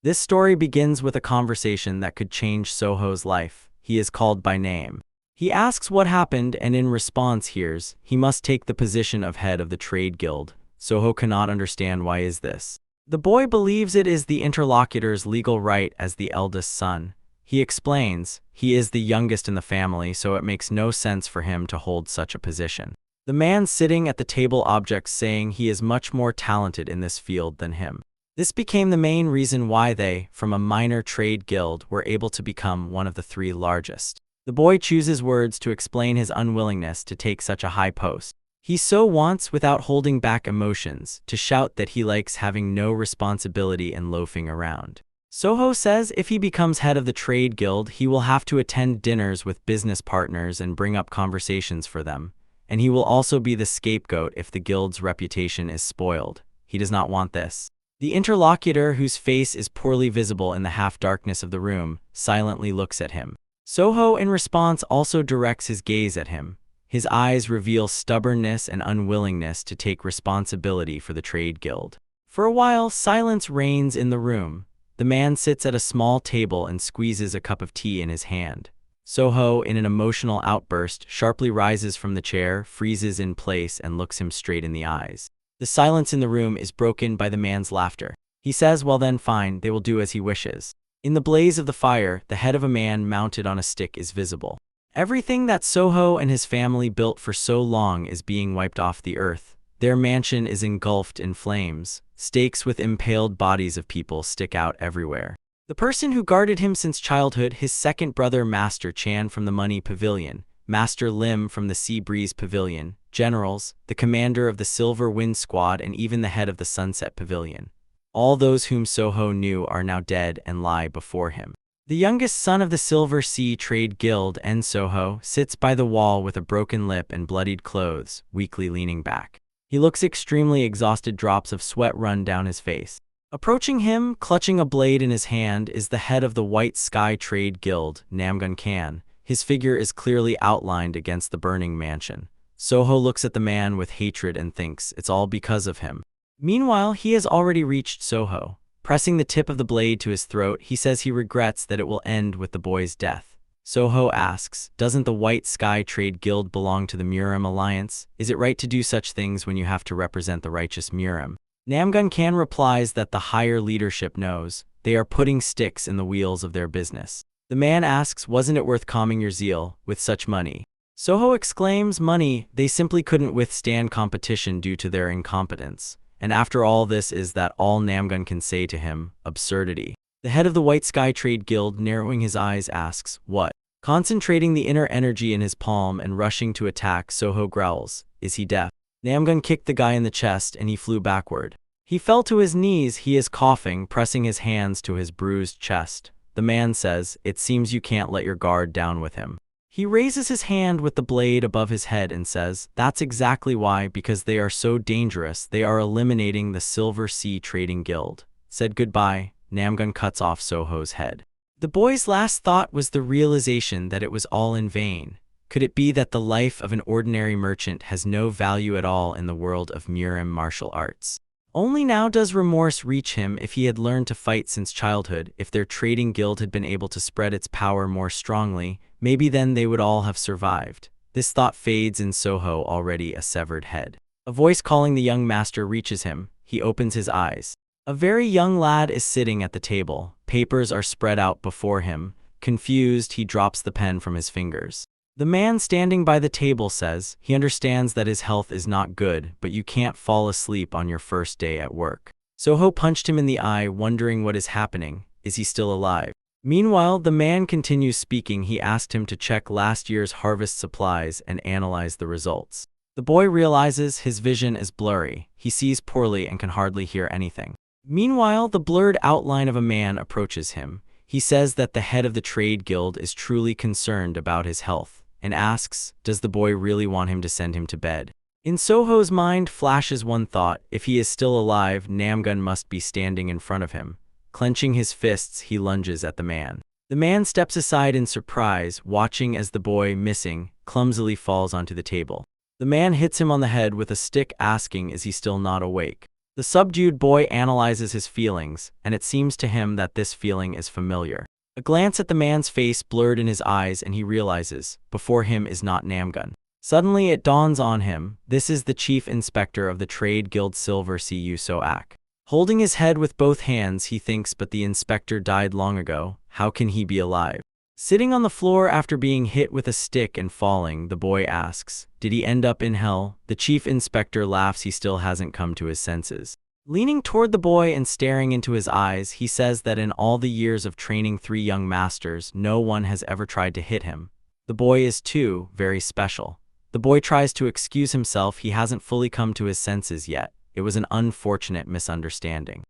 This story begins with a conversation that could change Soho's life. He is called by name. He asks what happened and in response hears he must take the position of head of the trade guild. Soho cannot understand why is this. The boy believes it is the interlocutor's legal right as the eldest son. He explains, he is the youngest in the family, so it makes no sense for him to hold such a position. The man sitting at the table objects, saying he is much more talented in this field than him. This became the main reason why they, from a minor trade guild, were able to become one of the three largest. The boy chooses words to explain his unwillingness to take such a high post. He so wants, without holding back emotions, to shout that he likes having no responsibility and loafing around. Soho says if he becomes head of the trade guild, he will have to attend dinners with business partners and bring up conversations for them, and he will also be the scapegoat if the guild's reputation is spoiled. He does not want this. The interlocutor, whose face is poorly visible in the half-darkness of the room, silently looks at him. Soho, in response, also directs his gaze at him. His eyes reveal stubbornness and unwillingness to take responsibility for the trade guild. For a while, silence reigns in the room. The man sits at a small table and squeezes a cup of tea in his hand. Soho, in an emotional outburst, sharply rises from the chair, freezes in place, and looks him straight in the eyes. The silence in the room is broken by the man's laughter. He says, well then, fine, they will do as he wishes. In the blaze of the fire, the head of a man mounted on a stick is visible. Everything that Soho and his family built for so long is being wiped off the earth. Their mansion is engulfed in flames. Stakes with impaled bodies of people stick out everywhere. The person who guarded him since childhood, his second brother Master Chan from the Money Pavilion, Master Lim from the Sea Breeze Pavilion, generals, the commander of the Silver Wind Squad, and even the head of the Sunset Pavilion. All those whom Soho knew are now dead and lie before him. The youngest son of the Silver Sea Trade Guild, N. Soho, sits by the wall with a broken lip and bloodied clothes, weakly leaning back. He looks extremely exhausted, drops of sweat run down his face. Approaching him, clutching a blade in his hand, is the head of the White Sky Trade Guild, Namgun Khan. His figure is clearly outlined against the burning mansion. Soho looks at the man with hatred and thinks it's all because of him. Meanwhile, he has already reached Soho. Pressing the tip of the blade to his throat, he says he regrets that it will end with the boy's death. Soho asks, doesn't the White Sky Trade Guild belong to the Murim Alliance? Is it right to do such things when you have to represent the righteous Murim? Namgun Khan replies that the higher leadership knows. They are putting sticks in the wheels of their business. The man asks, wasn't it worth calming your zeal with such money? Soho exclaims, money, they simply couldn't withstand competition due to their incompetence. And after all this is that all Namgun can say to him, absurdity. The head of the White Sky Trade Guild, narrowing his eyes, asks, what? Concentrating the inner energy in his palm and rushing to attack, Soho growls, is he deaf? Namgun kicked the guy in the chest and he flew backward. He fell to his knees, he is coughing, pressing his hands to his bruised chest. The man says, it seems you can't let your guard down with him. He raises his hand with the blade above his head and says, that's exactly why, because they are so dangerous, they are eliminating the Silver Sea Trading Guild. Said goodbye, Namgun cuts off Soho's head. The boy's last thought was the realization that it was all in vain. Could it be that the life of an ordinary merchant has no value at all in the world of Murim martial arts? Only now does remorse reach him. If he had learned to fight since childhood, if their trading guild had been able to spread its power more strongly, maybe then they would all have survived. This thought fades in Soho, already a severed head. A voice calling the young master reaches him. He opens his eyes. A very young lad is sitting at the table. Papers are spread out before him. Confused, he drops the pen from his fingers. The man standing by the table says he understands that his health is not good, but you can't fall asleep on your first day at work. Soho punched him in the eye, wondering what is happening. Is he still alive? Meanwhile, the man continues speaking. He asked him to check last year's harvest supplies and analyze the results. The boy realizes his vision is blurry. He sees poorly and can hardly hear anything. Meanwhile, the blurred outline of a man approaches him. He says that the head of the trade guild is truly concerned about his health, and asks, does the boy really want him to send him to bed? In Soho's mind flashes one thought: if he is still alive, Namgun must be standing in front of him. Clenching his fists, he lunges at the man. The man steps aside in surprise, watching as the boy, missing, clumsily falls onto the table. The man hits him on the head with a stick, asking, is he still not awake? The subdued boy analyzes his feelings, and it seems to him that this feeling is familiar. A glance at the man's face blurred in his eyes, and he realizes, before him is not Namgun. Suddenly it dawns on him, this is the chief inspector of the Trade Guild Silver Sea Soak. Holding his head with both hands, he thinks, but the inspector died long ago, how can he be alive? Sitting on the floor after being hit with a stick and falling, the boy asks, did he end up in hell? The chief inspector laughs, he still hasn't come to his senses. Leaning toward the boy and staring into his eyes, he says that in all the years of training 3 young masters, no one has ever tried to hit him. The boy is too very special. The boy tries to excuse himself, he hasn't fully come to his senses yet. It was an unfortunate misunderstanding.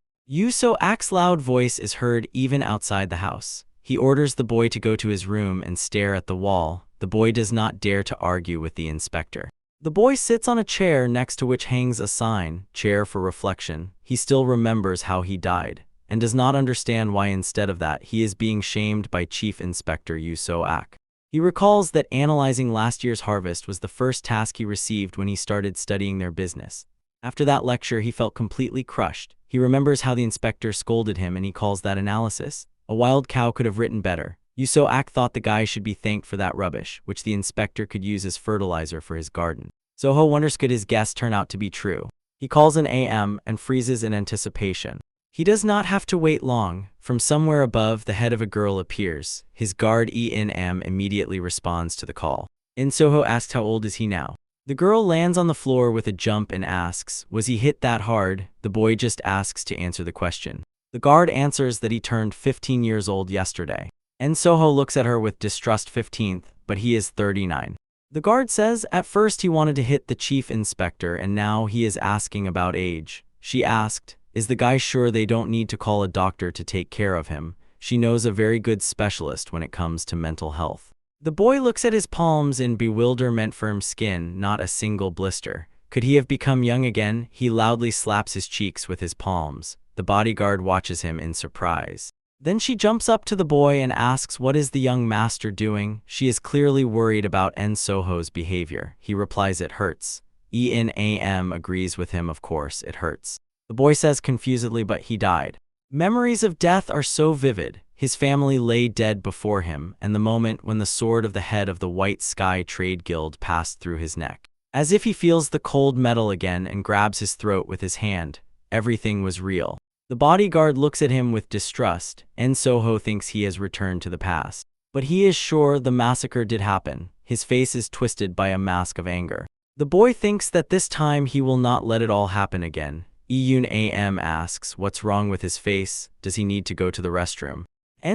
Soak's loud voice is heard even outside the house. He orders the boy to go to his room and stare at the wall. The boy does not dare to argue with the inspector. The boy sits on a chair next to which hangs a sign, chair for reflection. He still remembers how he died, and does not understand why instead of that he is being shamed by Chief Inspector Soak. He recalls that analyzing last year's harvest was the first task he received when he started studying their business. After that lecture, he felt completely crushed. He remembers how the inspector scolded him, and he calls that analysis. A wild cow could have written better. Soak thought the guy should be thanked for that rubbish, which the inspector could use as fertilizer for his garden. Soho wonders could his guess turn out to be true. He calls an AM and freezes in anticipation. He does not have to wait long. From somewhere above, the head of a girl appears. His guard ENM immediately responds to the call. Soho asks how old is he now. The girl lands on the floor with a jump and asks, was he hit that hard? The boy just asks to answer the question. The guard answers that he turned 15 years old yesterday. Soho looks at her with distrust. 15th, but he is 39. The guard says at first he wanted to hit the chief inspector and now he is asking about age. She asked, is the guy sure they don't need to call a doctor to take care of him? She knows a very good specialist when it comes to mental health. The boy looks at his palms in bewilderment. Firm skin, not a single blister. Could he have become young again? He loudly slaps his cheeks with his palms. The bodyguard watches him in surprise. Then she jumps up to the boy and asks what is the young master doing? She is clearly worried about Soho's behavior. He replies it hurts. ENAM agrees with him, of course, it hurts. The boy says confusedly, but he died. Memories of death are so vivid. His family lay dead before him, and the moment when the sword of the head of the White Sky Trade Guild passed through his neck. As if he feels the cold metal again and grabs his throat with his hand. Everything was real. The bodyguard looks at him with distrust. Soho thinks he has returned to the past. But he is sure the massacre did happen. His face is twisted by a mask of anger. The boy thinks that this time he will not let it all happen again. EUNAM asks what's wrong with his face. Does he need to go to the restroom?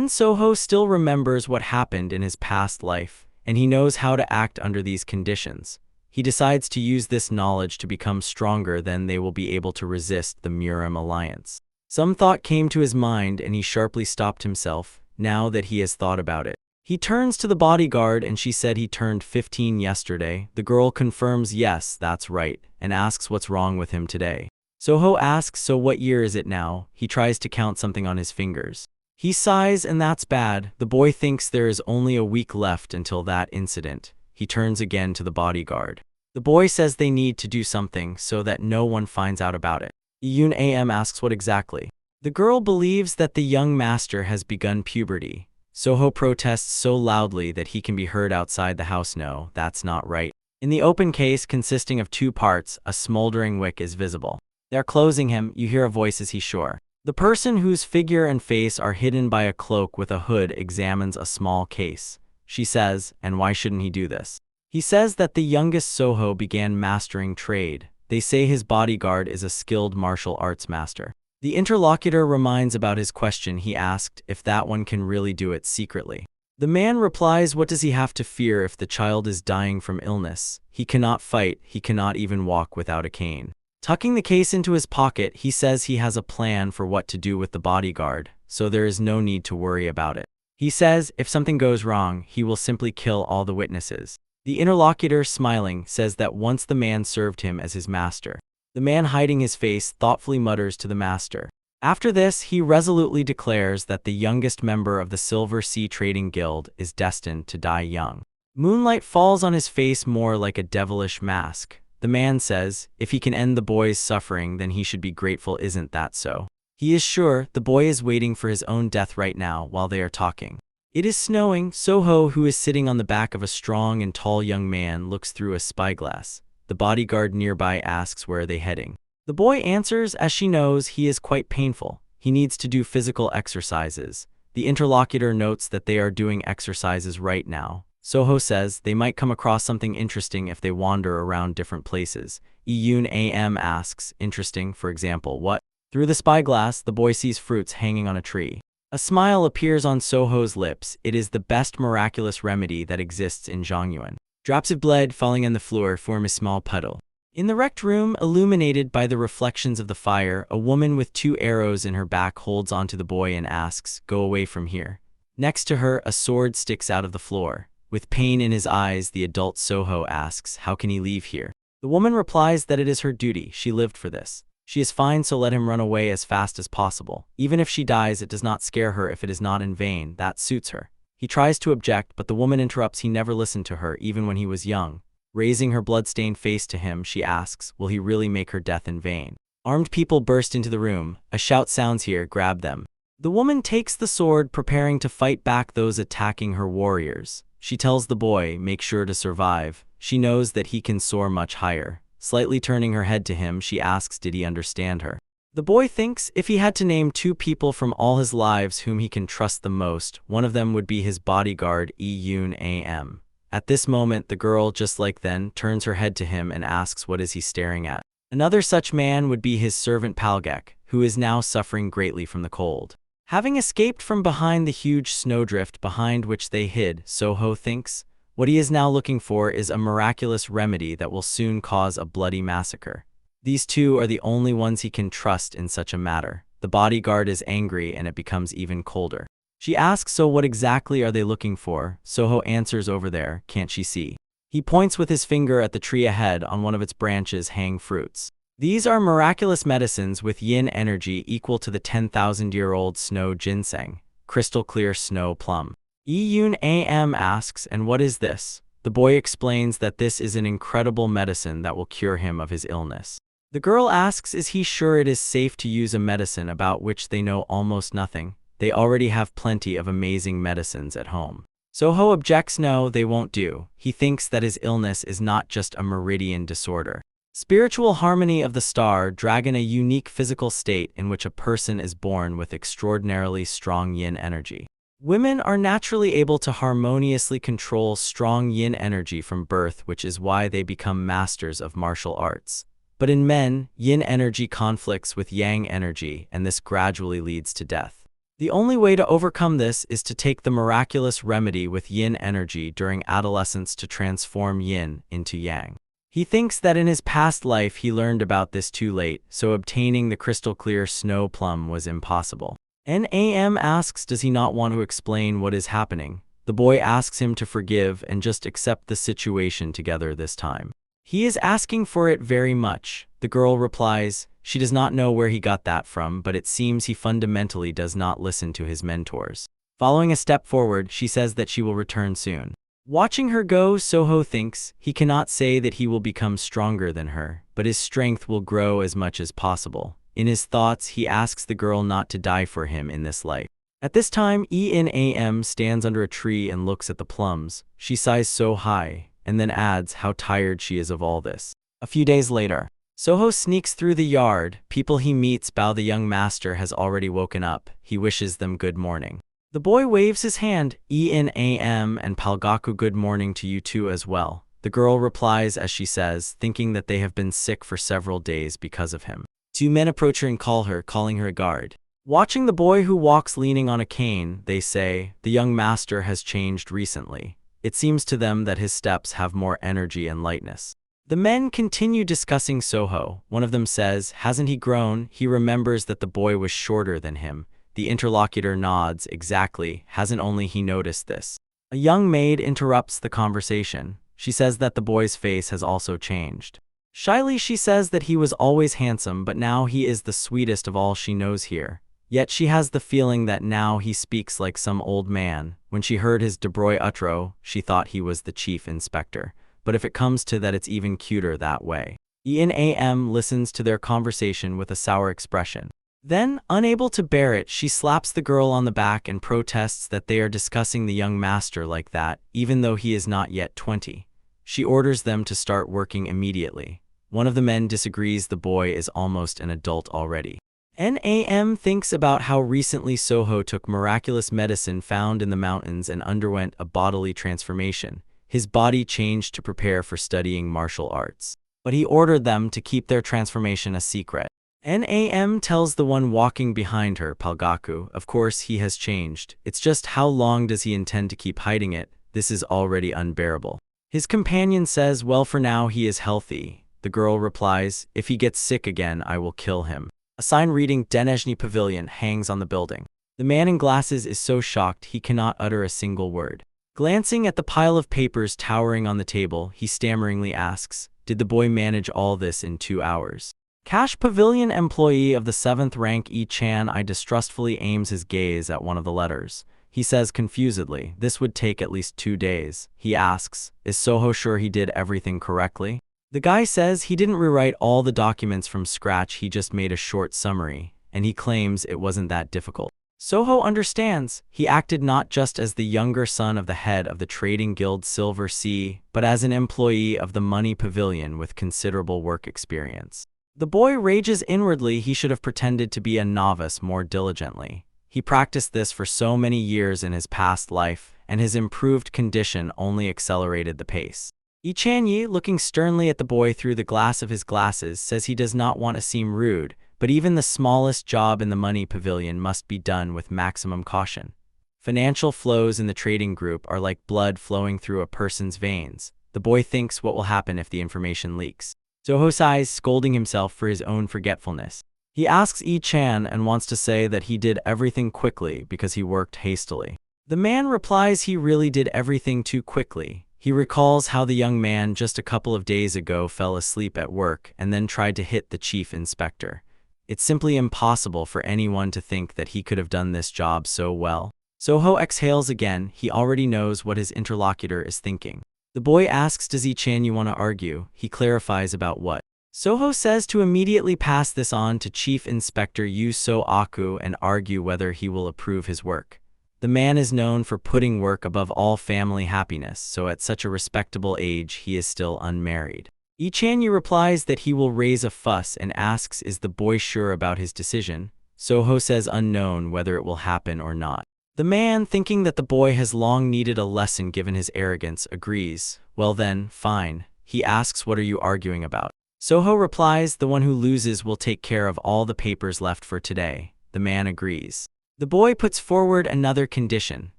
Soho still remembers what happened in his past life, and he knows how to act under these conditions. He decides to use this knowledge to become stronger, then they will be able to resist the Murim alliance. Some thought came to his mind and he sharply stopped himself, now that he has thought about it. He turns to the bodyguard and she said he turned 15 yesterday. The girl confirms yes, that's right, and asks what's wrong with him today. Soho asks, so what year is it now? He tries to count something on his fingers. He sighs, and that's bad. The boy thinks there is only a week left until that incident. He turns again to the bodyguard. The boy says they need to do something so that no one finds out about it. EUNAM asks what exactly. The girl believes that the young master has begun puberty. Soho protests so loudly that he can be heard outside the house. No, that's not right. In the open case consisting of 2 parts, a smoldering wick is visible. They're closing him. You hear a voice, is he sure? The person whose figure and face are hidden by a cloak with a hood examines a small case. She says, and why shouldn't he do this? He says that the youngest Soho began mastering trade. They say his bodyguard is a skilled martial arts master. The interlocutor reminds about his question. He asked if that one can really do it secretly. The man replies, what does he have to fear if the child is dying from illness? He cannot fight, he cannot even walk without a cane. Tucking the case into his pocket, he says he has a plan for what to do with the bodyguard, so there is no need to worry about it. He says if something goes wrong, he will simply kill all the witnesses. The interlocutor, smiling, says that once the man served him as his master. The man, hiding his face, thoughtfully mutters to the master. After this, he resolutely declares that the youngest member of the Silver Sea Trading Guild is destined to die young. Moonlight falls on his face more like a devilish mask. The man says, if he can end the boy's suffering, then he should be grateful. Isn't that so? He is sure the boy is waiting for his own death right now while they are talking. It is snowing. Soho, who is sitting on the back of a strong and tall young man, looks through a spyglass. The bodyguard nearby asks where are they heading. The boy answers as she knows he is quite painful. He needs to do physical exercises. The interlocutor notes that they are doing exercises right now. Soho says they might come across something interesting if they wander around different places. Iyun Am asks, interesting, for example, what? Through the spyglass, the boy sees fruits hanging on a tree. A smile appears on Soho's lips. It is the best miraculous remedy that exists in Zhongyuan. Drops of blood falling on the floor form a small puddle. In the wrecked room, illuminated by the reflections of the fire, a woman with 2 arrows in her back holds onto the boy and asks, go away from here. Next to her, a sword sticks out of the floor. With pain in his eyes, the adult Soho asks, how can he leave here? The woman replies that it is her duty. She lived for this. She is fine, so let him run away as fast as possible. Even if she dies, it does not scare her if it is not in vain. That suits her. He tries to object, but the woman interrupts. He never listened to her, even when he was young. Raising her blood-stained face to him, she asks, will he really make her death in vain? Armed people burst into the room. A shout sounds here, grab them. The woman takes the sword, preparing to fight back those attacking her warriors. She tells the boy, make sure to survive. She knows that he can soar much higher. Slightly turning her head to him, she asks, did he understand her? The boy thinks if he had to name 2 people from all his lives whom he can trust the most, one of them would be his bodyguard, Iyun Am. At this moment, the girl, just like then, turns her head to him and asks what is he staring at. Another such man would be his servant Palgek, who is now suffering greatly from the cold. Having escaped from behind the huge snowdrift behind which they hid, Soho thinks, what he is now looking for is a miraculous remedy that will soon cause a bloody massacre. These 2 are the only ones he can trust in such a matter. The bodyguard is angry and it becomes even colder. She asks, so what exactly are they looking for? Soho answers, over there, can't she see? He points with his finger at the tree ahead. On one of its branches hang fruits. These are miraculous medicines with yin energy equal to the 10,000-year-old snow ginseng, crystal clear snow plum. Iyun Am asks, and what is this? The boy explains that this is an incredible medicine that will cure him of his illness. The girl asks, is he sure it is safe to use a medicine about which they know almost nothing? They already have plenty of amazing medicines at home. Soho objects, no, they won't do. He thinks that his illness is not just a meridian disorder. Spiritual harmony of the star dragon, a unique physical state in which a person is born with extraordinarily strong yin energy. Women are naturally able to harmoniously control strong yin energy from birth, which is why they become masters of martial arts. But in men, yin energy conflicts with yang energy, and this gradually leads to death. The only way to overcome this is to take the miraculous remedy with yin energy during adolescence to transform yin into yang. He thinks that in his past life he learned about this too late, so obtaining the crystal clear snow plum was impossible. Nam asks, does he not want to explain what is happening? The boy asks him to forgive and just accept the situation together this time. He is asking for it very much. The girl replies, she does not know where he got that from, but it seems he fundamentally does not listen to his mentors. Following a step forward, she says that she will return soon. Watching her go, Soho thinks he cannot say that he will become stronger than her, but his strength will grow as much as possible. In his thoughts, he asks the girl not to die for him in this life. At this time, Am stands under a tree and looks at the plums. She sighs so high, and then adds how tired she is of all this. A few days later, Soho sneaks through the yard. People he meets bow. The young master has already woken up. He wishes them good morning. The boy waves his hand. Am and Palgaku, good morning to you too as well. The girl replies as she says, thinking that they have been sick for several days because of him. 2 men approach her and call her, calling her a guard. Watching the boy who walks leaning on a cane, they say, the young master has changed recently. It seems to them that his steps have more energy and lightness. The men continue discussing Soho. One of them says, hasn't he grown? He remembers that the boy was shorter than him. The interlocutor nods, exactly, hasn't only he noticed this. A young maid interrupts the conversation. She says that the boy's face has also changed. Shyly she says that he was always handsome, but now he is the sweetest of all she knows here. Yet she has the feeling that now he speaks like some old man. When she heard his debrouille outro, she thought he was the chief inspector. but if it comes to that, it's even cuter that way. Eun listens to their conversation with a sour expression. Then, unable to bear it, she slaps the girl on the back and protests that they are discussing the young master like that, even though he is not yet 20. She orders them to start working immediately. One of the men disagrees. The boy is almost an adult already. Nam thinks about how recently Soho took miraculous medicine found in the mountains and underwent a bodily transformation. His body changed to prepare for studying martial arts. But he ordered them to keep their transformation a secret. Nam tells the one walking behind her, Palgaku, of course he has changed. It's just how long does he intend to keep hiding it? This is already unbearable. His companion says, well, for now he is healthy. The girl replies, if he gets sick again, I will kill him. A sign reading Denezhny Pavilion hangs on the building. The man in glasses is so shocked he cannot utter a single word. Glancing at the pile of papers towering on the table, he stammeringly asks, did the boy manage all this in 2 hours? Cash Pavilion employee of the 7th rank Chan distrustfully aims his gaze at one of the letters. He says confusedly, this would take at least 2 days. He asks, is Soho sure he did everything correctly? The guy says he didn't rewrite all the documents from scratch, he just made a short summary, and he claims it wasn't that difficult. Soho understands. He acted not just as the younger son of the head of the trading guild Silver Sea, but as an employee of the Money Pavilion with considerable work experience. The boy rages inwardly. He should have pretended to be a novice more diligently. He practiced this for so many years in his past life, and his improved condition only accelerated the pace. Ichanyi, looking sternly at the boy through the glass of his glasses, says he does not want to seem rude, but even the smallest job in the Money Pavilion must be done with maximum caution. Financial flows in the trading group are like blood flowing through a person's veins. The boy thinks what will happen if the information leaks. Soho sighs, scolding himself for his own forgetfulness. He asks Chan and wants to say that he did everything quickly because he worked hastily. The man replies he really did everything too quickly. He recalls how the young man just a couple of days ago fell asleep at work and then tried to hit the chief inspector. It's simply impossible for anyone to think that he could have done this job so well. Soho exhales again. He already knows what his interlocutor is thinking. The boy asks, does Ichanyi want to argue? He clarifies about what. Soho says to immediately pass this on to Chief Inspector Yu So-aku and argue whether he will approve his work. The man is known for putting work above all family happiness, so at such a respectable age he is still unmarried. Ichanyi replies that he will raise a fuss and asks, is the boy sure about his decision? Soho says unknown whether it will happen or not. The man, thinking that the boy has long needed a lesson given his arrogance, agrees. Well then, fine. He asks, what are you arguing about? Soho replies, the one who loses will take care of all the papers left for today. The man agrees. The boy puts forward another condition.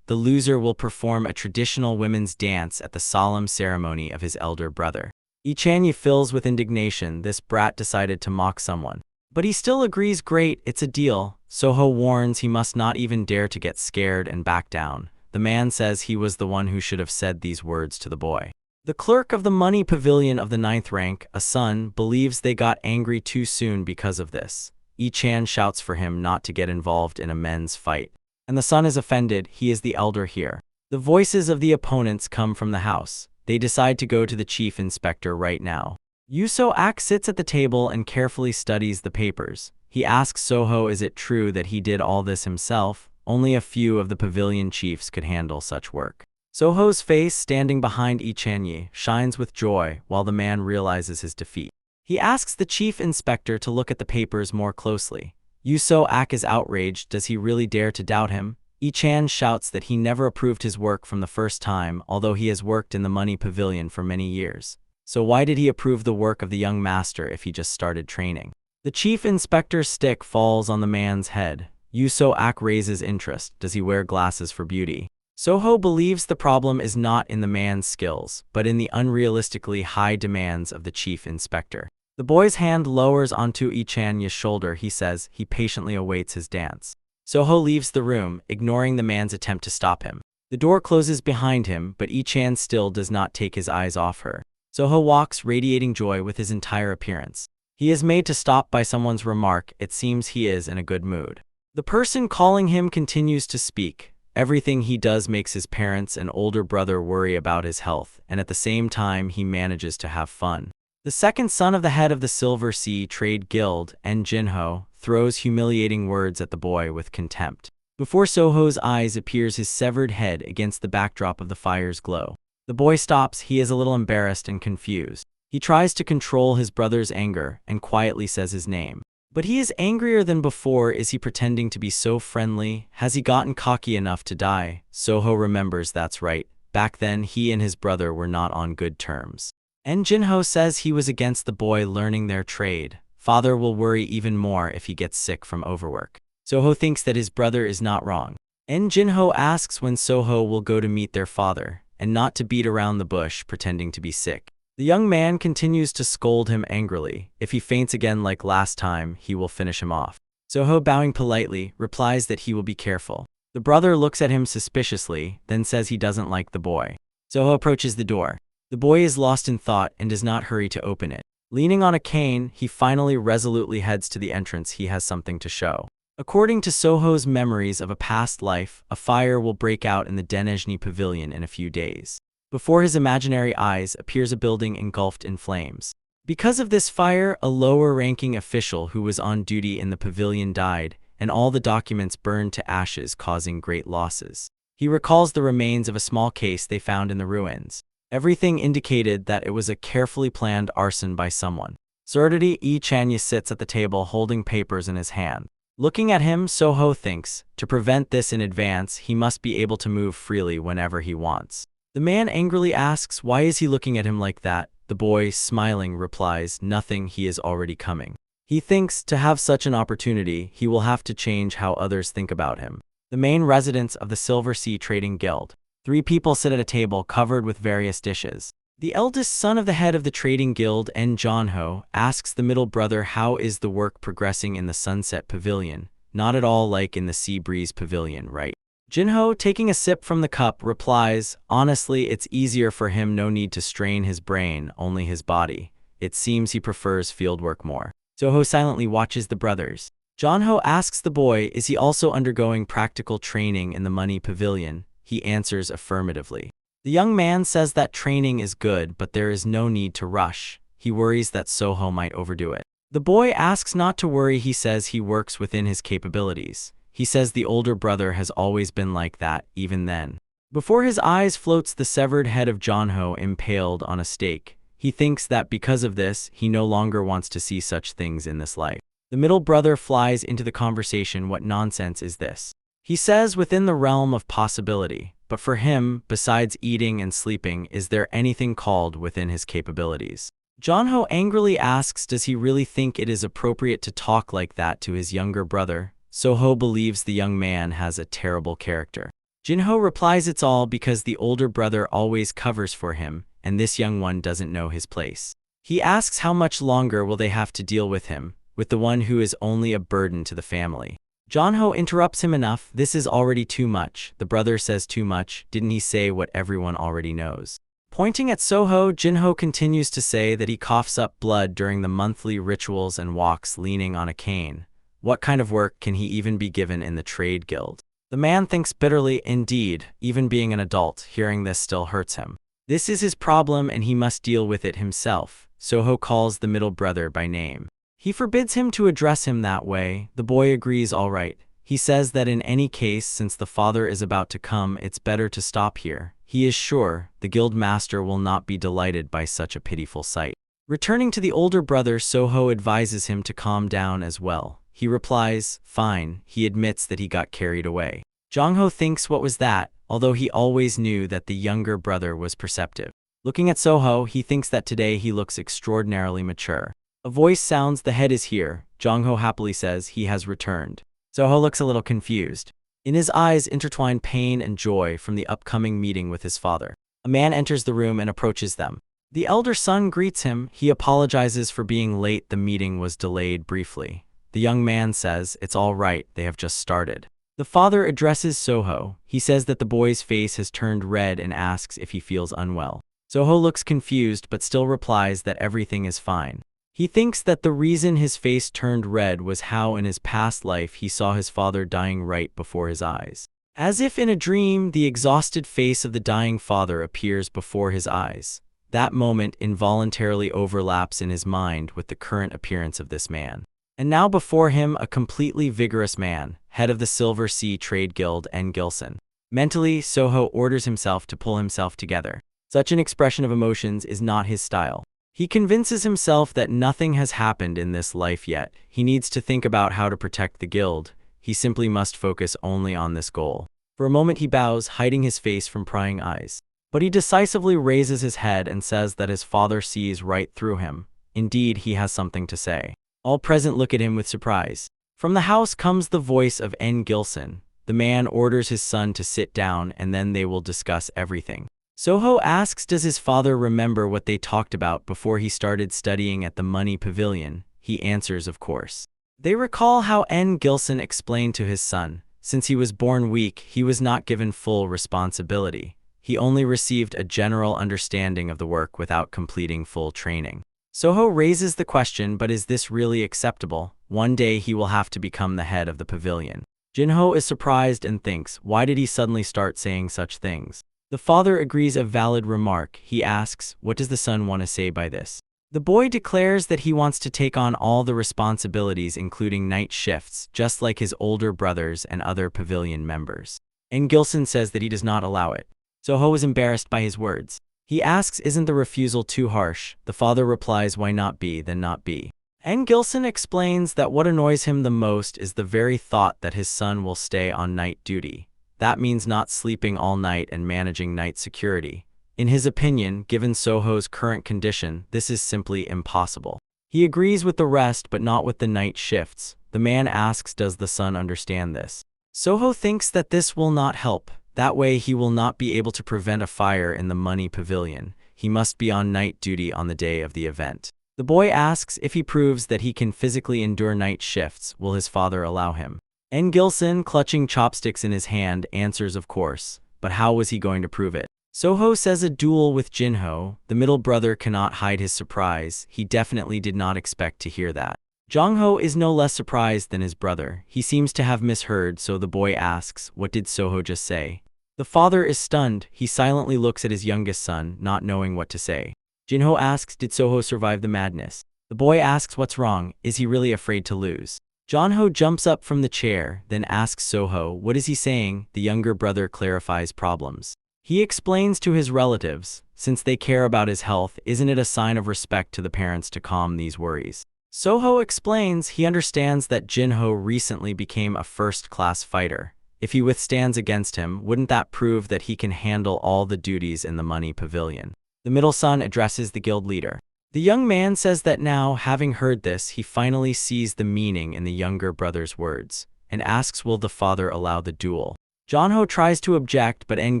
The loser will perform a traditional women's dance at the solemn ceremony of his elder brother. Ichanyi fills with indignation. This brat decided to mock someone. But he still agrees. Great, it's a deal. Soho warns he must not even dare to get scared and back down. The man says he was the one who should have said these words to the boy. The clerk of the Money Pavilion of the 9th rank, a son, believes they got angry too soon because of this. Ichan shouts for him not to get involved in a men's fight. And the son is offended. He is the elder here. The voices of the opponents come from the house. They decide to go to the chief inspector right now. Yu So-ak sits at the table and carefully studies the papers. He asks Soho, is it true that he did all this himself? Only a few of the pavilion chiefs could handle such work. Soho's face, standing behind Ichanyi, shines with joy while the man realizes his defeat. He asks the chief inspector to look at the papers more closely. Yu So-ak is outraged. Does he really dare to doubt him? Ichan shouts that he never approved his work from the first time, although he has worked in the Money Pavilion for many years. So why did he approve the work of the young master if he just started training? The chief inspector's stick falls on the man's head. Yu So-ak raises interest. Does he wear glasses for beauty? Soho believes the problem is not in the man's skills, but in the unrealistically high demands of the chief inspector. The boy's hand lowers onto Ichanyi's shoulder. He says he patiently awaits his dance. Soho leaves the room, ignoring the man's attempt to stop him. The door closes behind him, but Ichan still does not take his eyes off her. Soho walks, radiating joy with his entire appearance. He is made to stop by someone's remark. It seems he is in a good mood. The person calling him continues to speak. Everything he does makes his parents and older brother worry about his health, and at the same time he manages to have fun. The second son of the head of the Silver Sea Trade Guild, En Jinho, throws humiliating words at the boy with contempt. Before Soho's eyes appears his severed head against the backdrop of the fire's glow. The boy stops. He is a little embarrassed and confused. He tries to control his brother's anger and quietly says his name. But he is angrier than before. Is he pretending to be so friendly? Has he gotten cocky enough to die? Soho remembers that's right. Back then, he and his brother were not on good terms. En Jinho says he was against the boy learning their trade. Father will worry even more if he gets sick from overwork. Soho thinks that his brother is not wrong. En Jinho asks when Soho will go to meet their father, and not to beat around the bush pretending to be sick. The young man continues to scold him angrily. If he faints again like last time, he will finish him off. Soho, bowing politely, replies that he will be careful. The brother looks at him suspiciously, then says he doesn't like the boy. Soho approaches the door. The boy is lost in thought and does not hurry to open it. Leaning on a cane, he finally resolutely heads to the entrance. He has something to show. According to Soho's memories of a past life, a fire will break out in the Denezhny Pavilion in a few days. Before his imaginary eyes appears a building engulfed in flames. Because of this fire, a lower-ranking official who was on duty in the pavilion died, and all the documents burned to ashes, causing great losses. He recalls the remains of a small case they found in the ruins. Everything indicated that it was a carefully planned arson by someone. Surdity Chanya sits at the table holding papers in his hand. Looking at him, Soho thinks, to prevent this in advance, he must be able to move freely whenever he wants. The man angrily asks why is he looking at him like that. The boy, smiling, replies, nothing, he is already coming. He thinks, to have such an opportunity, he will have to change how others think about him. The main residence of the Silver Sea Trading Guild. 3 people sit at a table covered with various dishes. The eldest son of the head of the Trading Guild, En Jinho, asks the middle brother how is the work progressing in the Sunset Pavilion. Not at all like in the Sea Breeze Pavilion, right? Jinho, taking a sip from the cup, replies, honestly, it's easier for him, no need to strain his brain, only his body. It seems he prefers fieldwork more. Soho silently watches the brothers. Jinho asks the boy, is he also undergoing practical training in the Money Pavilion? He answers affirmatively. The young man says that training is good, but there is no need to rush. He worries that Soho might overdo it. The boy asks not to worry. He says he works within his capabilities. He says the older brother has always been like that, even then. Before his eyes floats the severed head of Jinho impaled on a stake. He thinks that because of this, he no longer wants to see such things in this life. The middle brother flies into the conversation. What nonsense is this? He says within the realm of possibility. But for him, besides eating and sleeping, is there anything called within his capabilities? Jinho angrily asks, does he really think it is appropriate to talk like that to his younger brother? Soho believes the young man has a terrible character. Jinho replies it's all because the older brother always covers for him, and this young one doesn't know his place. He asks how much longer will they have to deal with him, with the one who is only a burden to the family. Jinho interrupts him, enough, this is already too much. The brother says too much, didn't he say what everyone already knows? Pointing at Soho, Jinho continues to say that he coughs up blood during the monthly rituals and walks leaning on a cane. What kind of work can he even be given in the trade guild? The man thinks bitterly. Indeed, even being an adult, hearing this still hurts him. This is his problem and he must deal with it himself. Soho calls the middle brother by name. He forbids him to address him that way. The boy agrees, all right. He says that in any case, since the father is about to come, it's better to stop here. He is sure the guild master will not be delighted by such a pitiful sight. Returning to the older brother, Soho advises him to calm down as well. He replies, fine. He admits that he got carried away. Jinho thinks, what was that? Although he always knew that the younger brother was perceptive. Looking at Soho, he thinks that today he looks extraordinarily mature. A voice sounds, the head is here. Jinho happily says he has returned. Soho looks a little confused. In his eyes intertwine pain and joy from the upcoming meeting with his father. A man enters the room and approaches them. The elder son greets him. He apologizes for being late. The meeting was delayed briefly. The young man says, it's all right, they have just started. The father addresses Soho. He says that the boy's face has turned red and asks if he feels unwell. Soho looks confused but still replies that everything is fine. He thinks that the reason his face turned red was how in his past life he saw his father dying right before his eyes. As if in a dream, the exhausted face of the dying father appears before his eyes. That moment involuntarily overlaps in his mind with the current appearance of this man. And now before him, a completely vigorous man, head of the Silver Sea Trade Guild, N. Gilson. Mentally, Soho orders himself to pull himself together. Such an expression of emotions is not his style. He convinces himself that nothing has happened in this life yet. He needs to think about how to protect the guild. He simply must focus only on this goal. For a moment he bows, hiding his face from prying eyes. But he decisively raises his head and says that his father sees right through him. Indeed, he has something to say. All present look at him with surprise. From the house comes the voice of N. Gilson. The man orders his son to sit down and then they will discuss everything. Soho asks, does his father remember what they talked about before he started studying at the Money Pavilion? He answers, of course. They recall how N. Gilson explained to his son, since he was born weak, he was not given full responsibility. He only received a general understanding of the work without completing full training. Soho raises the question, but is this really acceptable? One day he will have to become the head of the pavilion. Jinho is surprised and thinks, why did he suddenly start saying such things? The father agrees a valid remark. He asks, what does the son want to say by this? The boy declares that he wants to take on all the responsibilities including night shifts, just like his older brothers and other pavilion members. And Gilson says that he does not allow it. Soho is embarrassed by his words. He asks, isn't the refusal too harsh? The father replies, why not be, then not be. And Gilson explains that what annoys him the most is the very thought that his son will stay on night duty. That means not sleeping all night and managing night security. In his opinion, given Soho's current condition, this is simply impossible. He agrees with the rest but not with the night shifts. The man asks, does the son understand this? Soho thinks that this will not help. That way he will not be able to prevent a fire in the Money Pavilion. He must be on night duty on the day of the event. The boy asks if he proves that he can physically endure night shifts, will his father allow him? N. Gilson, clutching chopsticks in his hand, answers of course, but how was he going to prove it? Soho says a duel with Jinho. The middle brother cannot hide his surprise. He definitely did not expect to hear that. Jongho is no less surprised than his brother. He seems to have misheard, so the boy asks, what did Soho just say? The father is stunned. He silently looks at his youngest son, not knowing what to say. Jinho asks, did Soho survive the madness? The boy asks what's wrong, is he really afraid to lose? Jongho jumps up from the chair, then asks Soho, what is he saying? The younger brother clarifies problems. He explains to his relatives, since they care about his health, isn't it a sign of respect to the parents to calm these worries? Soho explains he understands that Jinho recently became a first-class fighter. If he withstands against him, wouldn't that prove that he can handle all the duties in the Money Pavilion? The middle son addresses the guild leader. The young man says that now, having heard this, he finally sees the meaning in the younger brother's words, and asks will the father allow the duel. Jongho tries to object, but N.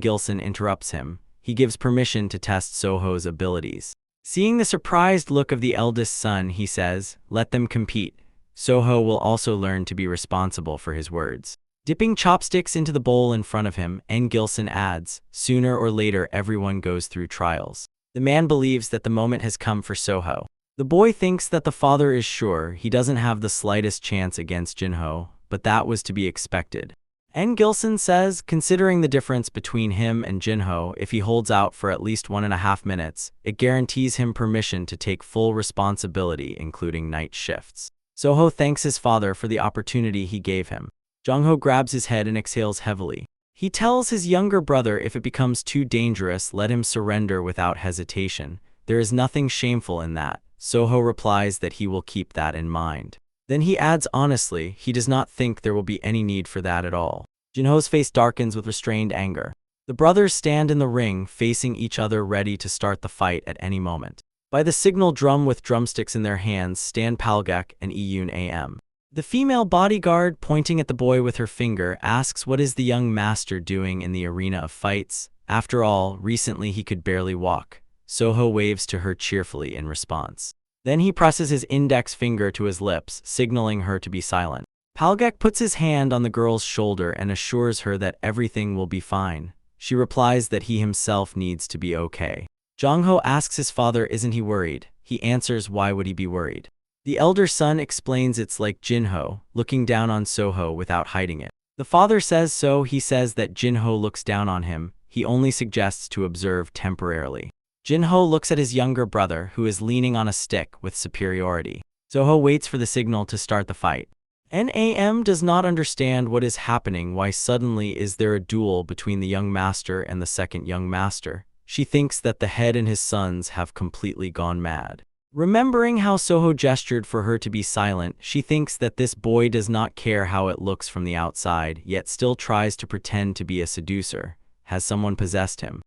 Gilson interrupts him. He gives permission to test Soho's abilities. Seeing the surprised look of the eldest son, he says, let them compete. Soho will also learn to be responsible for his words. Dipping chopsticks into the bowl in front of him, N. Gilson adds, sooner or later everyone goes through trials. The man believes that the moment has come for Soho. The boy thinks that the father is sure he doesn't have the slightest chance against Jinho, but that was to be expected. N. Gilson says, considering the difference between him and Jinho, if he holds out for at least 1.5 minutes, it guarantees him permission to take full responsibility, including night shifts. Soho thanks his father for the opportunity he gave him. Jongho grabs his head and exhales heavily. He tells his younger brother if it becomes too dangerous, let him surrender without hesitation. There is nothing shameful in that. Soho replies that he will keep that in mind. Then he adds honestly, he does not think there will be any need for that at all. Jinho's face darkens with restrained anger. The brothers stand in the ring, facing each other, ready to start the fight at any moment. By the signal drum with drumsticks in their hands stand Palgak and Iyun Am. The female bodyguard, pointing at the boy with her finger, asks what is the young master doing in the arena of fights? After all, recently he could barely walk. Soho waves to her cheerfully in response. Then he presses his index finger to his lips, signaling her to be silent. Palgak puts his hand on the girl's shoulder and assures her that everything will be fine. She replies that he himself needs to be okay. Jongho asks his father, isn't he worried? He answers, why would he be worried? The elder son explains it's like Jinho, looking down on Soho without hiding it. The father says so. He says that Jinho looks down on him. He only suggests to observe temporarily. Jinho looks at his younger brother, who is leaning on a stick with superiority. Soho waits for the signal to start the fight. Nam does not understand what is happening. Why suddenly is there a duel between the young master and the second young master? She thinks that the head and his sons have completely gone mad. Remembering how Soho gestured for her to be silent, she thinks that this boy does not care how it looks from the outside, yet still tries to pretend to be a seducer. Has someone possessed him?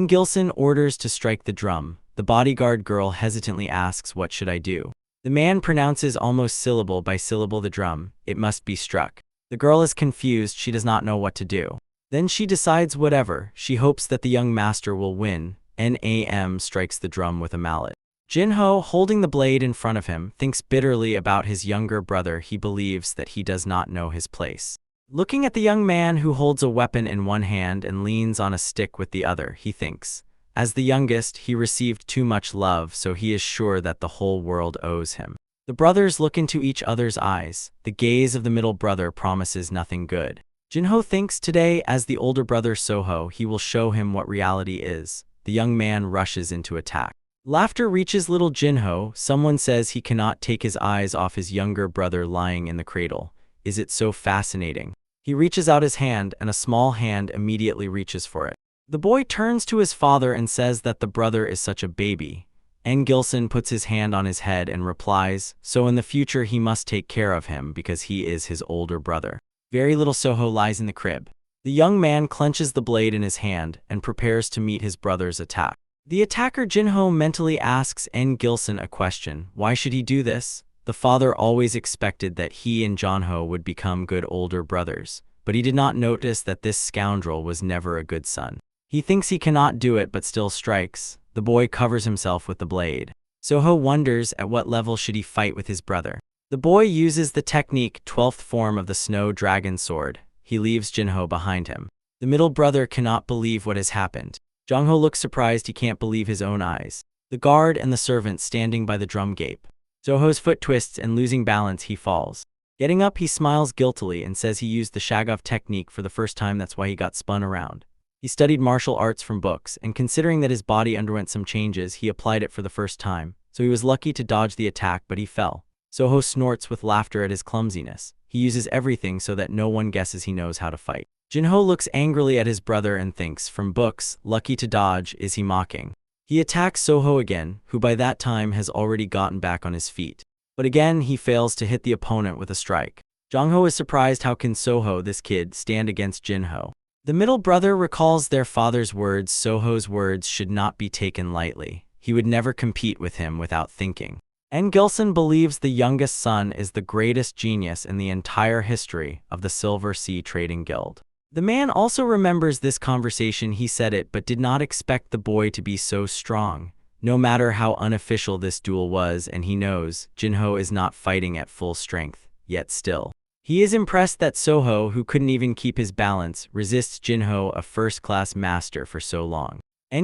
Gilson orders to strike the drum. The bodyguard girl hesitantly asks, "What should I do?" The man pronounces almost syllable by syllable the drum. It must be struck. The girl is confused. She does not know what to do. Then she decides whatever. She hopes that the young master will win. Nam strikes the drum with a mallet. Jinho, holding the blade in front of him, thinks bitterly about his younger brother. He believes that he does not know his place. Looking at the young man who holds a weapon in one hand and leans on a stick with the other, he thinks, as the youngest, he received too much love, so he is sure that the whole world owes him. The brothers look into each other's eyes. The gaze of the middle brother promises nothing good. Jinho thinks today, as the older brother Soho, he will show him what reality is. The young man rushes into attack. Laughter reaches little Jinho. Someone says he cannot take his eyes off his younger brother lying in the cradle. Is it so fascinating? He reaches out his hand, and a small hand immediately reaches for it. The boy turns to his father and says that the brother is such a baby. Gilson puts his hand on his head and replies, so in the future he must take care of him because he is his older brother. Very little Soho lies in the crib. The young man clenches the blade in his hand and prepares to meet his brother's attack. The attacker Jinho mentally asks Gilson a question. Why should he do this? The father always expected that he and Jinho would become good older brothers, but he did not notice that this scoundrel was never a good son. He thinks he cannot do it but still strikes. The boy covers himself with the blade. Soho wonders at what level should he fight with his brother. The boy uses the technique 12th form of the snow dragon sword. He leaves Jinho behind him. The middle brother cannot believe what has happened. Jongho looks surprised. He can't believe his own eyes. The guard and the servant standing by the drum gape. Soho's foot twists and losing balance he falls. Getting up he smiles guiltily and says he used the Shagov technique for the first time. That's why he got spun around. He studied martial arts from books, and considering that his body underwent some changes, he applied it for the first time, so he was lucky to dodge the attack, but he fell. Soho snorts with laughter at his clumsiness. He uses everything so that no one guesses he knows how to fight. Jinho looks angrily at his brother and thinks, from books, lucky to dodge, is he mocking? He attacks Soho again, who by that time has already gotten back on his feet. But again, he fails to hit the opponent with a strike. Jongho is surprised. How can Soho, this kid, stand against Jinho? The middle brother recalls their father's words. Soho's words should not be taken lightly. He would never compete with him without thinking. Gilson believes the youngest son is the greatest genius in the entire history of the Silver Sea Trading Guild. The man also remembers this conversation. He said it but did not expect the boy to be so strong. No matter how unofficial this duel was, and he knows Jinho is not fighting at full strength, yet still. He is impressed that Soho, who couldn't even keep his balance, resists Jinho, a first-class master, for so long.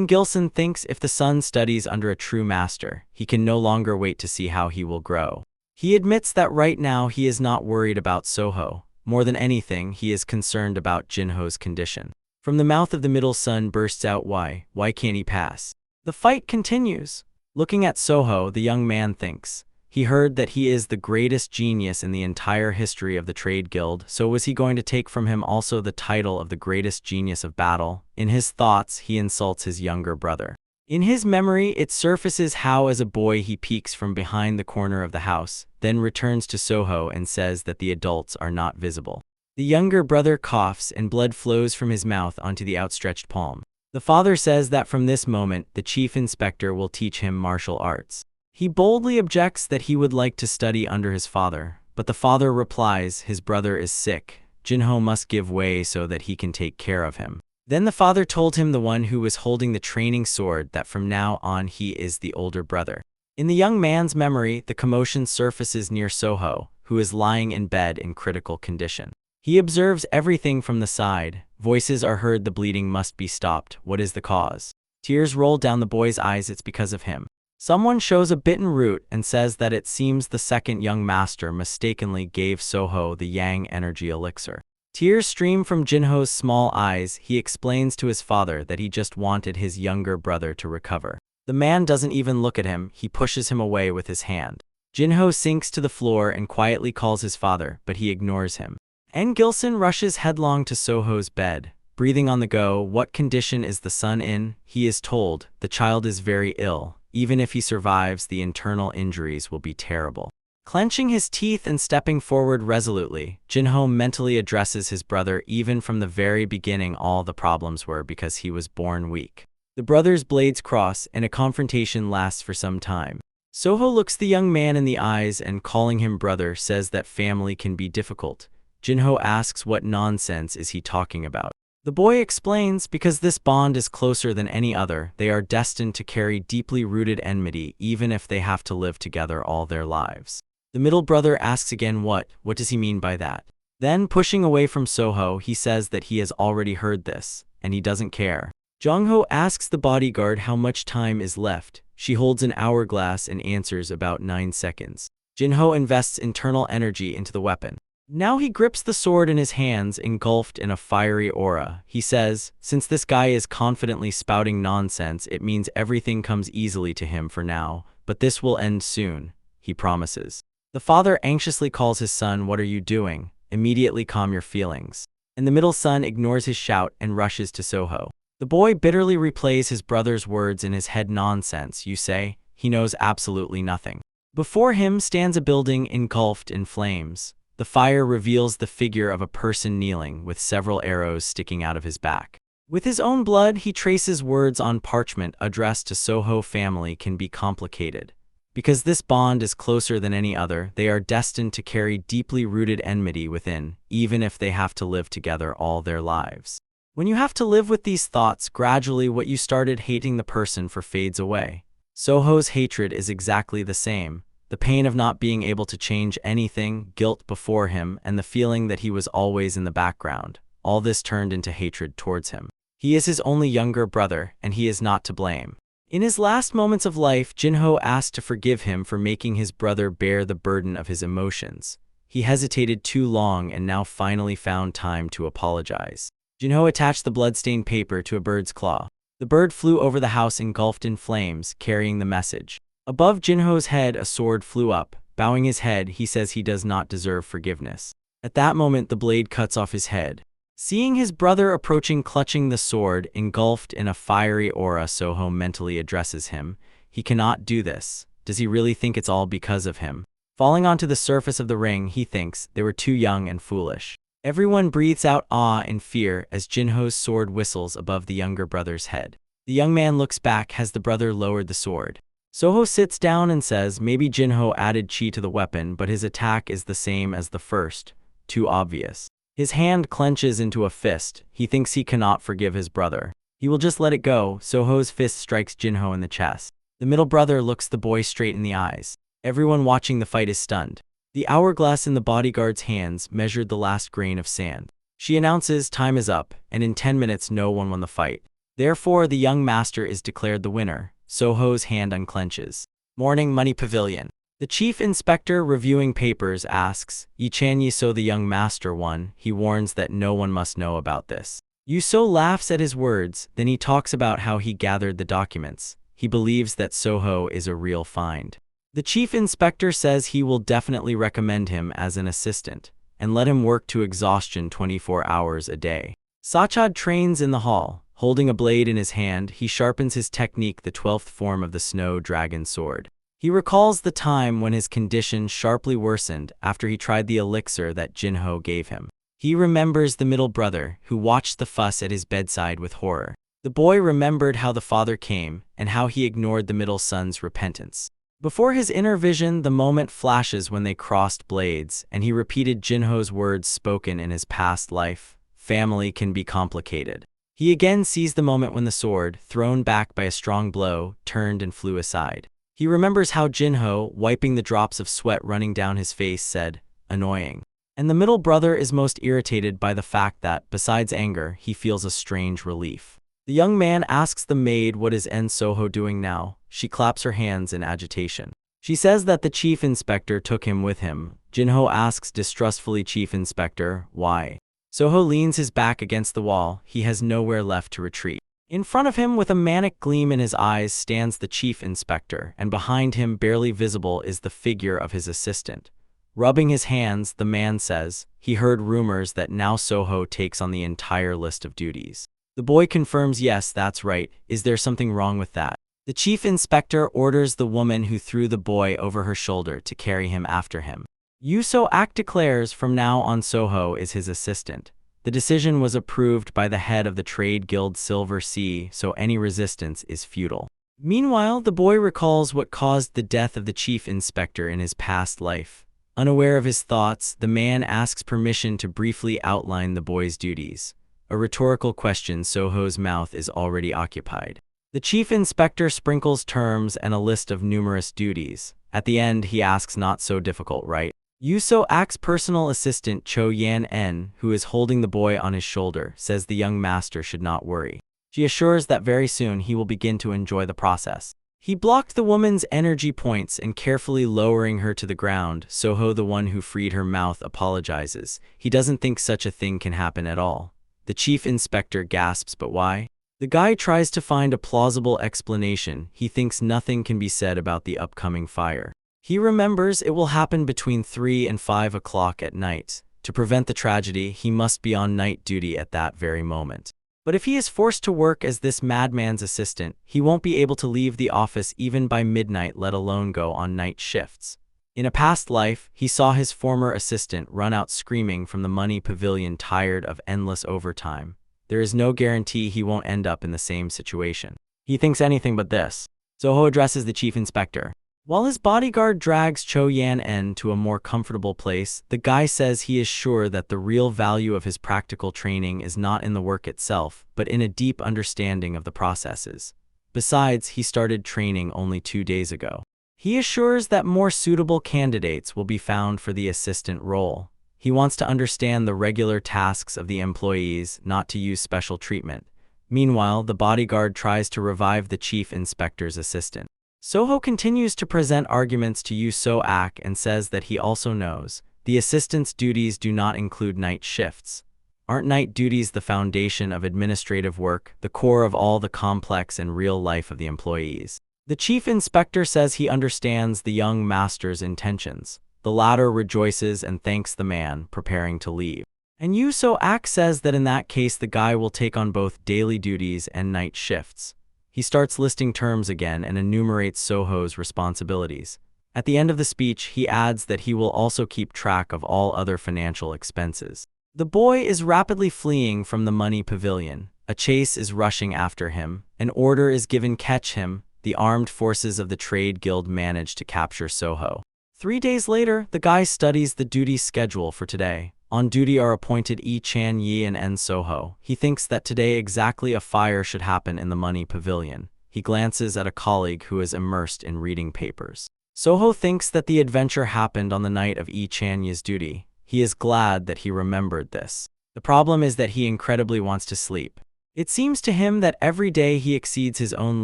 Gilson thinks if the son studies under a true master, he can no longer wait to see how he will grow. He admits that right now he is not worried about Soho. More than anything, he is concerned about Jinho's condition. From the mouth of the middle son bursts out, Why can't he pass? The fight continues. Looking at Soho, the young man thinks. He heard that he is the greatest genius in the entire history of the Trade Guild, so was he going to take from him also the title of the greatest genius of battle? In his thoughts, he insults his younger brother. In his memory, it surfaces how as a boy he peeks from behind the corner of the house, then returns to Soho and says that the adults are not visible. The younger brother coughs and blood flows from his mouth onto the outstretched palm. The father says that from this moment, the chief inspector will teach him martial arts. He boldly objects that he would like to study under his father, but the father replies his brother is sick. Jinho must give way so that he can take care of him. Then the father told him, the one who was holding the training sword, that from now on he is the older brother. In the young man's memory, the commotion surfaces near Soho, who is lying in bed in critical condition. He observes everything from the side. Voices are heard. The bleeding must be stopped. What is the cause? Tears roll down the boy's eyes. It's because of him. Someone shows a bitten root and says that it seems the second young master mistakenly gave Soho the Yang energy elixir. Tears stream from Jinho's small eyes. He explains to his father that he just wanted his younger brother to recover. The man doesn't even look at him, he pushes him away with his hand. Jinho sinks to the floor and quietly calls his father, but he ignores him. En Gilson rushes headlong to Soho's bed. Breathing on the go, what condition is the son in? He is told, the child is very ill. Even if he survives, the internal injuries will be terrible. Clenching his teeth and stepping forward resolutely, Jinho mentally addresses his brother. Even from the very beginning, all the problems were because he was born weak. The brothers' blades cross, and a confrontation lasts for some time. Soho looks the young man in the eyes and, calling him brother, says that family can be difficult. Jinho asks what nonsense is he talking about. The boy explains, because this bond is closer than any other, they are destined to carry deeply rooted enmity even if they have to live together all their lives. The middle brother asks again what does he mean by that? Then, pushing away from Soho, he says that he has already heard this, and he doesn't care. Jongho asks the bodyguard how much time is left. She holds an hourglass and answers about 9 seconds. Jinho invests internal energy into the weapon. Now he grips the sword in his hands, engulfed in a fiery aura. He says, since this guy is confidently spouting nonsense, it means everything comes easily to him for now, but this will end soon, he promises. The father anxiously calls his son. What are you doing? Immediately calm your feelings. And the middle son ignores his shout and rushes to Soho. The boy bitterly replays his brother's words in his head. Nonsense, you say? He knows absolutely nothing. Before him stands a building engulfed in flames. The fire reveals the figure of a person kneeling, with several arrows sticking out of his back. With his own blood, he traces words on parchment addressed to Soho. Family can be complicated. Because this bond is closer than any other, they are destined to carry deeply rooted enmity within, even if they have to live together all their lives. When you have to live with these thoughts, gradually what you started hating the person for fades away. Soho's hatred is exactly the same. The pain of not being able to change anything, guilt before him, and the feeling that he was always in the background. All this turned into hatred towards him. He is his only younger brother, and he is not to blame. In his last moments of life, Jinho asked to forgive him for making his brother bear the burden of his emotions. He hesitated too long and now finally found time to apologize. Jinho attached the bloodstained paper to a bird's claw. The bird flew over the house engulfed in flames, carrying the message. Above Jinho's head, a sword flew up. Bowing his head, he says he does not deserve forgiveness. At that moment, the blade cuts off his head. Seeing his brother approaching, clutching the sword, engulfed in a fiery aura, Soho mentally addresses him. He cannot do this. Does he really think it's all because of him? Falling onto the surface of the ring, he thinks they were too young and foolish. Everyone breathes out awe and fear as Jinho's sword whistles above the younger brother's head. The young man looks back. Has the brother lowered the sword? Soho sits down and says maybe Jinho added chi to the weapon, but his attack is the same as the first. Too obvious. His hand clenches into a fist. He thinks he cannot forgive his brother. He will just let it go. Soho's fist strikes Jinho in the chest. The middle brother looks the boy straight in the eyes. Everyone watching the fight is stunned. The hourglass in the bodyguard's hands measured the last grain of sand. She announces time is up, and in 10 minutes no one won the fight. Therefore, the young master is declared the winner. Soho's hand unclenches. Morning, Money Pavilion. The chief inspector reviewing papers asks, Yi-chan, Yiso, the young master won. He warns that no one must know about this. Yiso laughs at his words, then he talks about how he gathered the documents. He believes that Soho is a real find. The chief inspector says he will definitely recommend him as an assistant, and let him work to exhaustion 24 hours a day. Sachad trains in the hall. Holding a blade in his hand, he sharpens his technique, the 12th form of the snow dragon sword. He recalls the time when his condition sharply worsened after he tried the elixir that Jinho gave him. He remembers the middle brother, who watched the fuss at his bedside with horror. The boy remembered how the father came, and how he ignored the middle son's repentance. Before his inner vision, the moment flashes when they crossed blades, and he repeated Jinho's words spoken in his past life. Family can be complicated. He again sees the moment when the sword, thrown back by a strong blow, turned and flew aside. He remembers how Jinho, wiping the drops of sweat running down his face, said, annoying. And the middle brother is most irritated by the fact that, besides anger, he feels a strange relief. The young man asks the maid what is En Soho doing now. She claps her hands in agitation. She says that the chief inspector took him with him. Jinho asks distrustfully, Chief Inspector, why? Soho leans his back against the wall. He has nowhere left to retreat. In front of him, with a manic gleam in his eyes, stands the chief inspector, and behind him, barely visible, is the figure of his assistant. Rubbing his hands, the man says he heard rumors that now Soho takes on the entire list of duties. The boy confirms, yes, that's right. Is there something wrong with that? The chief inspector orders the woman who threw the boy over her shoulder to carry him after him. Yuso-ak declares from now on Soho is his assistant. The decision was approved by the head of the trade guild Silver Sea, so any resistance is futile. Meanwhile, the boy recalls what caused the death of the chief inspector in his past life. Unaware of his thoughts, the man asks permission to briefly outline the boy's duties. A rhetorical question, Soho's mouth is already occupied. The chief inspector sprinkles terms and a list of numerous duties. At the end, he asks, not so difficult, right? Yuso-ak's personal assistant Cho Yan-en, who is holding the boy on his shoulder, says the young master should not worry. She assures that very soon he will begin to enjoy the process. He blocked the woman's energy points and, carefully lowering her to the ground, Soho, the one who freed her mouth, apologizes. He doesn't think such a thing can happen at all. The chief inspector gasps, but why? The guy tries to find a plausible explanation. He thinks nothing can be said about the upcoming fire. He remembers it will happen between 3 and 5 o'clock at night. To prevent the tragedy, he must be on night duty at that very moment. But if he is forced to work as this madman's assistant, he won't be able to leave the office even by midnight, let alone go on night shifts. In a past life, he saw his former assistant run out screaming from the money pavilion, tired of endless overtime. There is no guarantee he won't end up in the same situation. He thinks anything but this. Soho addresses the chief inspector. While his bodyguard drags Cho Yan-en to a more comfortable place, the guy says he is sure that the real value of his practical training is not in the work itself, but in a deep understanding of the processes. Besides, he started training only 2 days ago. He assures that more suitable candidates will be found for the assistant role. He wants to understand the regular tasks of the employees, not to use special treatment. Meanwhile, the bodyguard tries to revive the chief inspector's assistant. Soho continues to present arguments to Yuso-ak and says that he also knows the assistant's duties do not include night shifts. Aren't night duties the foundation of administrative work, the core of all the complex and real life of the employees? The chief inspector says he understands the young master's intentions. The latter rejoices and thanks the man, preparing to leave. And Yuso-ak says that in that case the guy will take on both daily duties and night shifts. He starts listing terms again and enumerates Soho's responsibilities. At the end of the speech, he adds that he will also keep track of all other financial expenses. The boy is rapidly fleeing from the money pavilion. A chase is rushing after him. An order is given, catch him. The armed forces of the trade guild manage to capture Soho. 3 days later, the guy studies the duty schedule for today. On duty are appointed Yi Chan-yi and N. Soho. He thinks that today exactly a fire should happen in the money pavilion. He glances at a colleague who is immersed in reading papers. Soho thinks that the adventure happened on the night of Yi Chan-yi's duty. He is glad that he remembered this. The problem is that he incredibly wants to sleep. It seems to him that every day he exceeds his own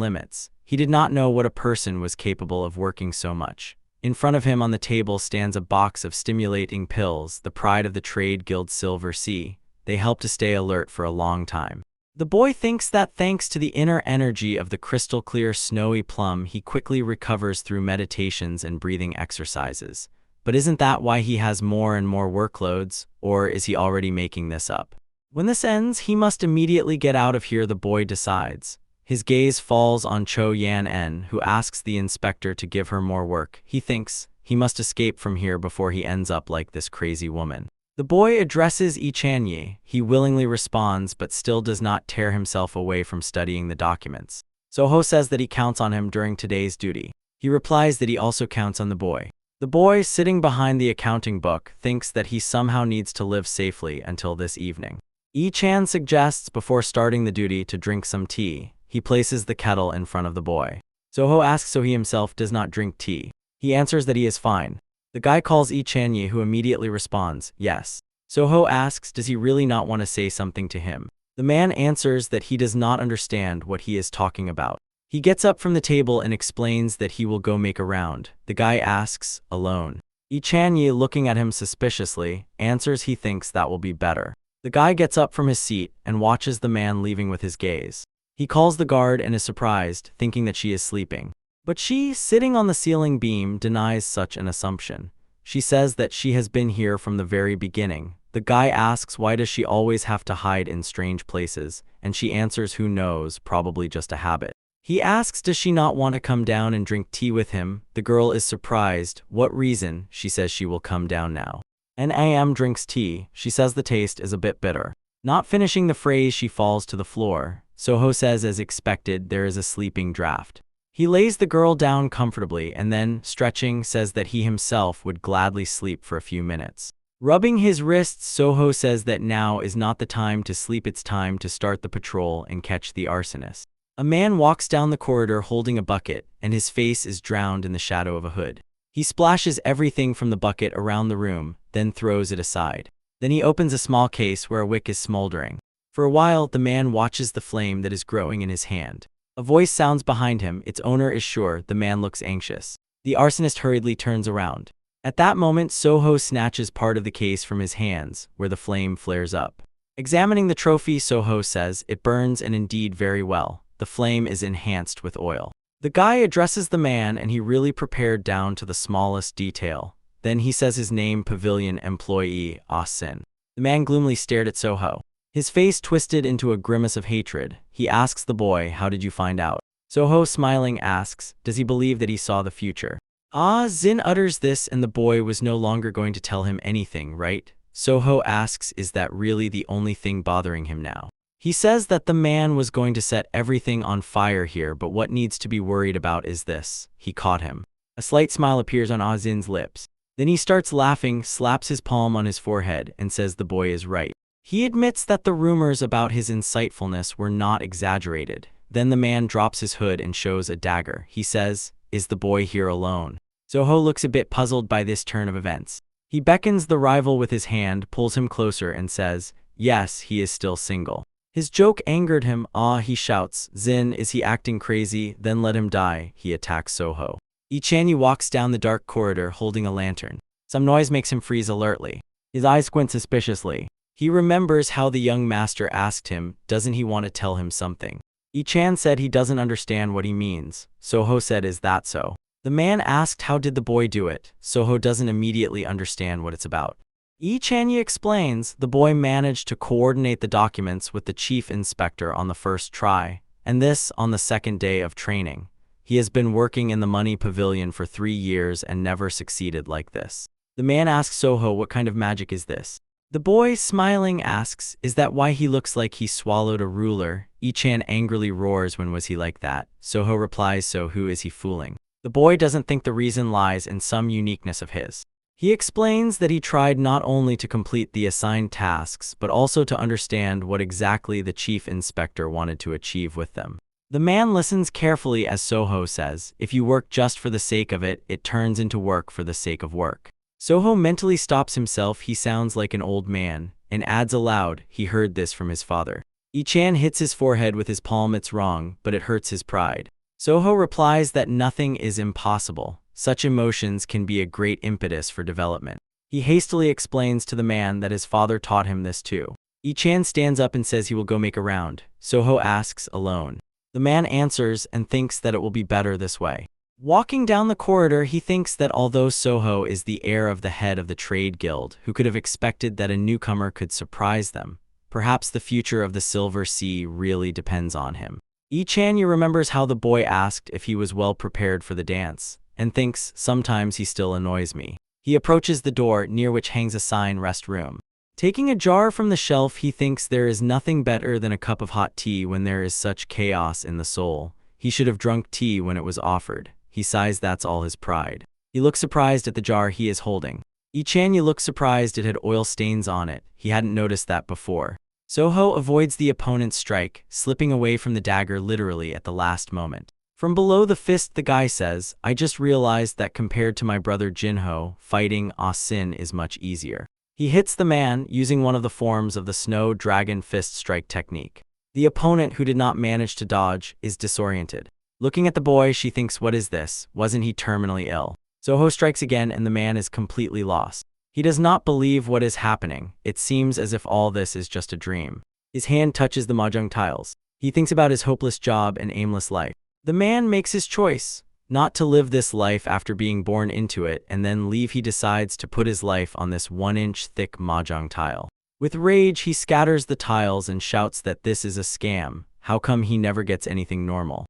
limits. He did not know what a person was capable of working so much. In front of him on the table stands a box of stimulating pills, the pride of the trade guild Silver Sea. They help to stay alert for a long time. The boy thinks that thanks to the inner energy of the crystal-clear snowy plum, he quickly recovers through meditations and breathing exercises. But isn't that why he has more and more workloads, or is he already making this up? When this ends, he must immediately get out of here, the boy decides. His gaze falls on Cho Yan-en, who asks the inspector to give her more work. He thinks he must escape from here before he ends up like this crazy woman. The boy addresses Yi Chan-yi. He willingly responds, but still does not tear himself away from studying the documents. Soho says that he counts on him during today's duty. He replies that he also counts on the boy. The boy, sitting behind the accounting book, thinks that he somehow needs to live safely until this evening. Yi Chan suggests before starting the duty to drink some tea. He places the kettle in front of the boy. Soho asks so he himself does not drink tea. He answers that he is fine. The guy calls Yi Chan-yi, who immediately responds, yes. Soho asks does he really not want to say something to him. The man answers that he does not understand what he is talking about. He gets up from the table and explains that he will go make a round. The guy asks, alone. Yi Chan-yi, looking at him suspiciously, answers he thinks that will be better. The guy gets up from his seat and watches the man leaving with his gaze. He calls the guard and is surprised, thinking that she is sleeping. But she, sitting on the ceiling beam, denies such an assumption. She says that she has been here from the very beginning. The guy asks why does she always have to hide in strange places, and she answers who knows, probably just a habit. He asks does she not want to come down and drink tea with him. The girl is surprised. What reason? She says she will come down now. Nam drinks tea. She says the taste is a bit bitter. Not finishing the phrase, she falls to the floor. Soho says as expected there is a sleeping draft. He lays the girl down comfortably and then, stretching, says that he himself would gladly sleep for a few minutes. Rubbing his wrists, Soho says that now is not the time to sleep, it's time to start the patrol and catch the arsonist. A man walks down the corridor holding a bucket, and his face is drowned in the shadow of a hood. He splashes everything from the bucket around the room, then throws it aside. Then he opens a small case where a wick is smoldering. For a while, the man watches the flame that is growing in his hand. A voice sounds behind him. Its owner is sure. The man looks anxious. The arsonist hurriedly turns around. At that moment, Soho snatches part of the case from his hands, where the flame flares up. Examining the trophy, Soho says, it burns and indeed very well. The flame is enhanced with oil. The guy addresses the man and he really prepared down to the smallest detail. Then he says his name, pavilion employee, Ah-sin. The man gloomily stared at Soho. His face twisted into a grimace of hatred. He asks the boy, how did you find out? Soho, smiling, asks, does he believe that he saw the future? Ah-sin utters this and the boy was no longer going to tell him anything, right? Soho asks, is that really the only thing bothering him now? He says that the man was going to set everything on fire here, but what needs to be worried about is this. He caught him. A slight smile appears on Ah-sin's lips. Then he starts laughing, slaps his palm on his forehead, and says the boy is right. He admits that the rumors about his insightfulness were not exaggerated. Then the man drops his hood and shows a dagger. He says, is the boy here alone? Soho looks a bit puzzled by this turn of events. He beckons the rival with his hand, pulls him closer, and says, yes, he is still single. His joke angered him. Ah, he shouts, Zin, is he acting crazy? Then let him die. He attacks Soho. Ichanyi walks down the dark corridor holding a lantern. Some noise makes him freeze alertly. His eyes squint suspiciously. He remembers how the young master asked him, doesn't he want to tell him something? Ichan said he doesn't understand what he means. Soho said, is that so? The man asked how did the boy do it. Soho doesn't immediately understand what it's about. Ichanyi explains, the boy managed to coordinate the documents with the chief inspector on the first try, and this on the second day of training. He has been working in the money pavilion for 3 years and never succeeded like this. The man asks Soho what kind of magic is this? The boy, smiling, asks, is that why he looks like he swallowed a ruler? Ichan angrily roars, when was he like that? Soho replies, so who is he fooling? The boy doesn't think the reason lies in some uniqueness of his. He explains that he tried not only to complete the assigned tasks, but also to understand what exactly the chief inspector wanted to achieve with them. The man listens carefully as Soho says, if you work just for the sake of it, it turns into work for the sake of work. Soho mentally stops himself. He sounds like an old man, and adds aloud, he heard this from his father. Ichan hits his forehead with his palm. It's wrong, but it hurts his pride. Soho replies that nothing is impossible. Such emotions can be a great impetus for development. He hastily explains to the man that his father taught him this too. Ichan stands up and says he will go make a round. Soho asks, alone? The man answers and thinks that it will be better this way. Walking down the corridor, he thinks that although Soho is the heir of the head of the trade guild, who could have expected that a newcomer could surprise them, perhaps the future of the Silver Sea really depends on him. Ichanyi remembers how the boy asked if he was well prepared for the dance, and thinks, sometimes he still annoys me. He approaches the door, near which hangs a sign, rest room. Taking a jar from the shelf, he thinks there is nothing better than a cup of hot tea when there is such chaos in the soul. He should have drunk tea when it was offered. He sighs, that's all his pride. He looks surprised at the jar he is holding. Ichanyi looks surprised it had oil stains on it. He hadn't noticed that before. Soho avoids the opponent's strike, slipping away from the dagger literally at the last moment. From below the fist, the guy says, I just realized that compared to my brother Jinho, fighting Ah-sin is much easier. He hits the man, using one of the forms of the Snow Dragon Fist strike technique. The opponent, who did not manage to dodge, is disoriented. Looking at the boy, she thinks, what is this? Wasn't he terminally ill? Soho strikes again and the man is completely lost. He does not believe what is happening. It seems as if all this is just a dream. His hand touches the mahjong tiles. He thinks about his hopeless job and aimless life. The man makes his choice. Not to live this life after being born into it and then leave. He decides to put his life on this 1-inch thick mahjong tile. With rage, he scatters the tiles and shouts that this is a scam. How come he never gets anything normal?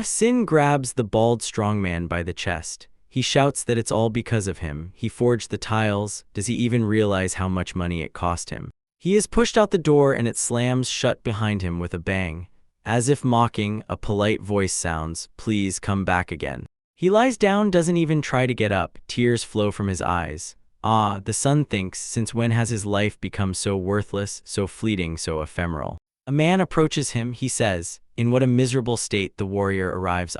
Sin grabs the bald strongman by the chest. He shouts that it's all because of him. He forged the tiles. Does he even realize how much money it cost him? He is pushed out the door and it slams shut behind him with a bang. As if mocking, a polite voice sounds, "Please come back again." He lies down, doesn't even try to get up. Tears flow from his eyes. The son thinks, since when has his life become so worthless, so fleeting, so ephemeral? A man approaches him. He says, "In what a miserable state the warrior arrives."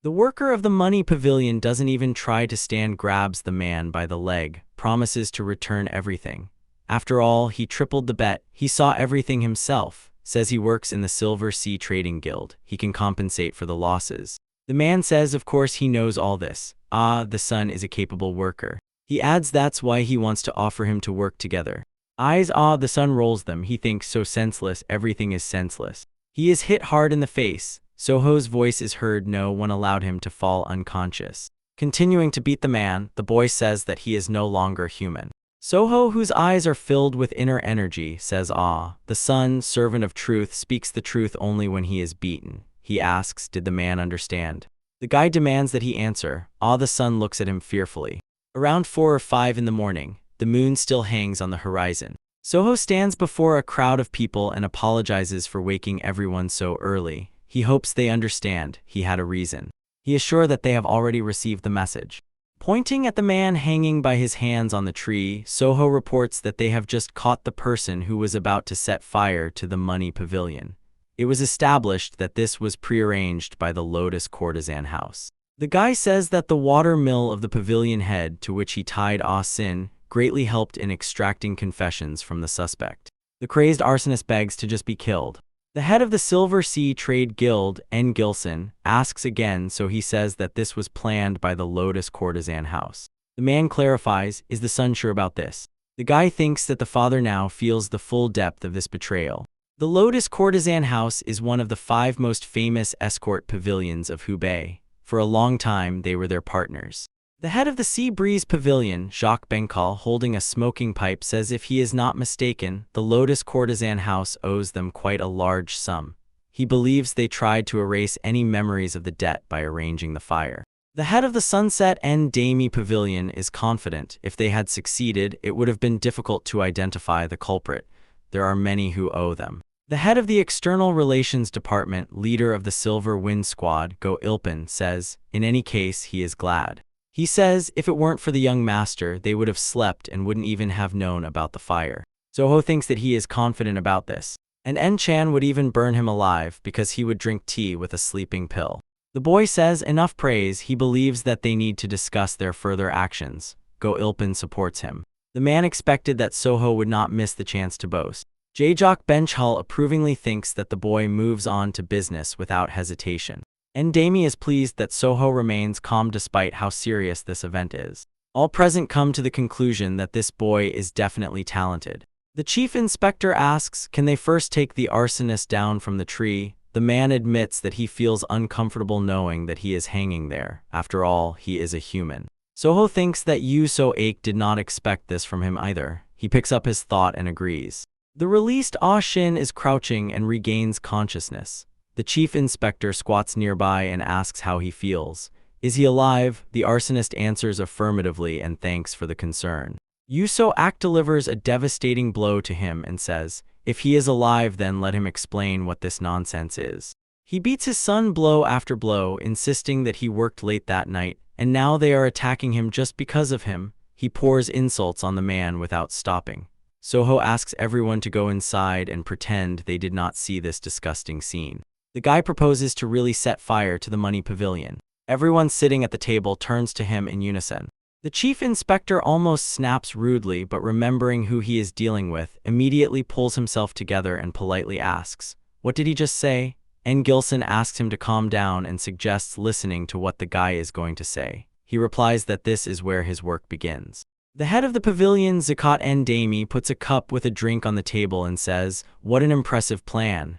The worker of the money pavilion doesn't even try to stand, grabs the man by the leg, promises to return everything. After all, he tripled the bet. He saw everything himself. Says he works in the Silver Sea Trading Guild. He can compensate for the losses. The man says of course he knows all this. The son is a capable worker. He adds that's why he wants to offer him to work together. The son rolls them. He thinks so senseless, everything is senseless. He is hit hard in the face. Soho's voice is heard. No one allowed him to fall unconscious. Continuing to beat the man, the boy says that he is no longer human. Soho, whose eyes are filled with inner energy, says, The son, servant of truth, speaks the truth only when he is beaten. He asks, did the man understand? The guy demands that he answer. The son looks at him fearfully. Around 4 or 5 in the morning, the moon still hangs on the horizon. Soho stands before a crowd of people and apologizes for waking everyone so early. He hopes they understand. He had a reason. He is sure that they have already received the message. Pointing at the man hanging by his hands on the tree, Soho reports that they have just caught the person who was about to set fire to the money pavilion. It was established that this was prearranged by the Lotus Courtesan House. The guy says that the water mill of the pavilion head to which he tied Sin greatly helped in extracting confessions from the suspect. The crazed arsonist begs to just be killed. The head of the Silver Sea Trade Guild, N. Gilson, asks again, so he says that this was planned by the Lotus Courtesan House. The man clarifies, is the son sure about this? The guy thinks that the father now feels the full depth of this betrayal. The Lotus Courtesan House is one of the 5 most famous escort pavilions of Hubei. For a long time, they were their partners. The head of the Sea Breeze Pavilion, Jacques Bencal, holding a smoking pipe, says if he is not mistaken, the Lotus Courtesan House owes them quite a large sum. He believes they tried to erase any memories of the debt by arranging the fire. The head of the Sunset and Dami Pavilion is confident if they had succeeded, it would have been difficult to identify the culprit. There are many who owe them. The head of the External Relations Department, leader of the Silver Wind Squad, Go Ilpin, says, in any case, he is glad. He says if it weren't for the young master, they would have slept and wouldn't even have known about the fire. Soho thinks that he is confident about this. And En-chan would even burn him alive because he would drink tea with a sleeping pill. The boy says enough praise. He believes that they need to discuss their further actions. Go Ilpin supports him. The man expected that Soho would not miss the chance to boast. Jacques Benchal approvingly thinks that the boy moves on to business without hesitation. And Dami is pleased that Soho remains calm despite how serious this event is. All present come to the conclusion that this boy is definitely talented. The chief inspector asks, can they first take the arsonist down from the tree? The man admits that he feels uncomfortable knowing that he is hanging there. After all, he is a human. Soho thinks that Yu So-ache did not expect this from him either. He picks up his thought and agrees. The released Shin is crouching and regains consciousness. The chief inspector squats nearby and asks how he feels. Is he alive? The arsonist answers affirmatively and thanks for the concern. Yu So-ache delivers a devastating blow to him and says, if he is alive, then let him explain what this nonsense is. He beats his son blow after blow, insisting that he worked late that night, and now they are attacking him just because of him. He pours insults on the man without stopping. Soho asks everyone to go inside and pretend they did not see this disgusting scene. The guy proposes to really set fire to the money pavilion. Everyone sitting at the table turns to him in unison. The chief inspector almost snaps rudely, but remembering who he is dealing with, immediately pulls himself together and politely asks, what did he just say? N. Gilson asks him to calm down and suggests listening to what the guy is going to say. He replies that this is where his work begins. The head of the pavilion, Zakat Ndami, puts a cup with a drink on the table and says, "What an impressive plan.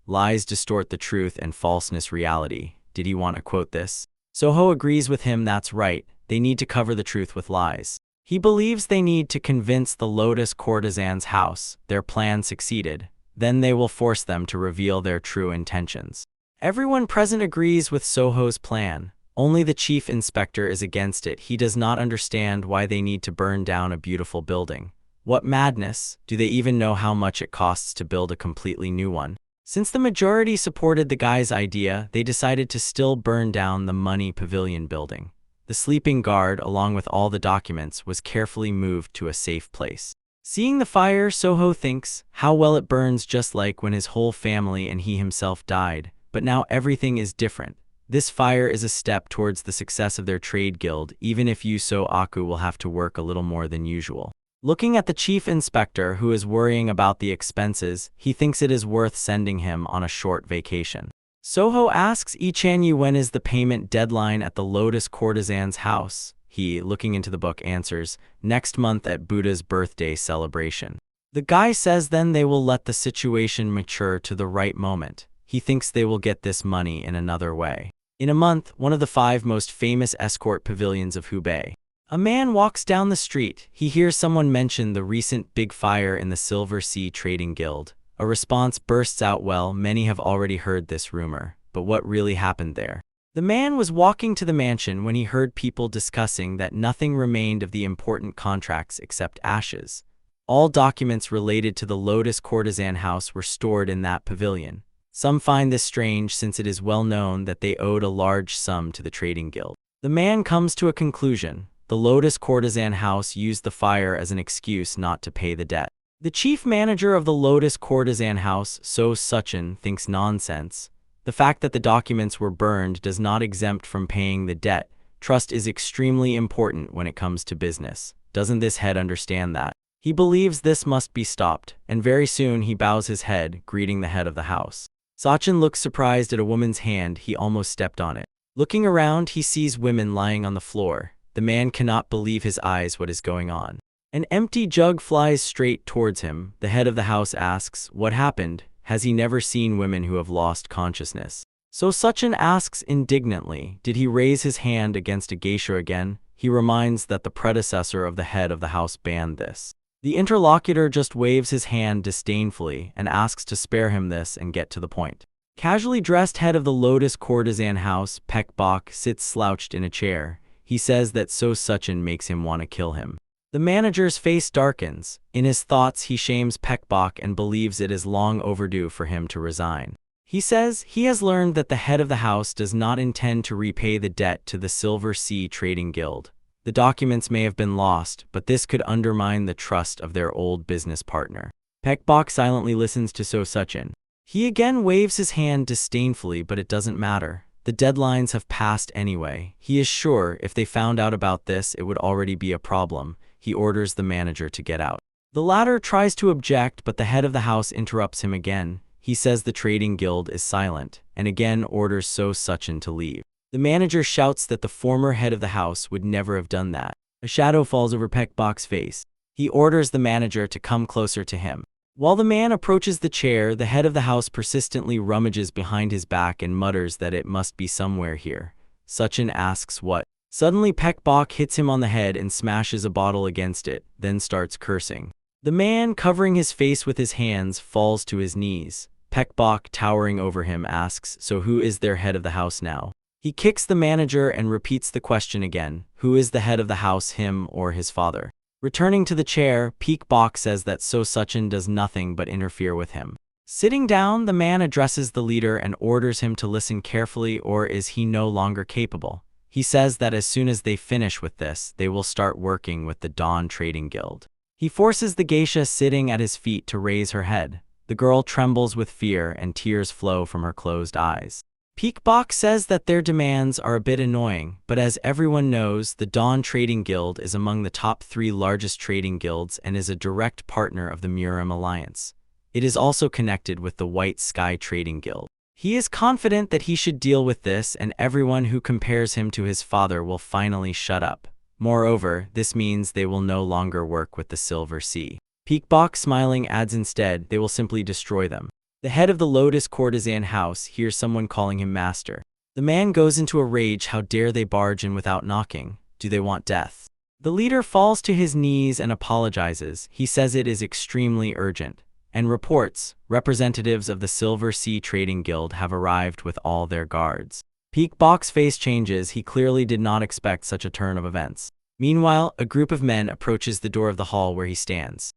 Lies distort the truth and falseness reality." Did he want to quote this? Soho agrees with him. That's right. They need to cover the truth with lies. He believes they need to convince the Lotus courtesan's house their plan succeeded. Then they will force them to reveal their true intentions. Everyone present agrees with Soho's plan. Only the chief inspector is against it. He does not understand why they need to burn down a beautiful building. What madness! Do they even know how much it costs to build a completely new one? Since the majority supported the guy's idea, they decided to still burn down the Money Pavilion building. The sleeping guard, along with all the documents, was carefully moved to a safe place. Seeing the fire, Soho thinks how well it burns, just like when his whole family and he himself died. But now everything is different. This fire is a step towards the success of their trade guild, even if Yuso Aku will have to work a little more than usual. Looking at the chief inspector, who is worrying about the expenses, he thinks it is worth sending him on a short vacation. Soho asks Ichanyu when is the payment deadline at the Lotus courtesan's house. He, looking into the book, answers, next month at Buddha's birthday celebration. The guy says then they will let the situation mature to the right moment. He thinks they will get this money in another way. In a month, one of the 5 most famous escort pavilions of Hubei. A man walks down the street. He hears someone mention the recent big fire in the Silver Sea Trading Guild. A response bursts out, well, many have already heard this rumor, but what really happened there? The man was walking to the mansion when he heard people discussing that nothing remained of the important contracts except ashes. All documents related to the Lotus courtesan house were stored in that pavilion. Some find this strange since it is well known that they owed a large sum to the trading guild. The man comes to a conclusion. The Lotus courtesan house used the fire as an excuse not to pay the debt. The chief manager of the Lotus courtesan house, So Suchin, thinks nonsense. The fact that the documents were burned does not exempt from paying the debt. Trust is extremely important when it comes to business. Doesn't this head understand that? He believes this must be stopped, and very soon he bows his head, greeting the head of the house. Sachin looks surprised at a woman's hand. He almost stepped on it. Looking around, he sees women lying on the floor. The man cannot believe his eyes. What is going on? An empty jug flies straight towards him. The head of the house asks, what happened? Has he never seen women who have lost consciousness? So Sachin asks indignantly, did he raise his hand against a geisha again? He reminds that the predecessor of the head of the house banned this. The interlocutor just waves his hand disdainfully and asks to spare him this and get to the point. Casually dressed head of the Lotus courtesan house, Pek Bok, sits slouched in a chair. He says that So Suchin makes him want to kill him. The manager's face darkens. In his thoughts, he shames Pek Bok and believes it is long overdue for him to resign. He says he has learned that the head of the house does not intend to repay the debt to the Silver Sea Trading Guild. The documents may have been lost, but this could undermine the trust of their old business partner. Pek Bok silently listens to So Suchin. He again waves his hand disdainfully, but it doesn't matter. The deadlines have passed anyway. He is sure if they found out about this, it would already be a problem. He orders the manager to get out. The latter tries to object, but the head of the house interrupts him again. He says the trading guild is silent, and again orders So Suchin to leave. The manager shouts that the former head of the house would never have done that. A shadow falls over Pek Bok's face. He orders the manager to come closer to him. While the man approaches the chair, the head of the house persistently rummages behind his back and mutters that it must be somewhere here. Suchin asks what. Suddenly Pek Bok hits him on the head and smashes a bottle against it, then starts cursing. The man, covering his face with his hands, falls to his knees. Pek Bok, towering over him, asks, so who is their head of the house now? He kicks the manager and repeats the question again. Who is the head of the house, him or his father? Returning to the chair, Pek Bok says that So Suchin does nothing but interfere with him. Sitting down, the man addresses the leader and orders him to listen carefully, or is he no longer capable? He says that as soon as they finish with this, they will start working with the Dawn Trading Guild. He forces the geisha sitting at his feet to raise her head. The girl trembles with fear and tears flow from her closed eyes. Pek Bok says that their demands are a bit annoying, but as everyone knows, the Dawn Trading Guild is among the top 3 largest trading guilds and is a direct partner of the Murim alliance. It is also connected with the White Sky Trading Guild. He is confident that he should deal with this, and everyone who compares him to his father will finally shut up. Moreover, this means they will no longer work with the Silver Sea. Peakbok, smiling, adds instead, they will simply destroy them. The head of the Lotus courtesan house hears someone calling him master. The man goes into a rage. How dare they barge in without knocking? Do they want death? The leader falls to his knees and apologizes. He says it is extremely urgent, and reports representatives of the Silver Sea Trading Guild have arrived with all their guards. Peakbok's face changes. He clearly did not expect such a turn of events. Meanwhile, a group of men approaches the door of the hall where he stands.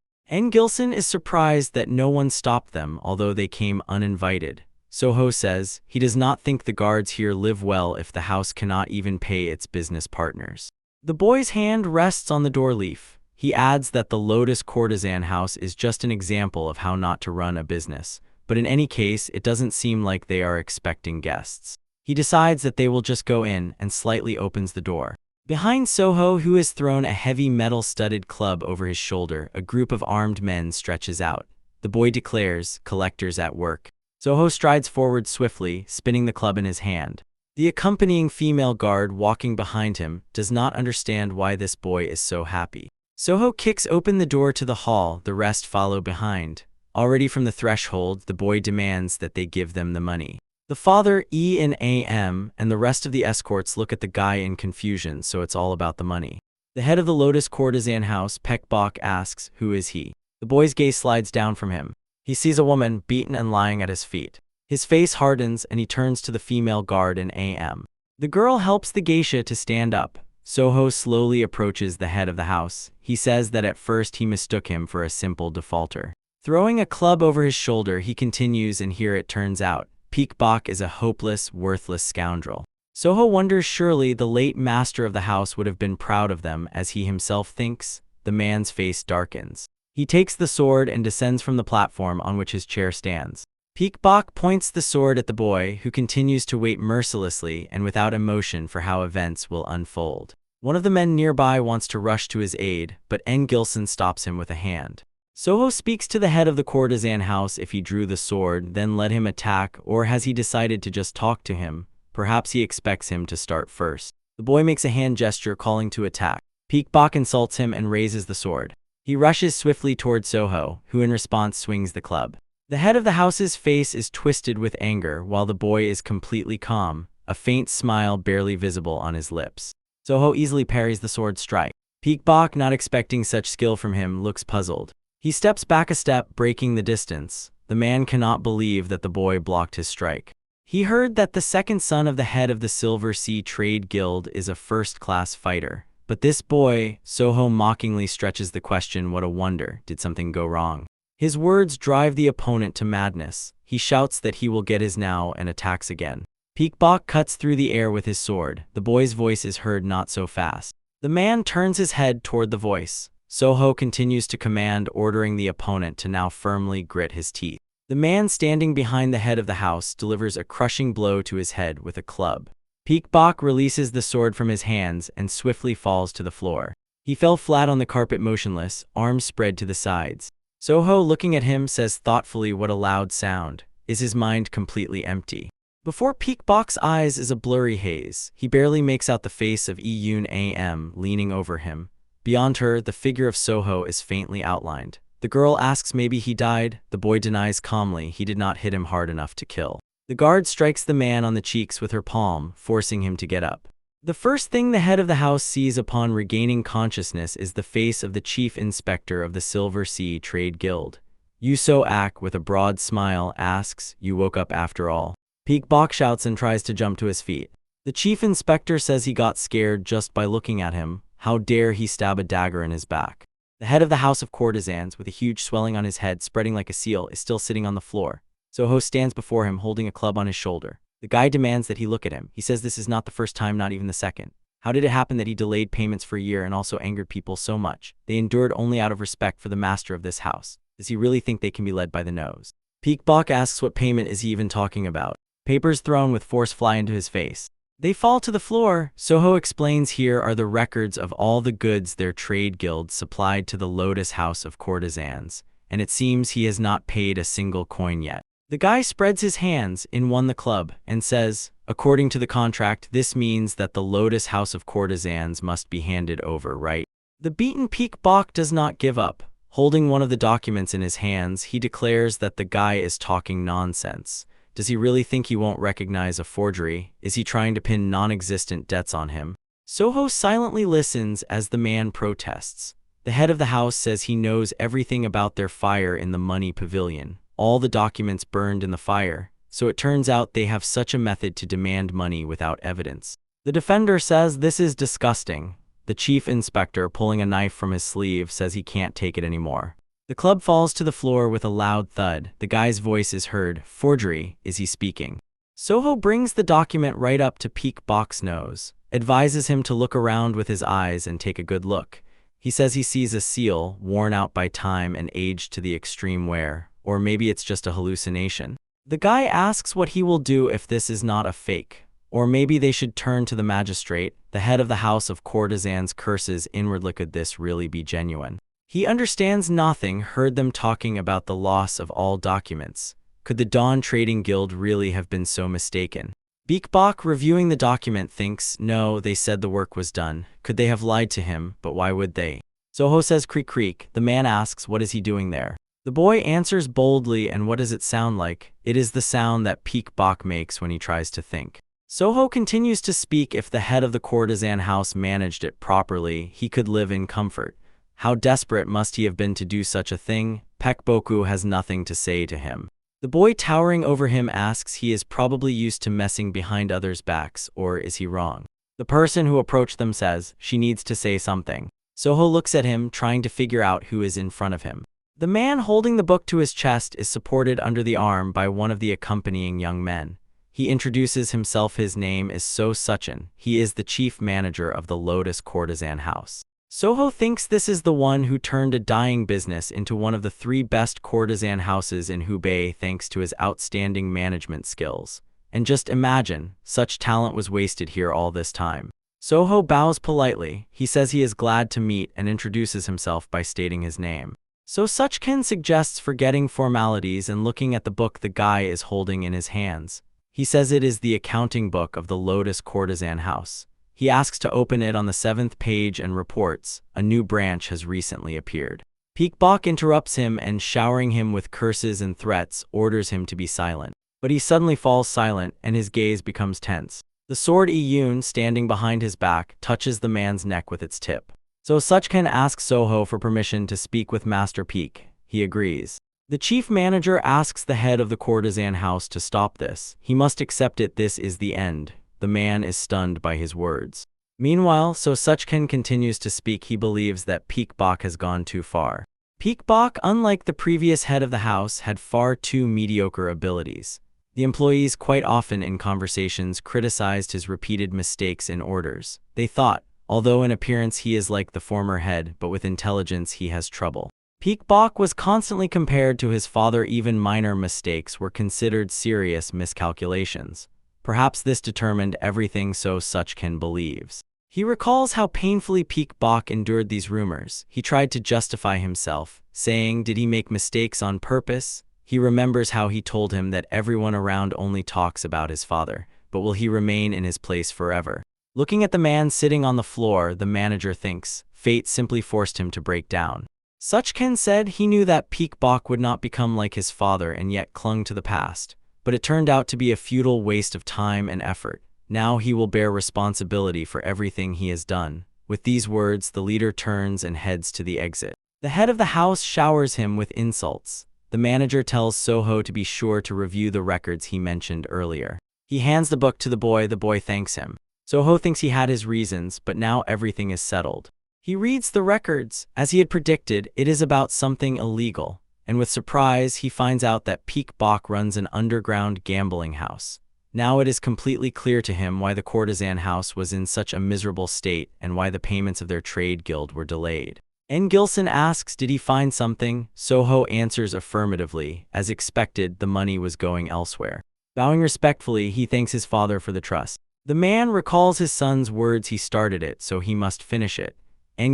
Gilson is surprised that no one stopped them, although they came uninvited. Soho says he does not think the guards here live well if the house cannot even pay its business partners. The boy's hand rests on the door leaf. He adds that the Lotus courtesan house is just an example of how not to run a business, but in any case, it doesn't seem like they are expecting guests. He decides that they will just go in and slightly opens the door. Behind Soho, who has thrown a heavy metal-studded club over his shoulder, a group of armed men stretches out. The boy declares, "Collectors at work." Soho strides forward swiftly, spinning the club in his hand. The accompanying female guard walking behind him does not understand why this boy is so happy. Soho kicks open the door to the hall. The rest follow behind. Already from the threshold, the boy demands that they give them the money. The father, E&AM, and the rest of the escorts look at the guy in confusion, so it's all about the money. The head of the Lotus courtesan house, Peckbok, asks, "Who is he?" The boy's gaze slides down from him. He sees a woman, beaten and lying at his feet. His face hardens and he turns to the female guard in AM. The girl helps the geisha to stand up. Soho slowly approaches the head of the house. He says that at first he mistook him for a simple defaulter. Throwing a club over his shoulder, he continues, and here it turns out. Peakbok is a hopeless, worthless scoundrel. Soho wonders surely the late master of the house would have been proud of them, as he himself thinks. The man's face darkens. He takes the sword and descends from the platform on which his chair stands. Peakbok points the sword at the boy, who continues to wait mercilessly and without emotion for how events will unfold. One of the men nearby wants to rush to his aid, but Gilson stops him with a hand. Soho speaks to the head of the courtesan house. If he drew the sword, then let him attack, or has he decided to just talk to him? Perhaps he expects him to start first. The boy makes a hand gesture calling to attack. Peakbok insults him and raises the sword. He rushes swiftly toward Soho, who in response swings the club. The head of the house's face is twisted with anger, while the boy is completely calm, a faint smile barely visible on his lips. Soho easily parries the sword strike. Peakbok, not expecting such skill from him, looks puzzled. He steps back a step, breaking the distance. The man cannot believe that the boy blocked his strike. He heard that the second son of the head of the Silver Sea Trade Guild is a first-class fighter. But this boy, Soho mockingly stretches the question. What a wonder, did something go wrong? His words drive the opponent to madness. He shouts that he will get his now and attacks again. Peakbok cuts through the air with his sword. The boy's voice is heard not so fast. The man turns his head toward the voice. Soho continues to command, ordering the opponent to now firmly grit his teeth. The man standing behind the head of the house delivers a crushing blow to his head with a club. Peakbok releases the sword from his hands and swiftly falls to the floor. He fell flat on the carpet motionless, arms spread to the sides. Soho, looking at him, says thoughtfully, "What a loud sound." Is his mind completely empty? Before Peakbok's eyes is a blurry haze. He barely makes out the face of Eun-am leaning over him. Beyond her, the figure of Soho is faintly outlined. The girl asks maybe he died. The boy denies calmly he did not hit him hard enough to kill. The guard strikes the man on the cheeks with her palm, forcing him to get up. The first thing the head of the house sees upon regaining consciousness is the face of the chief inspector of the Silver Sea Trade Guild. Yuso-ak, with a broad smile, asks, "You woke up after all?" Peakbok shouts and tries to jump to his feet. The chief inspector says he got scared just by looking at him. How dare he stab a dagger in his back? The head of the house of courtesans, with a huge swelling on his head spreading like a seal, is still sitting on the floor. Soho stands before him holding a club on his shoulder. The guy demands that he look at him. He says this is not the first time, not even the second. How did it happen that he delayed payments for a year and also angered people so much? They endured only out of respect for the master of this house. Does he really think they can be led by the nose? Peakbok asks what payment is he even talking about. Papers thrown with force fly into his face. They fall to the floor. Soho explains here are the records of all the goods their trade guild supplied to the Lotus House of Courtesans, and it seems he has not paid a single coin yet. The guy spreads his hands in won the club and says, according to the contract, this means that the Lotus House of Courtesans must be handed over, right? The beaten Peak Bok does not give up. Holding one of the documents in his hands, he declares that the guy is talking nonsense. Does he really think he won't recognize a forgery? Is he trying to pin non-existent debts on him? Soho silently listens as the man protests. The head of the house says he knows everything about their fire in the money pavilion. All the documents burned in the fire, so it turns out they have such a method to demand money without evidence. The defender says this is disgusting. The chief inspector, pulling a knife from his sleeve, says he can't take it anymore. The club falls to the floor with a loud thud. The guy's voice is heard. Forgery, is he speaking? Soho brings the document right up to Peak Bok's nose, advises him to look around with his eyes and take a good look. He says he sees a seal, worn out by time and aged to the extreme wear. Or maybe it's just a hallucination. The guy asks what he will do if this is not a fake. Or maybe they should turn to the magistrate. The head of the House of Courtesans curses inwardly, could this really be genuine? He understands nothing, heard them talking about the loss of all documents. Could the Dawn Trading Guild really have been so mistaken? Peak Bok, reviewing the document, thinks, no, they said the work was done. Could they have lied to him? But why would they? Soho says creak creak. The man asks, what is he doing there? The boy answers boldly, and what does it sound like? It is the sound that Peak Bok makes when he tries to think. Soho continues to speak. If the head of the courtesan house managed it properly, he could live in comfort. How desperate must he have been to do such a thing? Pek Boku has nothing to say to him. The boy towering over him asks, he is probably used to messing behind others' backs, or is he wrong? The person who approached them says, she needs to say something. Soho looks at him, trying to figure out who is in front of him. The man holding the book to his chest is supported under the arm by one of the accompanying young men. He introduces himself. His name is So Suchin. He is the chief manager of the Lotus Courtesan House. Soho thinks this is the one who turned a dying business into one of the 3 best courtesan houses in Hubei thanks to his outstanding management skills. And just imagine, such talent was wasted here all this time. Soho bows politely. He says he is glad to meet and introduces himself by stating his name. So Suchkin suggests forgetting formalities and looking at the book the guy is holding in his hands. He says it is the accounting book of the Lotus Courtesan House. He asks to open it on the 7th page and reports, a new branch has recently appeared. Peak Bok interrupts him and, showering him with curses and threats, orders him to be silent. But he suddenly falls silent and his gaze becomes tense. The sword Iyun, standing behind his back, touches the man's neck with its tip. So Suchkin asks Soho for permission to speak with Master Peak. He agrees. The chief manager asks the head of the courtesan house to stop this. He must accept it. This is the end. The man is stunned by his words. Meanwhile, So Suchkin continues to speak. He believes that Peak Bok has gone too far. Peak Bok, unlike the previous head of the house, had far too mediocre abilities. The employees quite often in conversations criticized his repeated mistakes in orders. They thought, although in appearance he is like the former head, but with intelligence he has trouble. Peak Bok was constantly compared to his father. Even minor mistakes were considered serious miscalculations. Perhaps this determined everything, So Suchkin believes. He recalls how painfully Peak Bok endured these rumors. He tried to justify himself, saying, did he make mistakes on purpose? He remembers how he told him that everyone around only talks about his father, but will he remain in his place forever? Looking at the man sitting on the floor, the manager thinks, fate simply forced him to break down. Suchkin said he knew that Peak Bok would not become like his father and yet clung to the past. But it turned out to be a futile waste of time and effort. Now he will bear responsibility for everything he has done. With these words, the leader turns and heads to the exit. The head of the house showers him with insults. The manager tells Soho to be sure to review the records he mentioned earlier. He hands the book to the boy. The boy thanks him. Soho thinks he had his reasons, but now everything is settled. He reads the records. As he had predicted, it is about something illegal. And with surprise, he finds out that Peak Bok runs an underground gambling house. Now it is completely clear to him why the courtesan house was in such a miserable state and why the payments of their trade guild were delayed. Gilson asks, did he find something? Soho answers affirmatively. As expected, the money was going elsewhere. Bowing respectfully, he thanks his father for the trust. The man recalls his son's words. He started it, so he must finish it.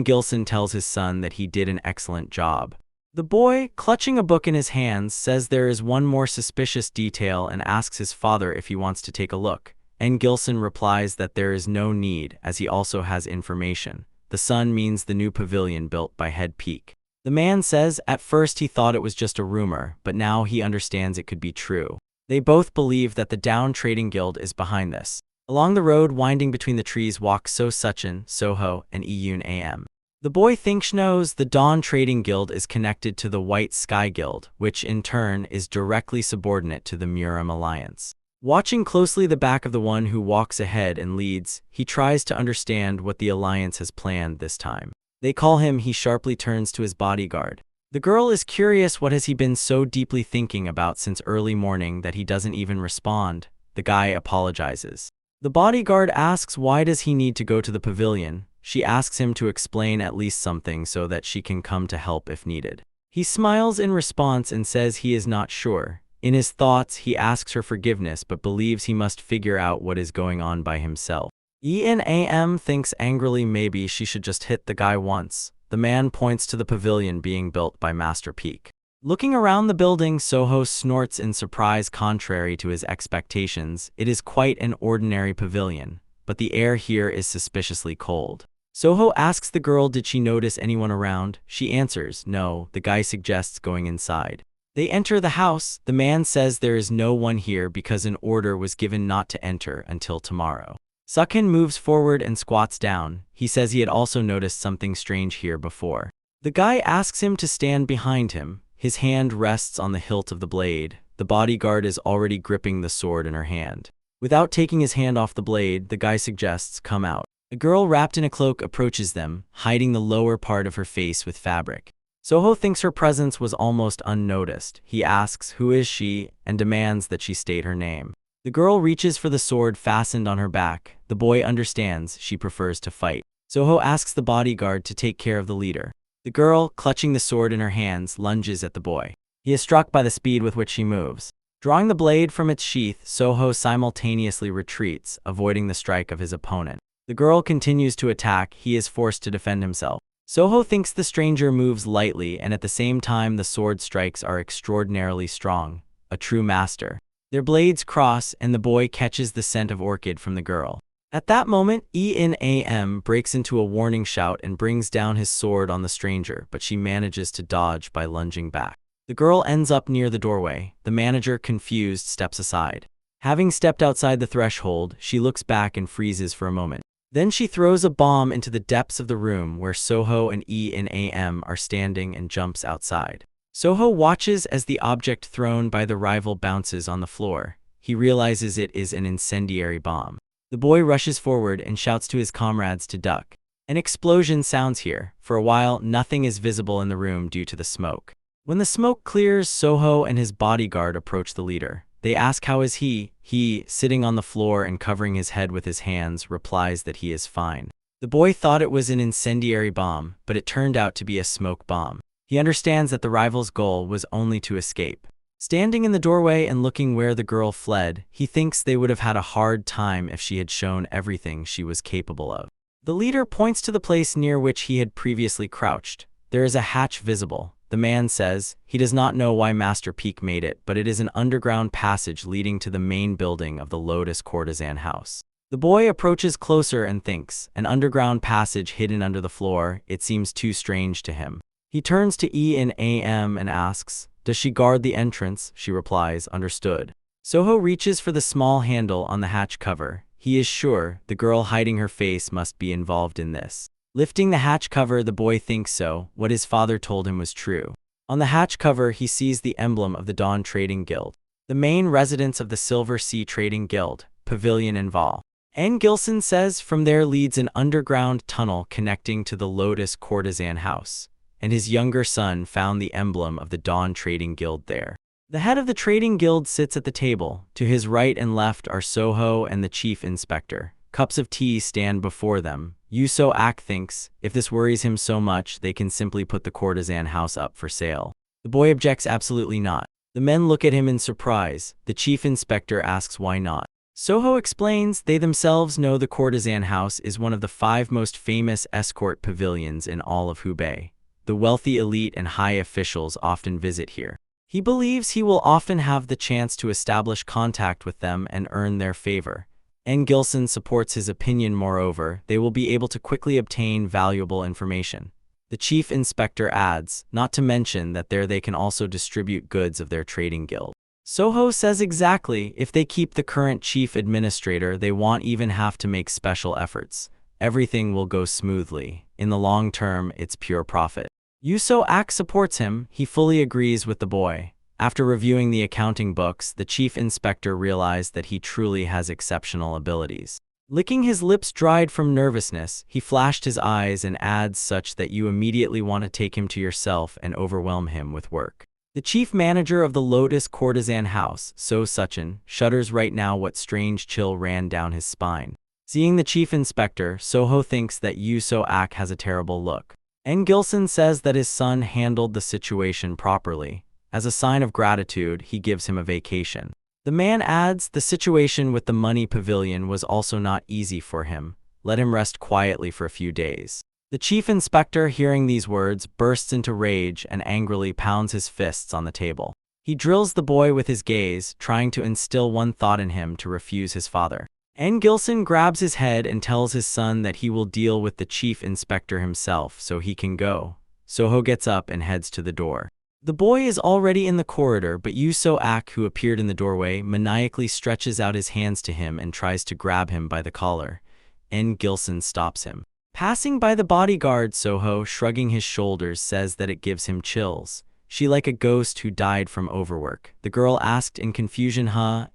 Gilson tells his son that he did an excellent job. The boy, clutching a book in his hands, says there is one more suspicious detail and asks his father if he wants to take a look. And Gilson replies that there is no need, as he also has information. The sun means the new pavilion built by Head Peak. The man says at first he thought it was just a rumor, but now he understands it could be true. They both believe that the Down Trading Guild is behind this. Along the road winding between the trees walk So Suchin, Soho, and Iyun Am. The boy thinks knows the Dawn Trading Guild is connected to the White Sky Guild, which in turn is directly subordinate to the Murim Alliance. Watching closely the back of the one who walks ahead and leads, he tries to understand what the Alliance has planned this time. They call him. He sharply turns to his bodyguard. The girl is curious what has he been so deeply thinking about since early morning that he doesn't even respond. The guy apologizes. The bodyguard asks why does he need to go to the pavilion. She asks him to explain at least something so that she can come to help if needed. He smiles in response and says he is not sure. In his thoughts, he asks her forgiveness but believes he must figure out what is going on by himself. Am thinks angrily maybe she should just hit the guy once. The man points to the pavilion being built by Master Peak. Looking around the building, Soho snorts in surprise. Contrary to his expectations, it is quite an ordinary pavilion, but the air here is suspiciously cold. Soho asks the girl did she notice anyone around. She answers no. The guy suggests going inside. They enter the house. The man says there is no one here because an order was given not to enter until tomorrow. Suchin moves forward and squats down. He says he had also noticed something strange here before. The guy asks him to stand behind him. His hand rests on the hilt of the blade. The bodyguard is already gripping the sword in her hand. Without taking his hand off the blade, the guy suggests come out. A girl wrapped in a cloak approaches them, hiding the lower part of her face with fabric. Soho thinks her presence was almost unnoticed. He asks who is she and demands that she state her name. The girl reaches for the sword fastened on her back. The boy understands she prefers to fight. Soho asks the bodyguard to take care of the leader. The girl, clutching the sword in her hands, lunges at the boy. He is struck by the speed with which she moves. Drawing the blade from its sheath, Soho simultaneously retreats, avoiding the strike of his opponent. The girl continues to attack. He is forced to defend himself. Soho thinks the stranger moves lightly, and at the same time the sword strikes are extraordinarily strong. A true master. Their blades cross, and the boy catches the scent of orchid from the girl. At that moment, Am breaks into a warning shout and brings down his sword on the stranger, but she manages to dodge by lunging back. The girl ends up near the doorway. The manager, confused, steps aside. Having stepped outside the threshold, she looks back and freezes for a moment. Then she throws a bomb into the depths of the room where Soho and Am are standing and jumps outside. Soho watches as the object thrown by the rival bounces on the floor. He realizes it is an incendiary bomb. The boy rushes forward and shouts to his comrades to duck. An explosion sounds here. For a while, nothing is visible in the room due to the smoke. When the smoke clears, Soho and his bodyguard approach the leader. They ask how is he. He, sitting on the floor and covering his head with his hands, replies that he is fine. The boy thought it was an incendiary bomb, but it turned out to be a smoke bomb. He understands that the rival's goal was only to escape. Standing in the doorway and looking where the girl fled, he thinks they would have had a hard time if she had shown everything she was capable of. The leader points to the place near which he had previously crouched. There is a hatch visible. The man says he does not know why Master Peak made it, but it is an underground passage leading to the main building of the Lotus Courtesan House. The boy approaches closer and thinks, an underground passage hidden under the floor. It seems too strange to him. He turns to Am and asks, does she guard the entrance? She replies, understood. Soho reaches for the small handle on the hatch cover. He is sure the girl hiding her face must be involved in this. Lifting the hatch cover, the boy thinks so. What his father told him was true. On the hatch cover, he sees the emblem of the Dawn Trading Guild, the main residence of the Silver Sea Trading Guild, Pavilion and Val. N. Gilson says from there leads an underground tunnel connecting to the Lotus Courtesan House, and his younger son found the emblem of the Dawn Trading Guild there. The head of the Trading Guild sits at the table. To his right and left are Soho and the chief inspector. Cups of tea stand before them. Yuso Ak thinks, if this worries him so much, they can simply put the courtesan house up for sale. The boy objects absolutely not. The men look at him in surprise. The chief inspector asks why not. Soho explains they themselves know the courtesan house is one of the 5 most famous escort pavilions in all of Hubei. The wealthy elite and high officials often visit here. He believes he will often have the chance to establish contact with them and earn their favor. And Gilson supports his opinion. Moreover, they will be able to quickly obtain valuable information. The chief inspector adds, not to mention that there they can also distribute goods of their trading guild. Soho says exactly, if they keep the current chief administrator, they won't even have to make special efforts. Everything will go smoothly. In the long term, it's pure profit. Yuso-ak supports him. He fully agrees with the boy. After reviewing the accounting books, the chief inspector realized that he truly has exceptional abilities. Licking his lips dried from nervousness, he flashed his eyes and adds such that you immediately want to take him to yourself and overwhelm him with work. The chief manager of the Lotus Courtesan House, So Suchin, shudders right now. What strange chill ran down his spine. Seeing the chief inspector, Soho thinks that Yuso-ak has a terrible look. And Gilson says that his son handled the situation properly. As a sign of gratitude, he gives him a vacation. The man adds, the situation with the money pavilion was also not easy for him. Let him rest quietly for a few days. The chief inspector, hearing these words, bursts into rage and angrily pounds his fists on the table. He drills the boy with his gaze, trying to instill one thought in him to refuse his father. And Gilson grabs his head and tells his son that he will deal with the chief inspector himself so he can go. Soho gets up and heads to the door. The boy is already in the corridor, but Yuso-ak, who appeared in the doorway, maniacally stretches out his hands to him and tries to grab him by the collar. And Gilson stops him. Passing by the bodyguard, Soho, shrugging his shoulders, says that it gives him chills. She like a ghost who died from overwork. The girl asked in confusion,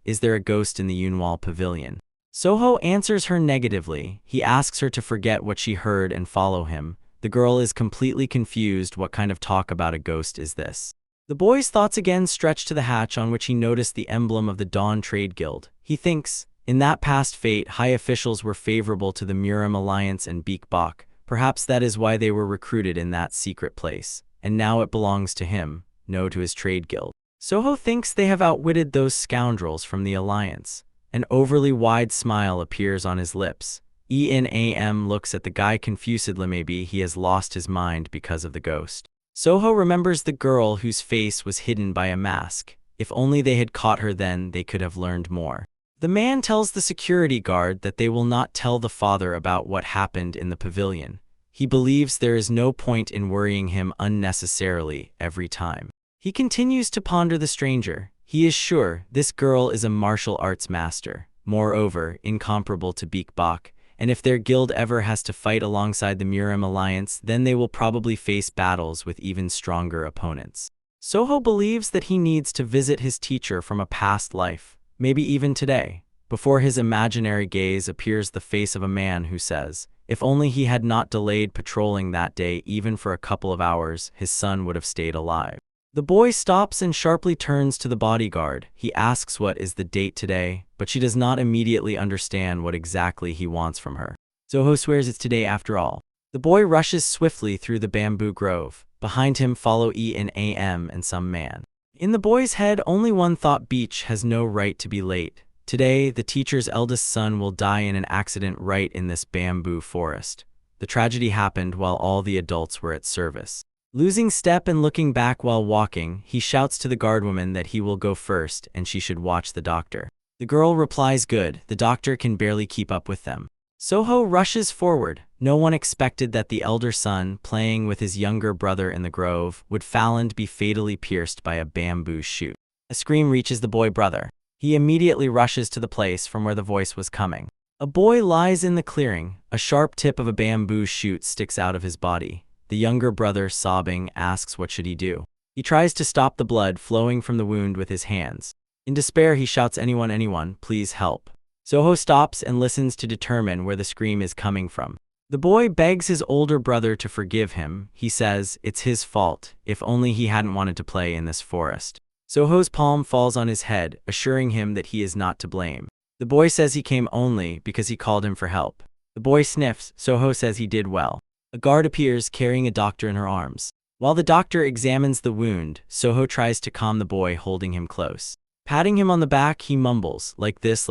is there a ghost in the Yunwal pavilion? Soho answers her negatively. He asks her to forget what she heard and follow him. The girl is completely confused. What kind of talk about a ghost is this? The boy's thoughts again stretch to the hatch on which he noticed the emblem of the Dawn Trade Guild. He thinks, in that past fate, high officials were favorable to the Murim Alliance and Beek-Bok. Perhaps that is why they were recruited in that secret place. And now it belongs to him, no to his trade guild. Soho thinks they have outwitted those scoundrels from the Alliance. An overly wide smile appears on his lips. Enam looks at the guy confusedly. Maybe he has lost his mind because of the ghost. Soho remembers the girl whose face was hidden by a mask. If only they had caught her then, they could have learned more. The man tells the security guard that they will not tell the father about what happened in the pavilion. He believes there is no point in worrying him unnecessarily every time. He continues to ponder the stranger. He is sure this girl is a martial arts master, moreover, incomparable to Beek-Bok, and if their guild ever has to fight alongside the Murim Alliance, then they will probably face battles with even stronger opponents. Soho believes that he needs to visit his teacher from a past life, maybe even today. Before his imaginary gaze appears the face of a man who says, if only he had not delayed patrolling that day even for a couple of hours, his son would have stayed alive. The boy stops and sharply turns to the bodyguard. He asks what is the date today, but she does not immediately understand what exactly he wants from her. Soho swears it's today after all. The boy rushes swiftly through the bamboo grove. Behind him follow Enam and some man. In the boy's head, only one thought: Beach has no right to be late. Today, the teacher's eldest son will die in an accident right in this bamboo forest. The tragedy happened while all the adults were at service. Losing step and looking back while walking, he shouts to the guardwoman that he will go first and she should watch the doctor. The girl replies good, the doctor can barely keep up with them. Soho rushes forward. No one expected that the elder son, playing with his younger brother in the grove, would fall and be fatally pierced by a bamboo shoot. A scream reaches the boy brother. He immediately rushes to the place from where the voice was coming. A boy lies in the clearing. A sharp tip of a bamboo shoot sticks out of his body. The younger brother, sobbing, asks what should he do. He tries to stop the blood flowing from the wound with his hands. In despair, he shouts, anyone, please help. Soho stops and listens to determine where the scream is coming from. The boy begs his older brother to forgive him. He says it's his fault, if only he hadn't wanted to play in this forest. Soho's palm falls on his head, assuring him that he is not to blame. The boy says he came only because he called him for help. The boy sniffs. Soho says he did well. A guard appears carrying a doctor in her arms. While the doctor examines the wound, Soho tries to calm the boy, holding him close. Patting him on the back, he mumbles, like this,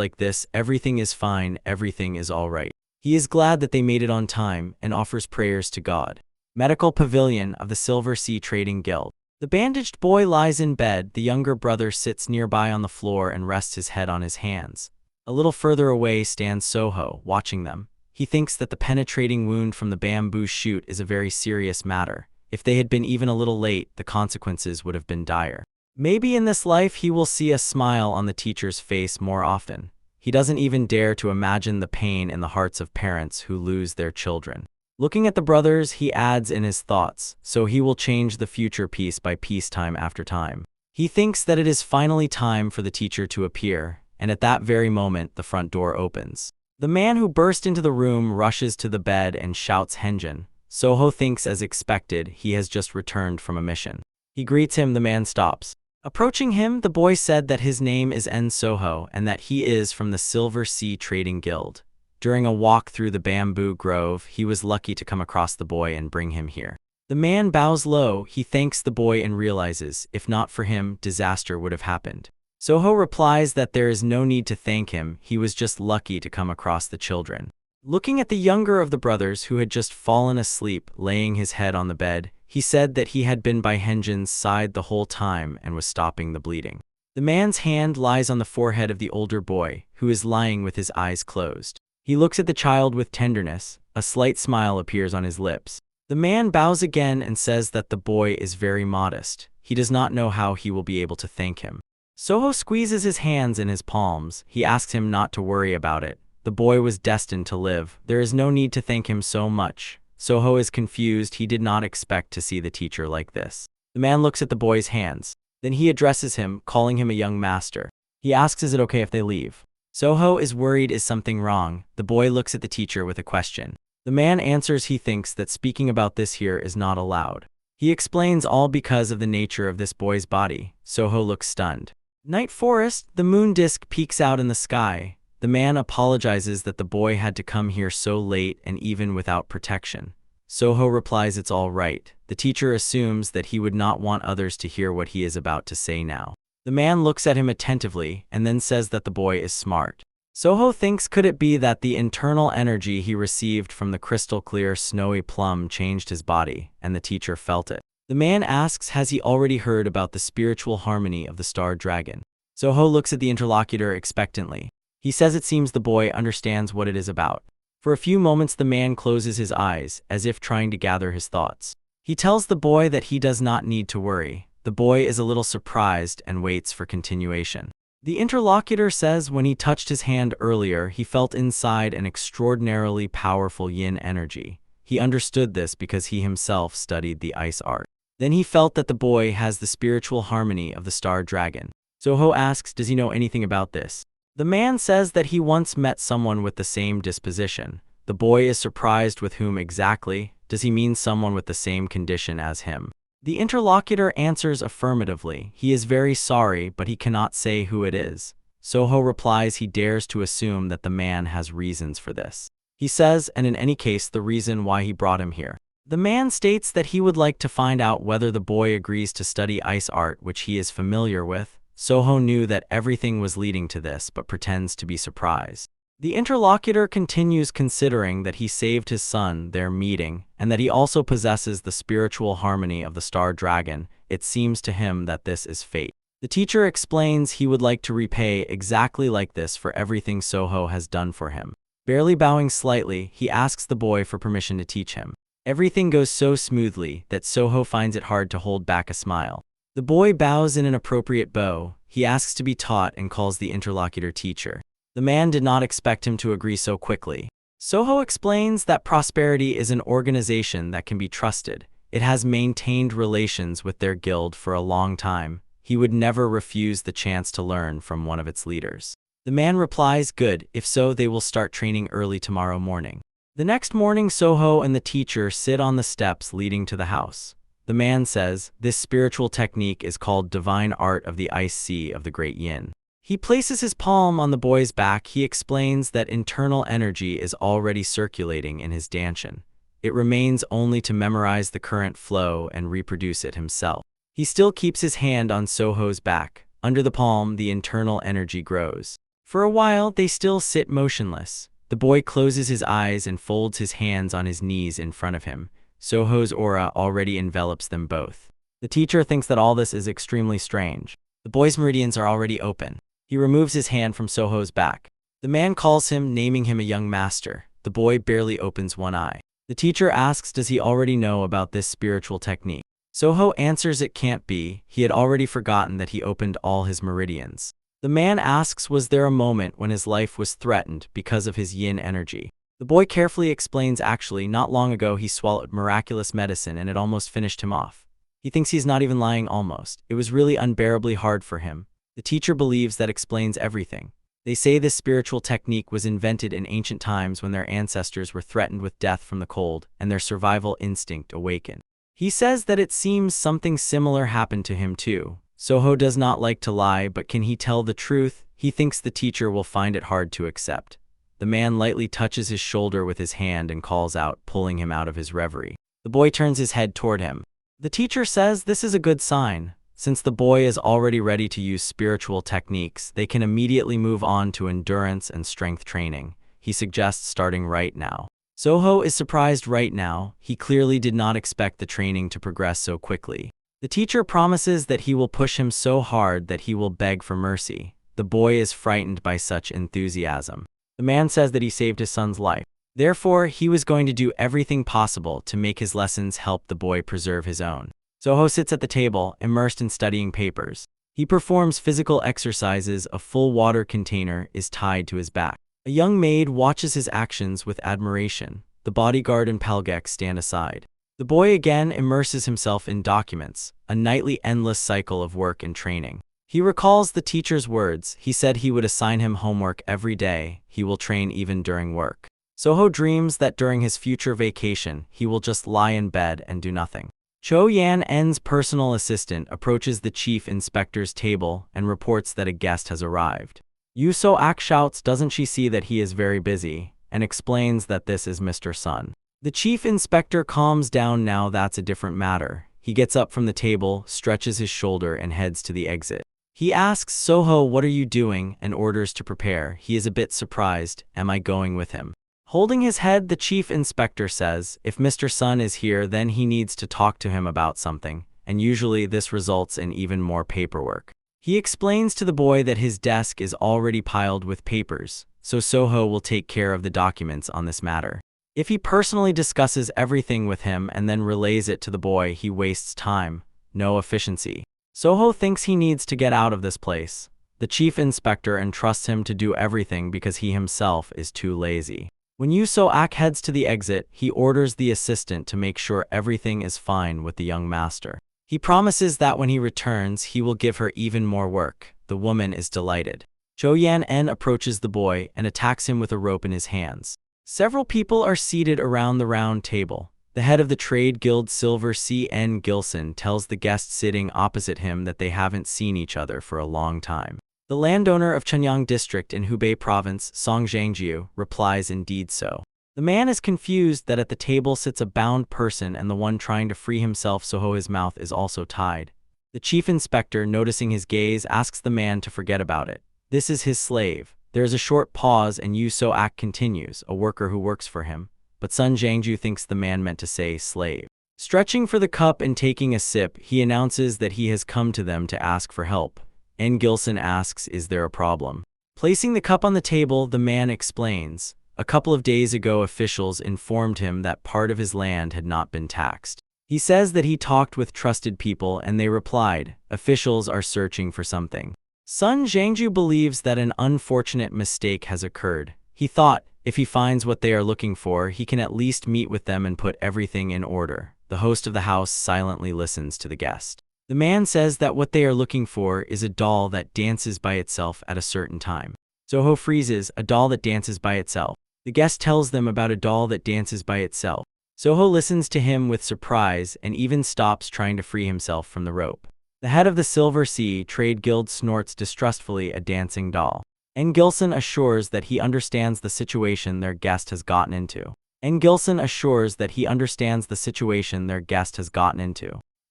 everything is fine, everything is all right. He is glad that they made it on time and offers prayers to God. Medical Pavilion of the Silver Sea Trading Guild. The bandaged boy lies in bed. The younger brother sits nearby on the floor and rests his head on his hands. A little further away stands Soho, watching them. He thinks that the penetrating wound from the bamboo shoot is a very serious matter. If they had been even a little late, the consequences would have been dire. Maybe in this life he will see a smile on the teacher's face more often. He doesn't even dare to imagine the pain in the hearts of parents who lose their children. Looking at the brothers, he adds in his thoughts, so he will change the future piece by piece, time after time. He thinks that it is finally time for the teacher to appear, and at that very moment the front door opens. The man who burst into the room rushes to the bed and shouts Henjin. Soho thinks, as expected, he has just returned from a mission. He greets him. The man stops. Approaching him, the boy said that his name is En Soho and that he is from the Silver Sea Trading Guild. During a walk through the bamboo grove, he was lucky to come across the boy and bring him here. The man bows low. He thanks the boy and realizes, if not for him, disaster would have happened. Soho replies that there is no need to thank him. He was just lucky to come across the children. Looking at the younger of the brothers, who had just fallen asleep, laying his head on the bed, he said that he had been by Henjin's side the whole time and was stopping the bleeding. The man's hand lies on the forehead of the older boy, who is lying with his eyes closed. He looks at the child with tenderness. A slight smile appears on his lips. The man bows again and says that the boy is very modest. He does not know how he will be able to thank him. Soho squeezes his hands in his palms. He asks him not to worry about it. The boy was destined to live. There is no need to thank him so much. Soho is confused. He did not expect to see the teacher like this. The man looks at the boy's hands. Then he addresses him, calling him a young master. He asks, is it okay if they leave? Soho is worried. Is something wrong? The boy looks at the teacher with a question. The man answers he thinks that speaking about this here is not allowed. He explains all because of the nature of this boy's body. Soho looks stunned. Night forest, the moon disk peeks out in the sky. The man apologizes that the boy had to come here so late and even without protection. Soho replies it's all right. The teacher assumes that he would not want others to hear what he is about to say now. The man looks at him attentively and then says that the boy is smart. Soho thinks, could it be that the internal energy he received from the crystal clear snowy plum changed his body, and the teacher felt it? The man asks, has he already heard about the spiritual harmony of the star dragon? Soho looks at the interlocutor expectantly. He says it seems the boy understands what it is about. For a few moments the man closes his eyes, as if trying to gather his thoughts. He tells the boy that he does not need to worry. The boy is a little surprised and waits for continuation. The interlocutor says when he touched his hand earlier, he felt inside an extraordinarily powerful yin energy. He understood this because he himself studied the ice art. Then he felt that the boy has the spiritual harmony of the star dragon. Soho asks, does he know anything about this? The man says that he once met someone with the same disposition. The boy is surprised, with whom exactly? Does he mean someone with the same condition as him? The interlocutor answers affirmatively. He is very sorry, but he cannot say who it is. Soho replies he dares to assume that the man has reasons for this. He says, and in any case, the reason why he brought him here. The man states that he would like to find out whether the boy agrees to study ice art, which he is familiar with. Soho knew that everything was leading to this, but pretends to be surprised. The interlocutor continues, considering that he saved his son, their meeting, and that he also possesses the spiritual harmony of the star dragon. It seems to him that this is fate. The teacher explains he would like to repay exactly like this for everything Soho has done for him. Barely bowing slightly, he asks the boy for permission to teach him. Everything goes so smoothly that Soho finds it hard to hold back a smile. The boy bows in an appropriate bow. He asks to be taught and calls the interlocutor teacher. The man did not expect him to agree so quickly. Soho explains that Prosperity is an organization that can be trusted. It has maintained relations with their guild for a long time. He would never refuse the chance to learn from one of its leaders. The man replies, good, if so they will start training early tomorrow morning. The next morning Soho and the teacher sit on the steps leading to the house. The man says, this spiritual technique is called Divine Art of the Ice Sea of the Great Yin. He places his palm on the boy's back. He explains that internal energy is already circulating in his danshin. It remains only to memorize the current flow and reproduce it himself. He still keeps his hand on Soho's back. Under the palm, the internal energy grows. For a while, they still sit motionless. The boy closes his eyes and folds his hands on his knees in front of him. Soho's aura already envelops them both. The teacher thinks that all this is extremely strange. The boy's meridians are already open. He removes his hand from Soho's back. The man calls him, naming him a young master. The boy barely opens one eye. The teacher asks, does he already know about this spiritual technique? Soho answers it can't be. He had already forgotten that he opened all his meridians. The man asks, was there a moment when his life was threatened because of his yin energy? The boy carefully explains, actually, not long ago he swallowed miraculous medicine and it almost finished him off. He thinks he's not even lying almost. It was really unbearably hard for him. The teacher believes that explains everything. They say this spiritual technique was invented in ancient times when their ancestors were threatened with death from the cold and their survival instinct awakened. He says that it seems something similar happened to him too. Soho does not like to lie, but can he tell the truth? He thinks the teacher will find it hard to accept. The man lightly touches his shoulder with his hand and calls out, pulling him out of his reverie. The boy turns his head toward him. The teacher says this is a good sign. Since the boy is already ready to use spiritual techniques, they can immediately move on to endurance and strength training. He suggests starting right now. Soho is surprised right now. He clearly did not expect the training to progress so quickly. The teacher promises that he will push him so hard that he will beg for mercy. The boy is frightened by such enthusiasm. The man says that he saved his son's life. Therefore, he was going to do everything possible to make his lessons help the boy preserve his own. Soho sits at the table, immersed in studying papers. He performs physical exercises. A full water container is tied to his back. A young maid watches his actions with admiration. The bodyguard and Palgek stand aside. The boy again immerses himself in documents, a nightly endless cycle of work and training. He recalls the teacher's words. He said he would assign him homework every day. He will train even during work. Soho dreams that during his future vacation, he will just lie in bed and do nothing. Cho Yan-en's personal assistant approaches the chief inspector's table and reports that a guest has arrived. Yu So-ak shouts, doesn't she see that he is very busy, and explains that this is Mr. Sun. The chief inspector calms down. Now that's a different matter. He gets up from the table, stretches his shoulder, and heads to the exit. He asks Soho, what are you doing, and orders to prepare. He is a bit surprised. Am I going with him? Holding his head, the chief inspector says, if Mr. Sun is here, then he needs to talk to him about something, and usually this results in even more paperwork. He explains to the boy that his desk is already piled with papers, so Soho will take care of the documents on this matter. If he personally discusses everything with him and then relays it to the boy, he wastes time, no efficiency. Soho thinks he needs to get out of this place. The chief inspector entrusts him to do everything because he himself is too lazy. When Yu So-ak heads to the exit, he orders the assistant to make sure everything is fine with the young master. He promises that when he returns, he will give her even more work. The woman is delighted. Cho Yan-en approaches the boy and attacks him with a rope in his hands. Several people are seated around the round table. The head of the trade guild, Silver C.N. Gilson, tells the guest sitting opposite him that they haven't seen each other for a long time. The landowner of Chenyang district in Hubei province, Song Zhangjiu, replies, indeed so. The man is confused that at the table sits a bound person and the one trying to free himself, so his mouth is also tied. The chief inspector, noticing his gaze, asks the man to forget about it. This is his slave. There is a short pause and Yu So-ak continues, a worker who works for him. But Sun Zhangjiu thinks the man meant to say slave. Stretching for the cup and taking a sip, he announces that he has come to them to ask for help. N. Gilson asks, is there a problem? Placing the cup on the table, the man explains. A couple of days ago, officials informed him that part of his land had not been taxed. He says that he talked with trusted people and they replied, officials are searching for something. Sun Zhangjiu believes that an unfortunate mistake has occurred. He thought, if he finds what they are looking for, he can at least meet with them and put everything in order. The host of the house silently listens to the guest. The man says that what they are looking for is a doll that dances by itself at a certain time. Soho freezes, a doll that dances by itself. The guest tells them about a doll that dances by itself. Soho listens to him with surprise and even stops trying to free himself from the rope. The head of the Silver Sea Trade Guild snorts distrustfully, a dancing doll. N. Gilson assures that he understands the situation their guest has gotten into.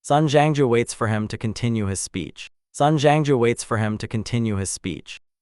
Sun Zhangjiu waits for him to continue his speech.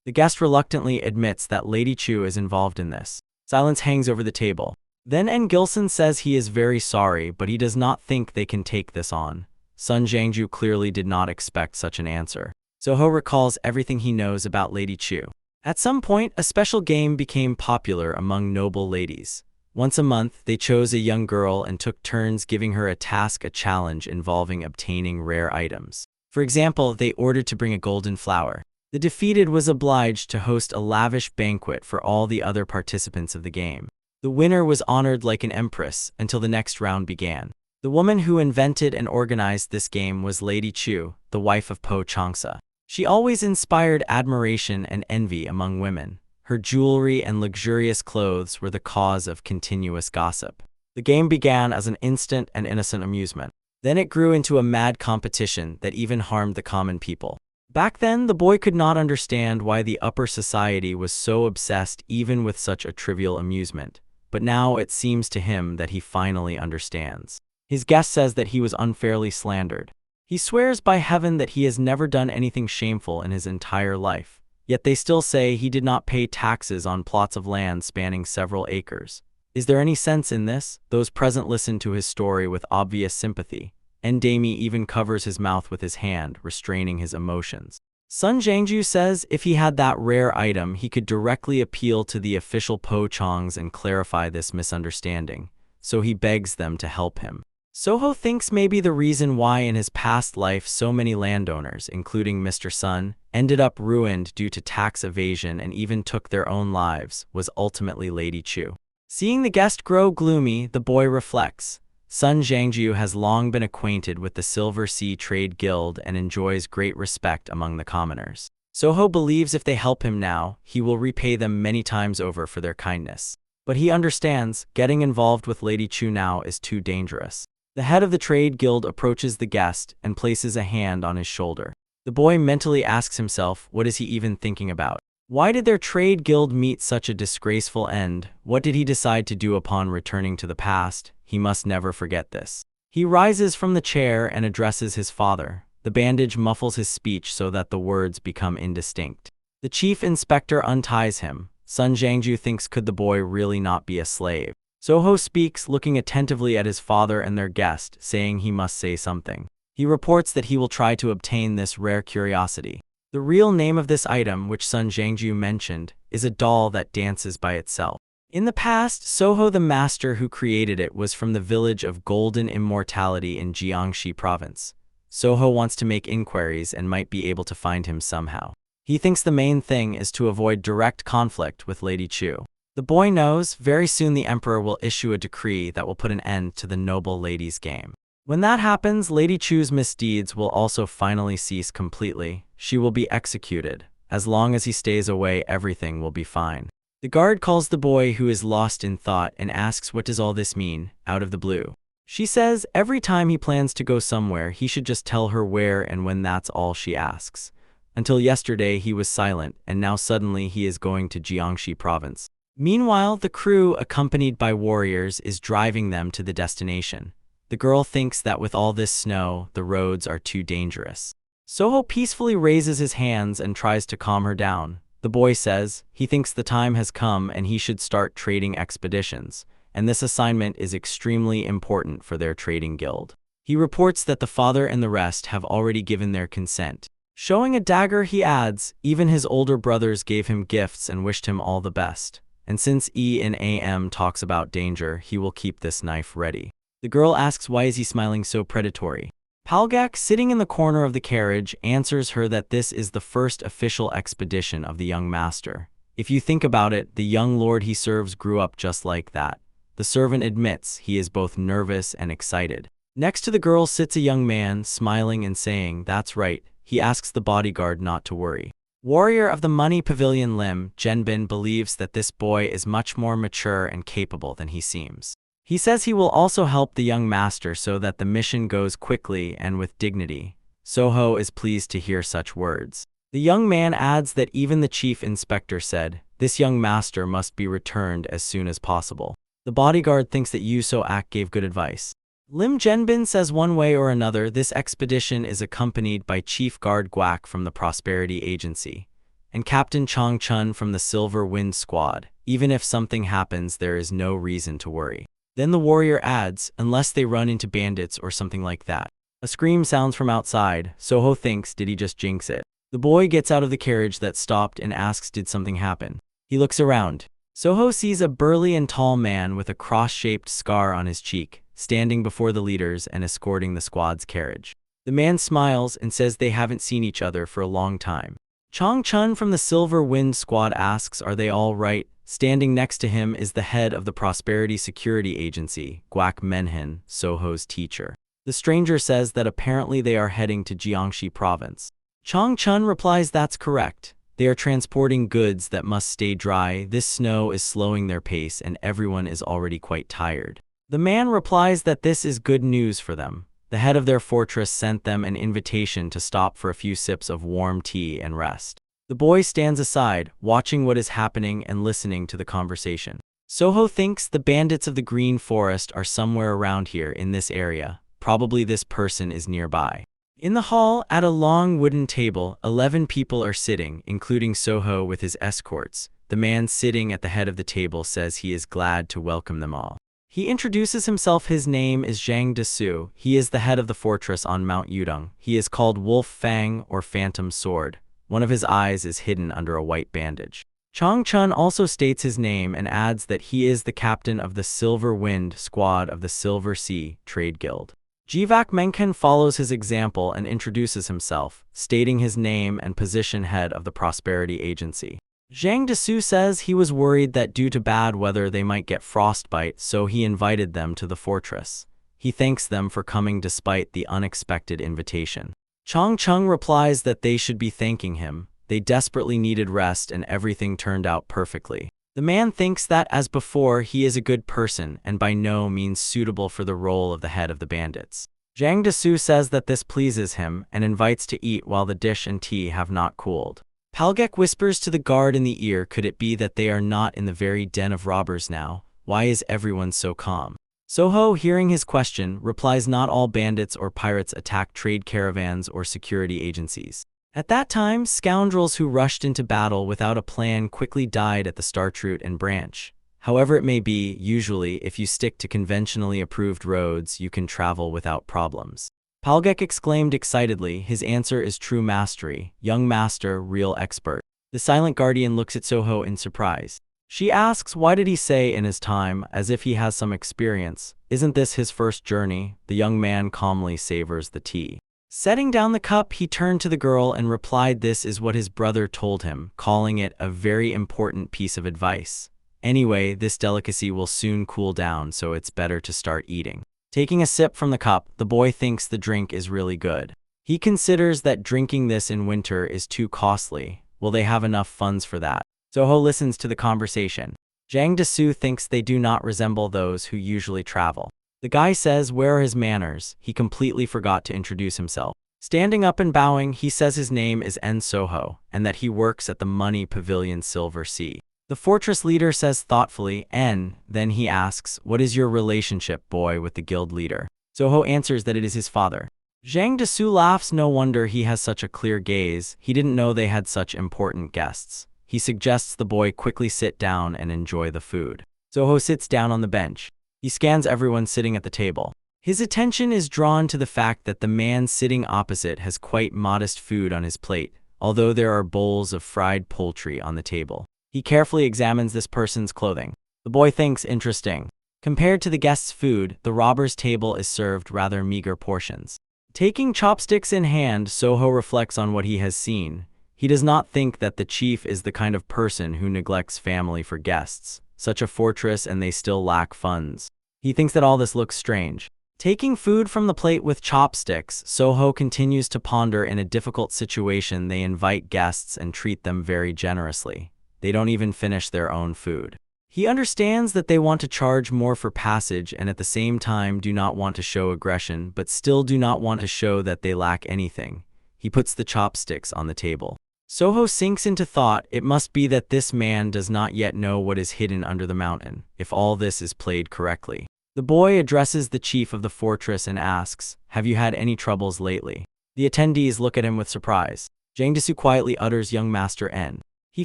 The guest reluctantly admits that Lady Chu is involved in this. Silence hangs over the table. Then N. Gilson says he is very sorry, but he does not think they can take this on. Sun Jiangju clearly did not expect such an answer. Soho recalls everything he knows about Lady Chu. At some point, a special game became popular among noble ladies. Once a month, they chose a young girl and took turns giving her a task, a challenge involving obtaining rare items. For example, they ordered to bring a golden flower. The defeated was obliged to host a lavish banquet for all the other participants of the game. The winner was honored like an empress until the next round began. The woman who invented and organized this game was Lady Chu, the wife of Po Changsa. She always inspired admiration and envy among women. Her jewelry and luxurious clothes were the cause of continuous gossip. The game began as an instant and innocent amusement. Then it grew into a mad competition that even harmed the common people. Back then, the boy could not understand why the upper society was so obsessed even with such a trivial amusement. But now it seems to him that he finally understands. His guest says that he was unfairly slandered. He swears by heaven that he has never done anything shameful in his entire life. Yet they still say he did not pay taxes on plots of land spanning several acres. Is there any sense in this? Those present listen to his story with obvious sympathy. Ndami even covers his mouth with his hand, restraining his emotions. Sun Jiangju says if he had that rare item, he could directly appeal to the official Po Changs and clarify this misunderstanding. So he begs them to help him. Soho thinks maybe the reason why in his past life so many landowners, including Mr. Sun, ended up ruined due to tax evasion and even took their own lives was ultimately Lady Chu. Seeing the guest grow gloomy, the boy reflects. Sun Jiangju has long been acquainted with the Silver Sea Trade Guild and enjoys great respect among the commoners. Soho believes if they help him now, he will repay them many times over for their kindness. But he understands, getting involved with Lady Chu now is too dangerous. The head of the trade guild approaches the guest and places a hand on his shoulder. The boy mentally asks himself, what is he even thinking about? Why did their trade guild meet such a disgraceful end? What did he decide to do upon returning to the past? He must never forget this. He rises from the chair and addresses his father. The bandage muffles his speech so that the words become indistinct. The chief inspector unties him. Sun Jiangju thinks, could the boy really not be a slave? Soho speaks, looking attentively at his father and their guest, saying he must say something. He reports that he will try to obtain this rare curiosity. The real name of this item, which Sun Jiangju mentioned, is a doll that dances by itself. In the past, Soho, the master who created it, was from the village of Golden Immortality in Jiangxi province. Soho wants to make inquiries and might be able to find him somehow. He thinks the main thing is to avoid direct conflict with Lady Chu. The boy knows very soon the emperor will issue a decree that will put an end to the noble lady's game. When that happens, Lady Chu's misdeeds will also finally cease completely. She will be executed. As long as he stays away, everything will be fine. The guard calls the boy, who is lost in thought, and asks what does all this mean, out of the blue. She says every time he plans to go somewhere, he should just tell her where and when. That's all she asks. Until yesterday he was silent, and now suddenly he is going to Jiangxi province. Meanwhile, the crew, accompanied by warriors, is driving them to the destination. The girl thinks that with all this snow, the roads are too dangerous. Soho peacefully raises his hands and tries to calm her down. The boy says he thinks the time has come and he should start trading expeditions, and this assignment is extremely important for their trading guild. He reports that the father and the rest have already given their consent. Showing a dagger, he adds, even his older brothers gave him gifts and wished him all the best. And since E&AM talks about danger, he will keep this knife ready. The girl asks why is he smiling so predatory. Palgak, sitting in the corner of the carriage, answers her that this is the first official expedition of the young master. If you think about it, the young lord he serves grew up just like that. The servant admits he is both nervous and excited. Next to the girl sits a young man, smiling and saying, that's right. He asks the bodyguard not to worry. Warrior of the Money Pavilion Lim Zhenbin believes that this boy is much more mature and capable than he seems. He says he will also help the young master so that the mission goes quickly and with dignity. Soho is pleased to hear such words. The young man adds that even the chief inspector said, this young master must be returned as soon as possible. The bodyguard thinks that Yu So-ak gave good advice. Lim Zhenbin says one way or another this expedition is accompanied by Chief Guard Guak from the Prosperity Agency and Captain Chong Chun from the Silver Wind Squad. Even if something happens, there is no reason to worry. Then the warrior adds, unless they run into bandits or something like that. A scream sounds from outside. Soho thinks, did he just jinx it? The boy gets out of the carriage that stopped and asks, did something happen? He looks around. Soho sees a burly and tall man with a cross-shaped scar on his cheek, standing before the leaders and escorting the squad's carriage. The man smiles and says they haven't seen each other for a long time. Chong Chun from the Silver Wind Squad asks, are they all right? Standing next to him is the head of the Prosperity Security Agency, Guak Menhin, Soho's teacher. The stranger says that apparently they are heading to Jiangxi province. Chong Chun replies that's correct. They are transporting goods that must stay dry. This snow is slowing their pace and everyone is already quite tired. The man replies that this is good news for them. The head of their fortress sent them an invitation to stop for a few sips of warm tea and rest. The boy stands aside, watching what is happening and listening to the conversation. Soho thinks the bandits of the Green Forest are somewhere around here in this area. Probably this person is nearby. In the hall, at a long wooden table, 11 people are sitting, including Soho with his escorts. The man sitting at the head of the table says he is glad to welcome them all. He introduces himself. His name is Zhang Desu. He is the head of the fortress on Mount Yudong. He is called Wolf Fang or Phantom Sword. One of his eyes is hidden under a white bandage. Chong Chun also states his name and adds that he is the captain of the Silver Wind Squad of the Silver Sea Trade Guild. Jivak Menken follows his example and introduces himself, stating his name and position, head of the Prosperity Agency. Zhang Desu says he was worried that due to bad weather they might get frostbite, so he invited them to the fortress. He thanks them for coming despite the unexpected invitation. Chong Chun replies that they should be thanking him. They desperately needed rest and everything turned out perfectly. The man thinks that, as before, he is a good person and by no means suitable for the role of the head of the bandits. Zhang Desu says that this pleases him and invites to eat while the dish and tea have not cooled. Palgek whispers to the guard in the ear, could it be that they are not in the very den of robbers now? Why is everyone so calm? Soho, hearing his question, replies not all bandits or pirates attack trade caravans or security agencies. At that time, scoundrels who rushed into battle without a plan quickly died at the start route and branch. However it may be, usually, if you stick to conventionally approved roads, you can travel without problems. Palgek exclaimed excitedly, his answer is true mastery, young master, real expert. The silent guardian looks at Soho in surprise. She asks, why did he say in his time, as if he has some experience? Isn't this his first journey? The young man calmly savors the tea. Setting down the cup, he turned to the girl and replied this is what his brother told him, calling it a very important piece of advice. Anyway, this delicacy will soon cool down, so it's better to start eating. Taking a sip from the cup, the boy thinks the drink is really good. He considers that drinking this in winter is too costly. Will they have enough funds for that? Soho listens to the conversation. Zhang Desu thinks they do not resemble those who usually travel. The guy says where are his manners? He completely forgot to introduce himself. Standing up and bowing, he says his name is En Soho, and that he works at the Money Pavilion Silver Sea. The fortress leader says thoughtfully, En, then he asks, what is your relationship, boy, with the guild leader? Soho answers that it is his father. Zhang Desu laughs, no wonder he has such a clear gaze, he didn't know they had such important guests. He suggests the boy quickly sit down and enjoy the food. Soho sits down on the bench. He scans everyone sitting at the table. His attention is drawn to the fact that the man sitting opposite has quite modest food on his plate, although there are bowls of fried poultry on the table. He carefully examines this person's clothing. The boy thinks interesting. Compared to the guest's food, the robber's table is served rather meager portions. Taking chopsticks in hand, Soho reflects on what he has seen. He does not think that the chief is the kind of person who neglects family for guests. Such a fortress and they still lack funds. He thinks that all this looks strange. Taking food from the plate with chopsticks, Soho continues to ponder in a difficult situation. They invite guests and treat them very generously. They don't even finish their own food. He understands that they want to charge more for passage and at the same time do not want to show aggression but still do not want to show that they lack anything. He puts the chopsticks on the table. Soho sinks into thought. It must be that this man does not yet know what is hidden under the mountain, if all this is played correctly. The boy addresses the chief of the fortress and asks, have you had any troubles lately? The attendees look at him with surprise. Zhang Desu quietly utters, young master En. He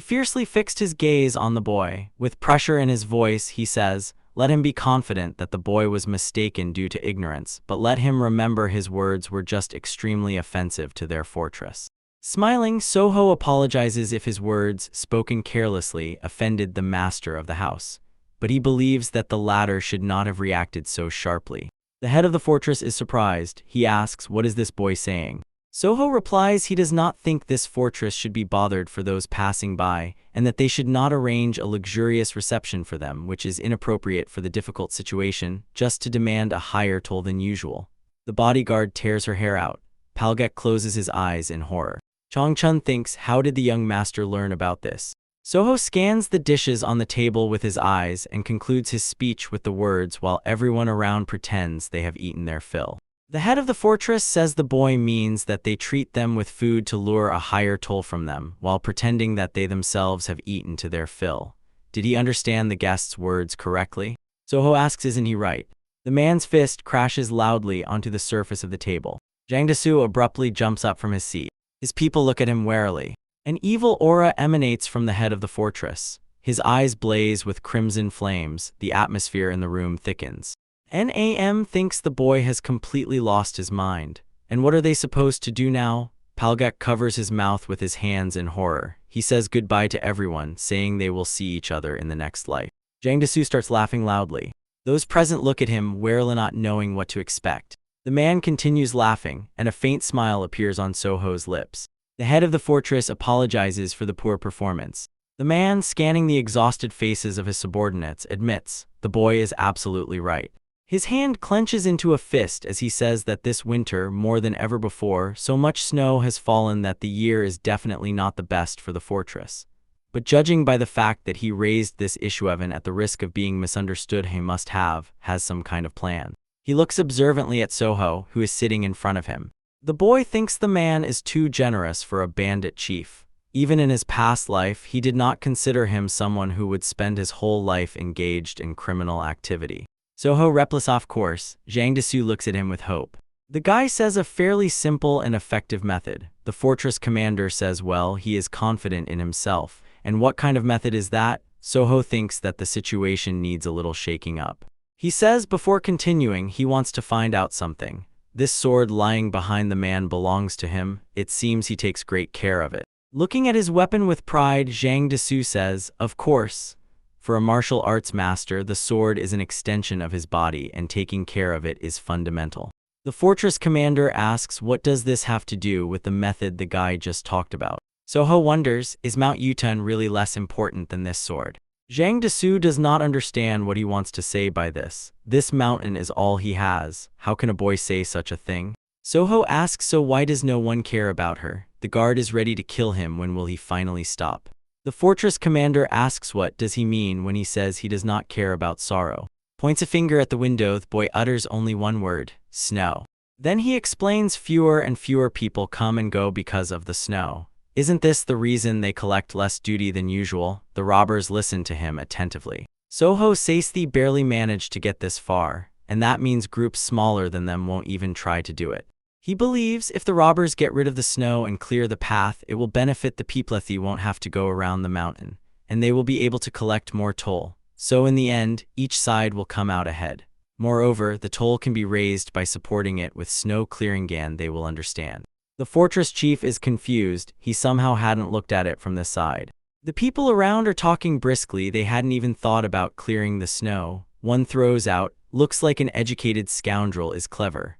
fiercely fixed his gaze on the boy. With pressure in his voice, he says, "Let him be confident that the boy was mistaken due to ignorance, but let him remember his words were just extremely offensive to their fortress." Smiling, Soho apologizes if his words, spoken carelessly, offended the master of the house, but he believes that the latter should not have reacted so sharply. The head of the fortress is surprised. He asks, "What is this boy saying?" Soho replies he does not think this fortress should be bothered for those passing by, and that they should not arrange a luxurious reception for them, which is inappropriate for the difficult situation, just to demand a higher toll than usual. The bodyguard tears her hair out. Palgek closes his eyes in horror. Changchun thinks, how did the young master learn about this? Soho scans the dishes on the table with his eyes and concludes his speech with the words while everyone around pretends they have eaten their fill. The head of the fortress says the boy means that they treat them with food to lure a higher toll from them, while pretending that they themselves have eaten to their fill. Did he understand the guest's words correctly? Soho asks, isn't he right? The man's fist crashes loudly onto the surface of the table. Zhang Desu abruptly jumps up from his seat. His people look at him warily. An evil aura emanates from the head of the fortress. His eyes blaze with crimson flames. The atmosphere in the room thickens. Nam thinks the boy has completely lost his mind. And what are they supposed to do now? Palgek covers his mouth with his hands in horror. He says goodbye to everyone, saying they will see each other in the next life. Zhang Desu starts laughing loudly. Those present look at him, warily not knowing what to expect. The man continues laughing, and a faint smile appears on Soho's lips. The head of the fortress apologizes for the poor performance. The man, scanning the exhausted faces of his subordinates, admits, the boy is absolutely right. His hand clenches into a fist as he says that this winter, more than ever before, so much snow has fallen that the year is definitely not the best for the fortress. But judging by the fact that he raised this issue at the risk of being misunderstood, he has some kind of plan. He looks observantly at Soho, who is sitting in front of him. The boy thinks the man is too generous for a bandit chief. Even in his past life, he did not consider him someone who would spend his whole life engaged in criminal activity. Soho replies, of course. Zhang Desu looks at him with hope. The guy says a fairly simple and effective method. The fortress commander says, well, he is confident in himself. And what kind of method is that? Soho thinks that the situation needs a little shaking up. He says before continuing he wants to find out something. This sword lying behind the man belongs to him. It seems he takes great care of it. Looking at his weapon with pride, Zhang Desu says, of course. For a martial arts master, the sword is an extension of his body, and taking care of it is fundamental. The fortress commander asks, what does this have to do with the method the guy just talked about? Soho wonders, is Mount Yutun really less important than this sword? Zhang Desu does not understand what he wants to say by this. This mountain is all he has. How can a boy say such a thing? Soho asks, so why does no one care about her? The guard is ready to kill him. When will he finally stop? The fortress commander asks what does he mean when he says he does not care about sorrow. Points a finger at the window. The boy utters only one word, snow. Then he explains fewer and fewer people come and go because of the snow. Isn't this the reason they collect less duty than usual? The robbers listen to him attentively. Soho says they barely managed to get this far, and that means groups smaller than them won't even try to do it. He believes if the robbers get rid of the snow and clear the path, it will benefit the people. They won't have to go around the mountain, and they will be able to collect more toll. So in the end, each side will come out ahead. Moreover, the toll can be raised by supporting it with snow clearing gan. They will understand. The fortress chief is confused. He somehow hadn't looked at it from this side. The people around are talking briskly. They hadn't even thought about clearing the snow. One throws out, looks like an educated scoundrel is clever.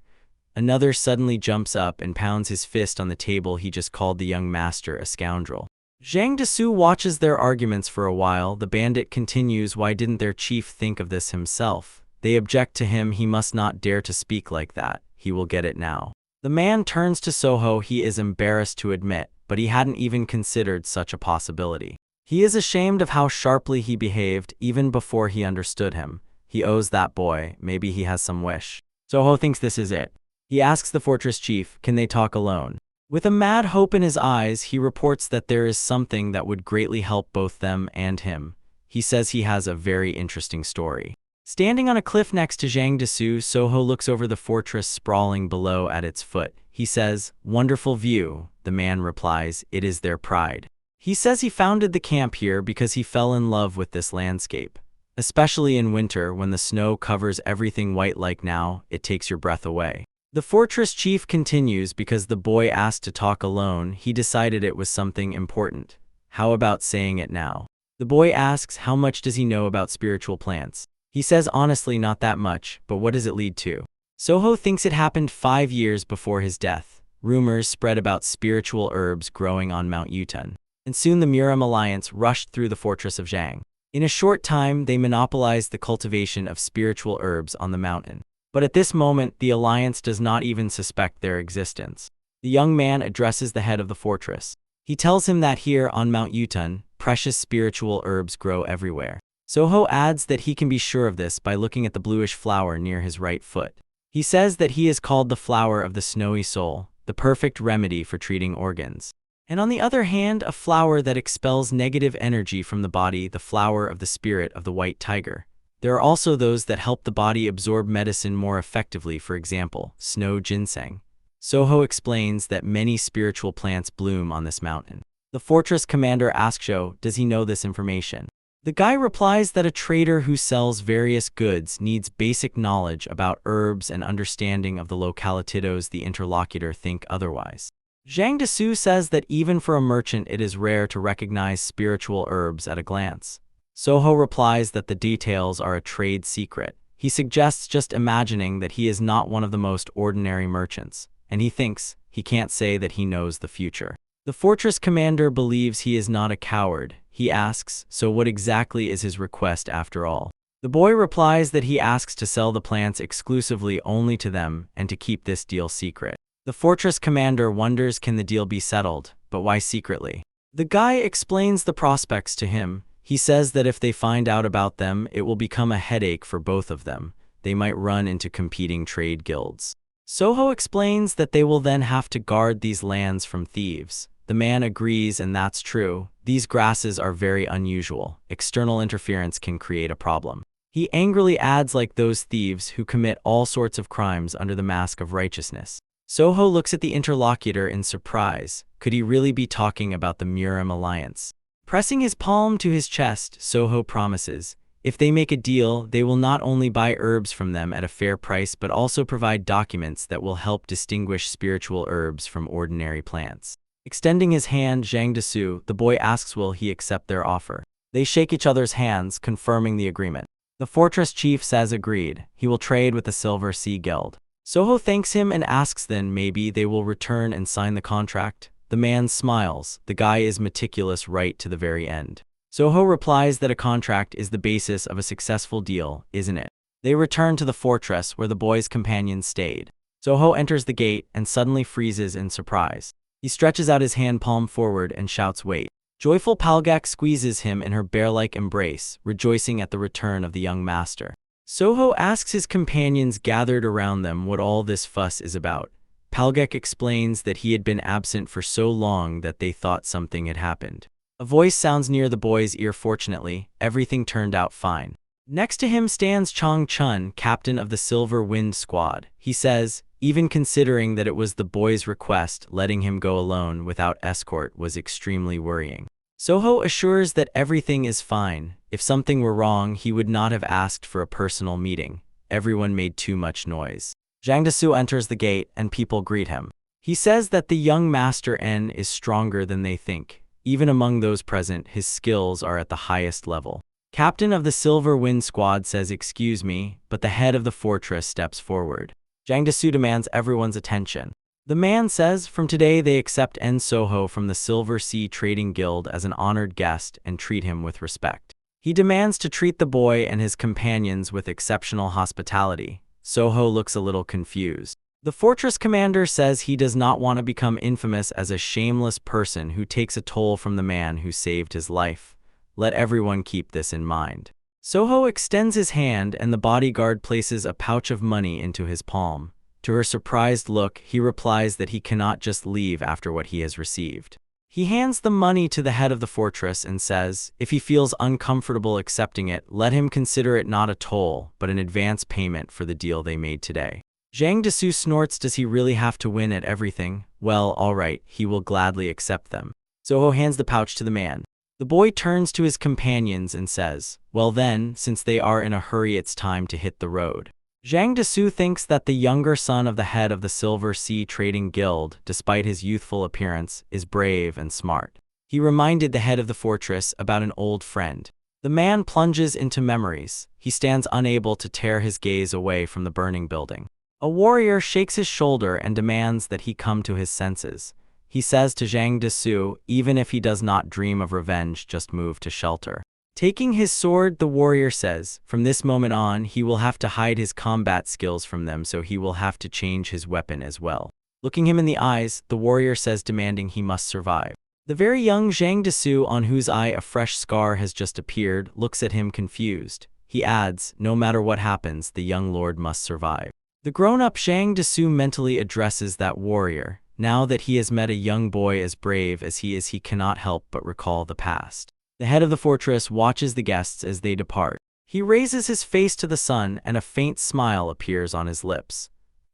Another suddenly jumps up and pounds his fist on the table. He just called the young master a scoundrel. Zhang Desu watches their arguments for a while. The bandit continues, why didn't their chief think of this himself? They object to him. He must not dare to speak like that. He will get it now. The man turns to Soho. He is embarrassed to admit, but he hadn't even considered such a possibility. He is ashamed of how sharply he behaved even before he understood him. He owes that boy. Maybe he has some wish. Soho thinks this is it. He asks the fortress chief, can they talk alone? With a mad hope in his eyes, he reports that there is something that would greatly help both them and him. He says he has a very interesting story. Standing on a cliff next to Zhang Desu, Soho looks over the fortress sprawling below at its foot. He says, wonderful view. The man replies, it is their pride. He says he founded the camp here because he fell in love with this landscape. Especially in winter when the snow covers everything white like now, it takes your breath away. The fortress chief continues because the boy asked to talk alone, he decided it was something important. How about saying it now? The boy asks how much does he know about spiritual plants. He says honestly not that much, but what does it lead to? Soho thinks it happened 5 years before his death. Rumors spread about spiritual herbs growing on Mount Yutun. And soon the Murim alliance rushed through the fortress of Zhang. In a short time, they monopolized the cultivation of spiritual herbs on the mountain. But at this moment, the alliance does not even suspect their existence. The young man addresses the head of the fortress. He tells him that here on Mount Yutun, precious spiritual herbs grow everywhere. Soho adds that he can be sure of this by looking at the bluish flower near his right foot. He says that he is called the flower of the snowy soul, the perfect remedy for treating organs. And on the other hand, a flower that expels negative energy from the body, the flower of the spirit of the white tiger. There are also those that help the body absorb medicine more effectively, for example, snow ginseng. Soho explains that many spiritual plants bloom on this mountain. The fortress commander asks Zhou, does he know this information? The guy replies that a trader who sells various goods needs basic knowledge about herbs and understanding of the localitos. The interlocutor think otherwise. Zhang Desu says that even for a merchant it is rare to recognize spiritual herbs at a glance. Soho replies that the details are a trade secret. He suggests just imagining that he is not one of the most ordinary merchants, and he thinks he can't say that he knows the future. The fortress commander believes he is not a coward. He asks, so what exactly is his request after all? The boy replies that he asks to sell the plants exclusively only to them and to keep this deal secret. The fortress commander wonders can the deal be settled, but why secretly? The guy explains the prospects to him. He says that if they find out about them, it will become a headache for both of them. They might run into competing trade guilds. Soho explains that they will then have to guard these lands from thieves. The man agrees, and that's true. These grasses are very unusual. External interference can create a problem. He angrily adds, like those thieves who commit all sorts of crimes under the mask of righteousness. Soho looks at the interlocutor in surprise. Could he really be talking about the Murim alliance? Pressing his palm to his chest, Soho promises, if they make a deal, they will not only buy herbs from them at a fair price but also provide documents that will help distinguish spiritual herbs from ordinary plants. Extending his hand, Zhang Desu, the boy asks will he accept their offer. They shake each other's hands, confirming the agreement. The fortress chief says agreed. He will trade with the Silver Sea Guild. Soho thanks him and asks then maybe they will return and sign the contract. The man smiles. The guy is meticulous right to the very end. Soho replies that a contract is the basis of a successful deal, isn't it? They return to the fortress where the boy's companions stayed. Soho enters the gate and suddenly freezes in surprise. He stretches out his hand palm forward and shouts wait. Joyful Palgak squeezes him in her bear-like embrace, rejoicing at the return of the young master. Soho asks his companions gathered around them what all this fuss is about. Palgak explains that he had been absent for so long that they thought something had happened. A voice sounds near the boy's ear. Fortunately, everything turned out fine. Next to him stands Chong Chun, captain of the Silver Wind Squad. He says, even considering that it was the boy's request, letting him go alone without escort was extremely worrying. Soho assures that everything is fine. If something were wrong, he would not have asked for a personal meeting. Everyone made too much noise. Zhang Desu enters the gate and people greet him. He says that the young Master N is stronger than they think. Even among those present, his skills are at the highest level. Captain of the Silver Wind Squad says excuse me, but the head of the fortress steps forward. Zhang Desu demands everyone's attention. The man says from today they accept N Soho from the Silver Sea Trading Guild as an honored guest and treat him with respect. He demands to treat the boy and his companions with exceptional hospitality. Soho looks a little confused. The fortress commander says he does not want to become infamous as a shameless person who takes a toll from the man who saved his life. Let everyone keep this in mind. Soho extends his hand and the bodyguard places a pouch of money into his palm. To her surprised look, he replies that he cannot just leave after what he has received. He hands the money to the head of the fortress and says, if he feels uncomfortable accepting it, let him consider it not a toll, but an advance payment for the deal they made today. Zhang Desu snorts. Does he really have to win at everything? Well, alright, he will gladly accept them. Soho hands the pouch to the man. The boy turns to his companions and says, "Well then, since they are in a hurry, it's time to hit the road." Zhang Desu thinks that the younger son of the head of the Silver Sea Trading Guild, despite his youthful appearance, is brave and smart. He reminded the head of the fortress about an old friend. The man plunges into memories. He stands unable to tear his gaze away from the burning building. A warrior shakes his shoulder and demands that he come to his senses. He says to Zhang Desu, even if he does not dream of revenge, just move to shelter. Taking his sword, the warrior says, from this moment on, he will have to hide his combat skills from them, so he will have to change his weapon as well. Looking him in the eyes, the warrior says, demanding he must survive. The very young Zhang Desu, on whose eye a fresh scar has just appeared, looks at him confused. He adds, no matter what happens, the young lord must survive. The grown-up Zhang Desu mentally addresses that warrior. Now that he has met a young boy as brave as he is, he cannot help but recall the past. The head of the fortress watches the guests as they depart. He raises his face to the sun, and a faint smile appears on his lips.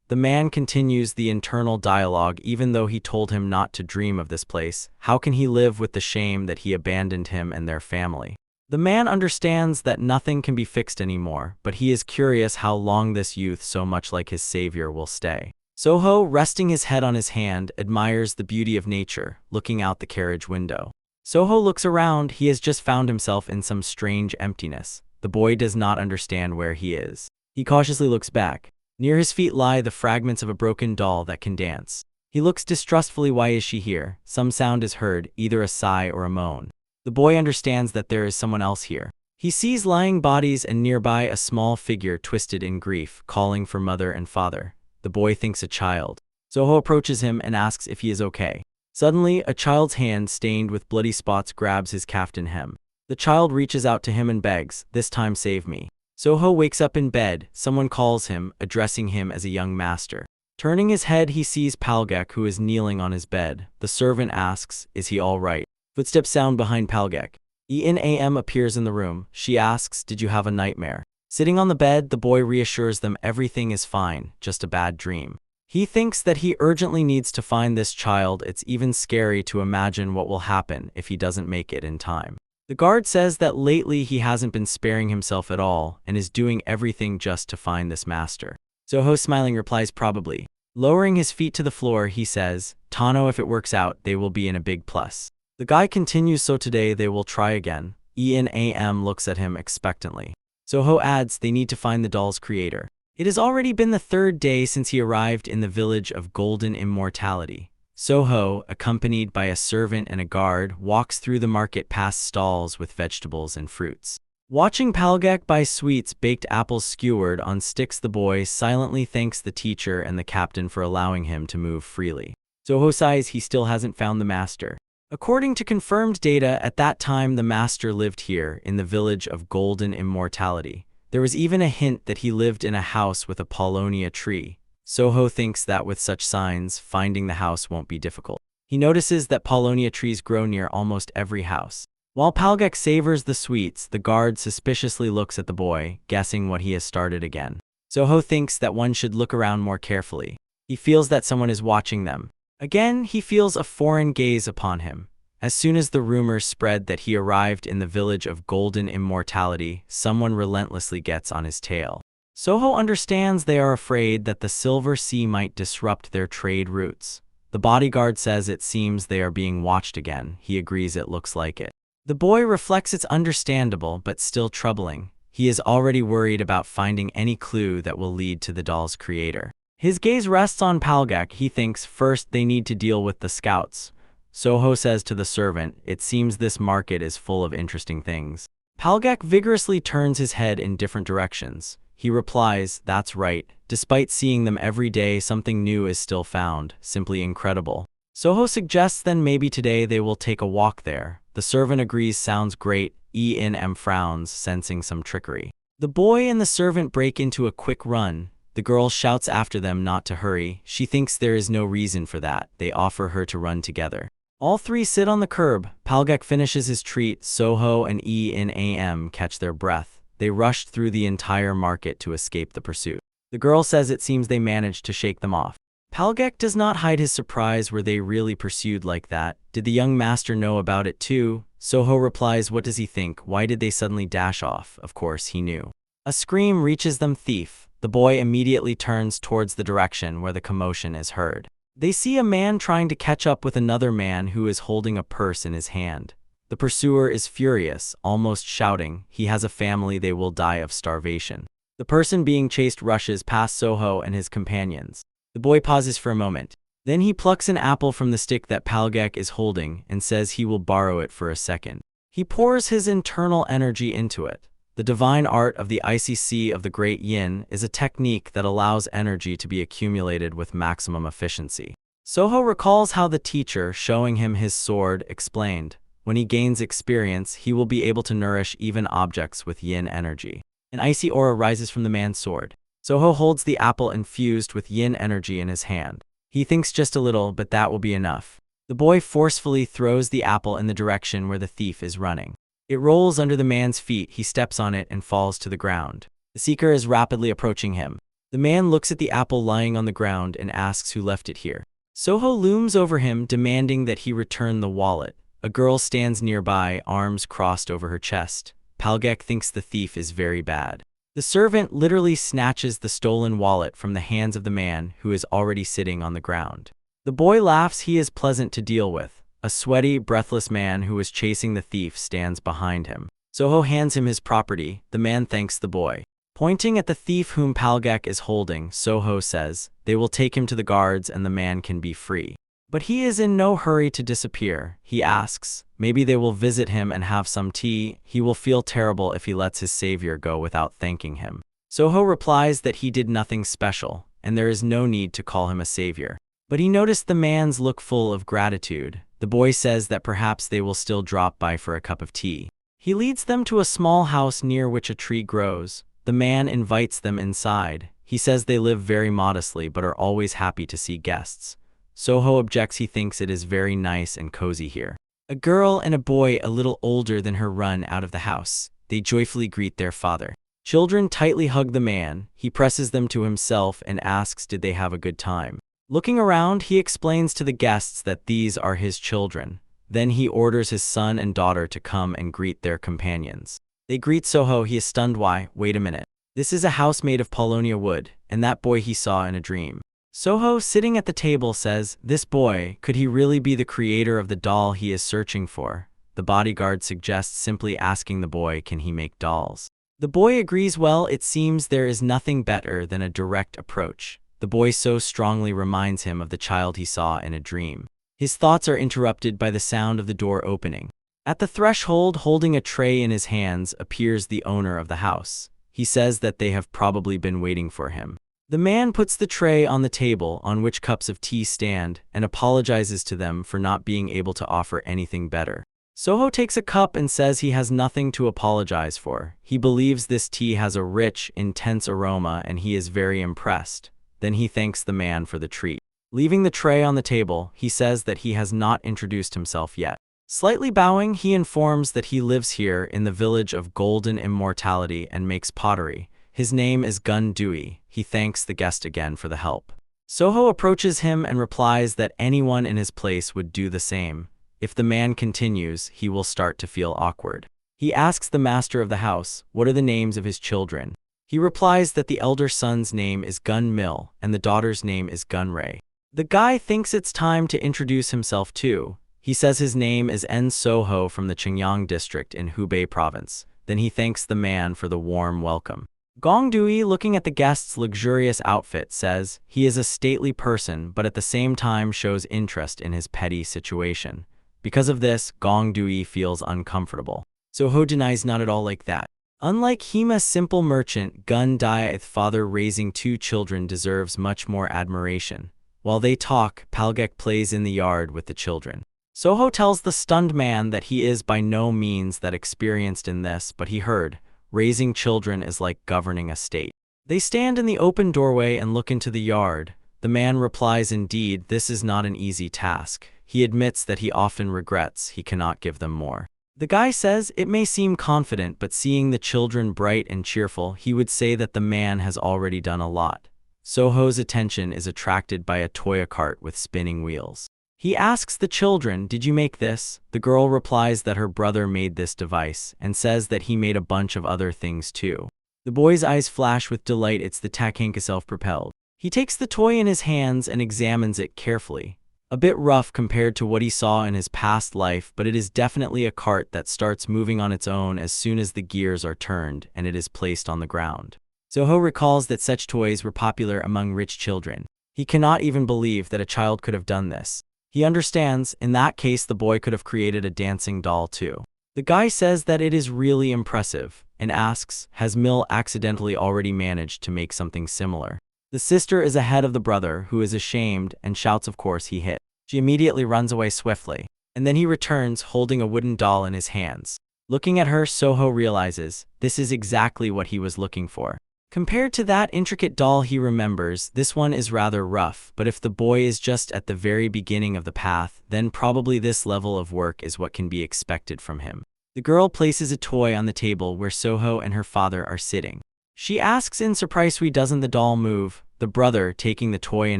The man continues the internal dialogue. Even though he told him not to dream of this place, how can he live with the shame that he abandoned him and their family? The man understands that nothing can be fixed anymore, but he is curious how long this youth, so much like his savior, will stay. Soho, resting his head on his hand, admires the beauty of nature, looking out the carriage window. Soho looks around. He has just found himself in some strange emptiness. The boy does not understand where he is. He cautiously looks back. Near his feet lie the fragments of a broken doll that can dance. He looks distrustfully. Why is she here? Some sound is heard, either a sigh or a moan. The boy understands that there is someone else here. He sees lying bodies and nearby a small figure twisted in grief, calling for mother and father. The boy thinks a child. Soho approaches him and asks if he is okay. Suddenly, a child's hand stained with bloody spots grabs his kaftan hem. The child reaches out to him and begs, "This time save me." Soho wakes up in bed. Someone calls him, addressing him as a young master. Turning his head, he sees Palgek, who is kneeling on his bed. The servant asks, "Is he all right?" Footsteps sound behind Palgek. Enam appears in the room. She asks, "Did you have a nightmare?" Sitting on the bed, the boy reassures them everything is fine, just a bad dream. He thinks that he urgently needs to find this child. It's even scary to imagine what will happen if he doesn't make it in time. The guard says that lately he hasn't been sparing himself at all and is doing everything just to find this master. Soho, smiling, replies, "Probably." Lowering his feet to the floor, he says, "Tano, if it works out, they will be in a big plus." The guy continues, "So today they will try again." Enam looks at him expectantly. Soho adds, "They need to find the doll's creator." It has already been the third day since he arrived in the village of Golden Immortality. Soho, accompanied by a servant and a guard, walks through the market past stalls with vegetables and fruits. Watching Palgek buy sweets, baked apples skewered on sticks, the boy silently thanks the teacher and the captain for allowing him to move freely. Soho sighs. He still hasn't found the master. According to confirmed data, at that time the master lived here, in the village of Golden Immortality. There was even a hint that he lived in a house with a Paulownia tree. Soho thinks that with such signs, finding the house won't be difficult. He notices that Paulownia trees grow near almost every house. While Palgek savors the sweets, the guard suspiciously looks at the boy, guessing what he has started again. Soho thinks that one should look around more carefully. He feels that someone is watching them. Again, he feels a foreign gaze upon him. As soon as the rumors spread that he arrived in the village of Golden Immortality, someone relentlessly gets on his tail. Soho understands they are afraid that the Silver Sea might disrupt their trade routes. The bodyguard says it seems they are being watched again. He agrees it looks like it. The boy reflects it's understandable but still troubling. He is already worried about finding any clue that will lead to the doll's creator. His gaze rests on Palgek. He thinks first they need to deal with the scouts. Soho says to the servant, "It seems this market is full of interesting things." Palgek vigorously turns his head in different directions. He replies, "That's right. Despite seeing them every day, something new is still found. Simply incredible." Soho suggests then maybe today they will take a walk there. The servant agrees. Sounds great. Enm frowns, sensing some trickery. The boy and the servant break into a quick run. The girl shouts after them not to hurry. She thinks there is no reason for that. They offer her to run together. All three sit on the curb. Palgek finishes his treat. Soho and Enam catch their breath. They rush through the entire market to escape the pursuit. The girl says it seems they managed to shake them off. Palgek does not hide his surprise. Were they really pursued like that? Did the young master know about it too? Soho replies, what does he think? Why did they suddenly dash off? Of course, he knew. A scream reaches them. Thief. The boy immediately turns towards the direction where the commotion is heard. They see a man trying to catch up with another man who is holding a purse in his hand. The pursuer is furious, almost shouting, he has a family, they will die of starvation. The person being chased rushes past Soho and his companions. The boy pauses for a moment. Then he plucks an apple from the stick that Palgek is holding and says he will borrow it for a second. He pours his internal energy into it. The divine art of the icy sea of the great yin is a technique that allows energy to be accumulated with maximum efficiency. Soho recalls how the teacher, showing him his sword, explained, when he gains experience, he will be able to nourish even objects with yin energy. An icy aura rises from the man's sword. Soho holds the apple infused with yin energy in his hand. He thinks just a little, but that will be enough. The boy forcefully throws the apple in the direction where the thief is running. It rolls under the man's feet. He steps on it and falls to the ground. The seeker is rapidly approaching him. The man looks at the apple lying on the ground and asks who left it here. Soho looms over him, demanding that he return the wallet. A girl stands nearby, arms crossed over her chest. Palgek thinks the thief is very bad. The servant literally snatches the stolen wallet from the hands of the man who is already sitting on the ground. The boy laughs. He is pleasant to deal with. A sweaty, breathless man who is chasing the thief stands behind him. Soho hands him his property. The man thanks the boy. Pointing at the thief whom Palgek is holding, Soho says, they will take him to the guards and the man can be free. But he is in no hurry to disappear. He asks, maybe they will visit him and have some tea. He will feel terrible if he lets his savior go without thanking him. Soho replies that he did nothing special, and there is no need to call him a savior. But he noticed the man's look full of gratitude. The boy says that perhaps they will still drop by for a cup of tea. He leads them to a small house near which a tree grows. The man invites them inside. He says they live very modestly but are always happy to see guests. Soho objects. He thinks it is very nice and cozy here. A girl and a boy a little older than her run out of the house. They joyfully greet their father. Children tightly hug the man. He presses them to himself and asks did they have a good time. Looking around, he explains to the guests that these are his children. Then he orders his son and daughter to come and greet their companions. They greet Soho. He is stunned. Why? Wait a minute. This is a house made of Paulownia wood, and that boy he saw in a dream. Soho, sitting at the table, says, this boy, could he really be the creator of the doll he is searching for? The bodyguard suggests simply asking the boy, can he make dolls? The boy agrees. Well, it seems there is nothing better than a direct approach. The boy so strongly reminds him of the child he saw in a dream. His thoughts are interrupted by the sound of the door opening. At the threshold, holding a tray in his hands, appears the owner of the house. He says that they have probably been waiting for him. The man puts the tray on the table on which cups of tea stand and apologizes to them for not being able to offer anything better. Soho takes a cup and says he has nothing to apologize for. He believes this tea has a rich, intense aroma and he is very impressed. Then he thanks the man for the treat. Leaving the tray on the table, he says that he has not introduced himself yet. Slightly bowing, he informs that he lives here in the village of Golden Immortality and makes pottery. His name is Gun Dewey. He thanks the guest again for the help. Soho approaches him and replies that anyone in his place would do the same. If the man continues, he will start to feel awkward. He asks the master of the house, what are the names of his children? He replies that the elder son's name is Gun Mill and the daughter's name is Gun Ray. The guy thinks it's time to introduce himself too. He says his name is N. Soho from the Qingyang district in Hubei province. Then he thanks the man for the warm welcome. Gong Dui, looking at the guest's luxurious outfit, says he is a stately person but at the same time shows interest in his petty situation. Because of this, Gong Dui feels uncomfortable. Soho denies not at all like that. Unlike Hima's simple merchant, Gun Dai's father raising two children deserves much more admiration. While they talk, Palgek plays in the yard with the children. Soho tells the stunned man that he is by no means that experienced in this, but he heard, raising children is like governing a state. They stand in the open doorway and look into the yard. The man replies, indeed, this is not an easy task. He admits that he often regrets he cannot give them more. The guy says it may seem confident, but seeing the children bright and cheerful, he would say that the man has already done a lot. Soho's attention is attracted by a toy cart with spinning wheels. He asks the children, "Did you make this?" The girl replies that her brother made this device and says that he made a bunch of other things too. The boy's eyes flash with delight. It's the Takanka self-propelled. He takes the toy in his hands and examines it carefully. A bit rough compared to what he saw in his past life, but it is definitely a cart that starts moving on its own as soon as the gears are turned and it is placed on the ground. Soho recalls that such toys were popular among rich children. He cannot even believe that a child could have done this. He understands, in that case the boy could have created a dancing doll too. The guy says that it is really impressive, and asks, has Mill accidentally already managed to make something similar? The sister is ahead of the brother, who is ashamed and shouts of course he hit. She immediately runs away swiftly, and then he returns holding a wooden doll in his hands. Looking at her, Soho realizes this is exactly what he was looking for. Compared to that intricate doll he remembers, this one is rather rough, but if the boy is just at the very beginning of the path, then probably this level of work is what can be expected from him. The girl places a toy on the table where Soho and her father are sitting. She asks in surprise, why doesn't the doll move? The brother, taking the toy in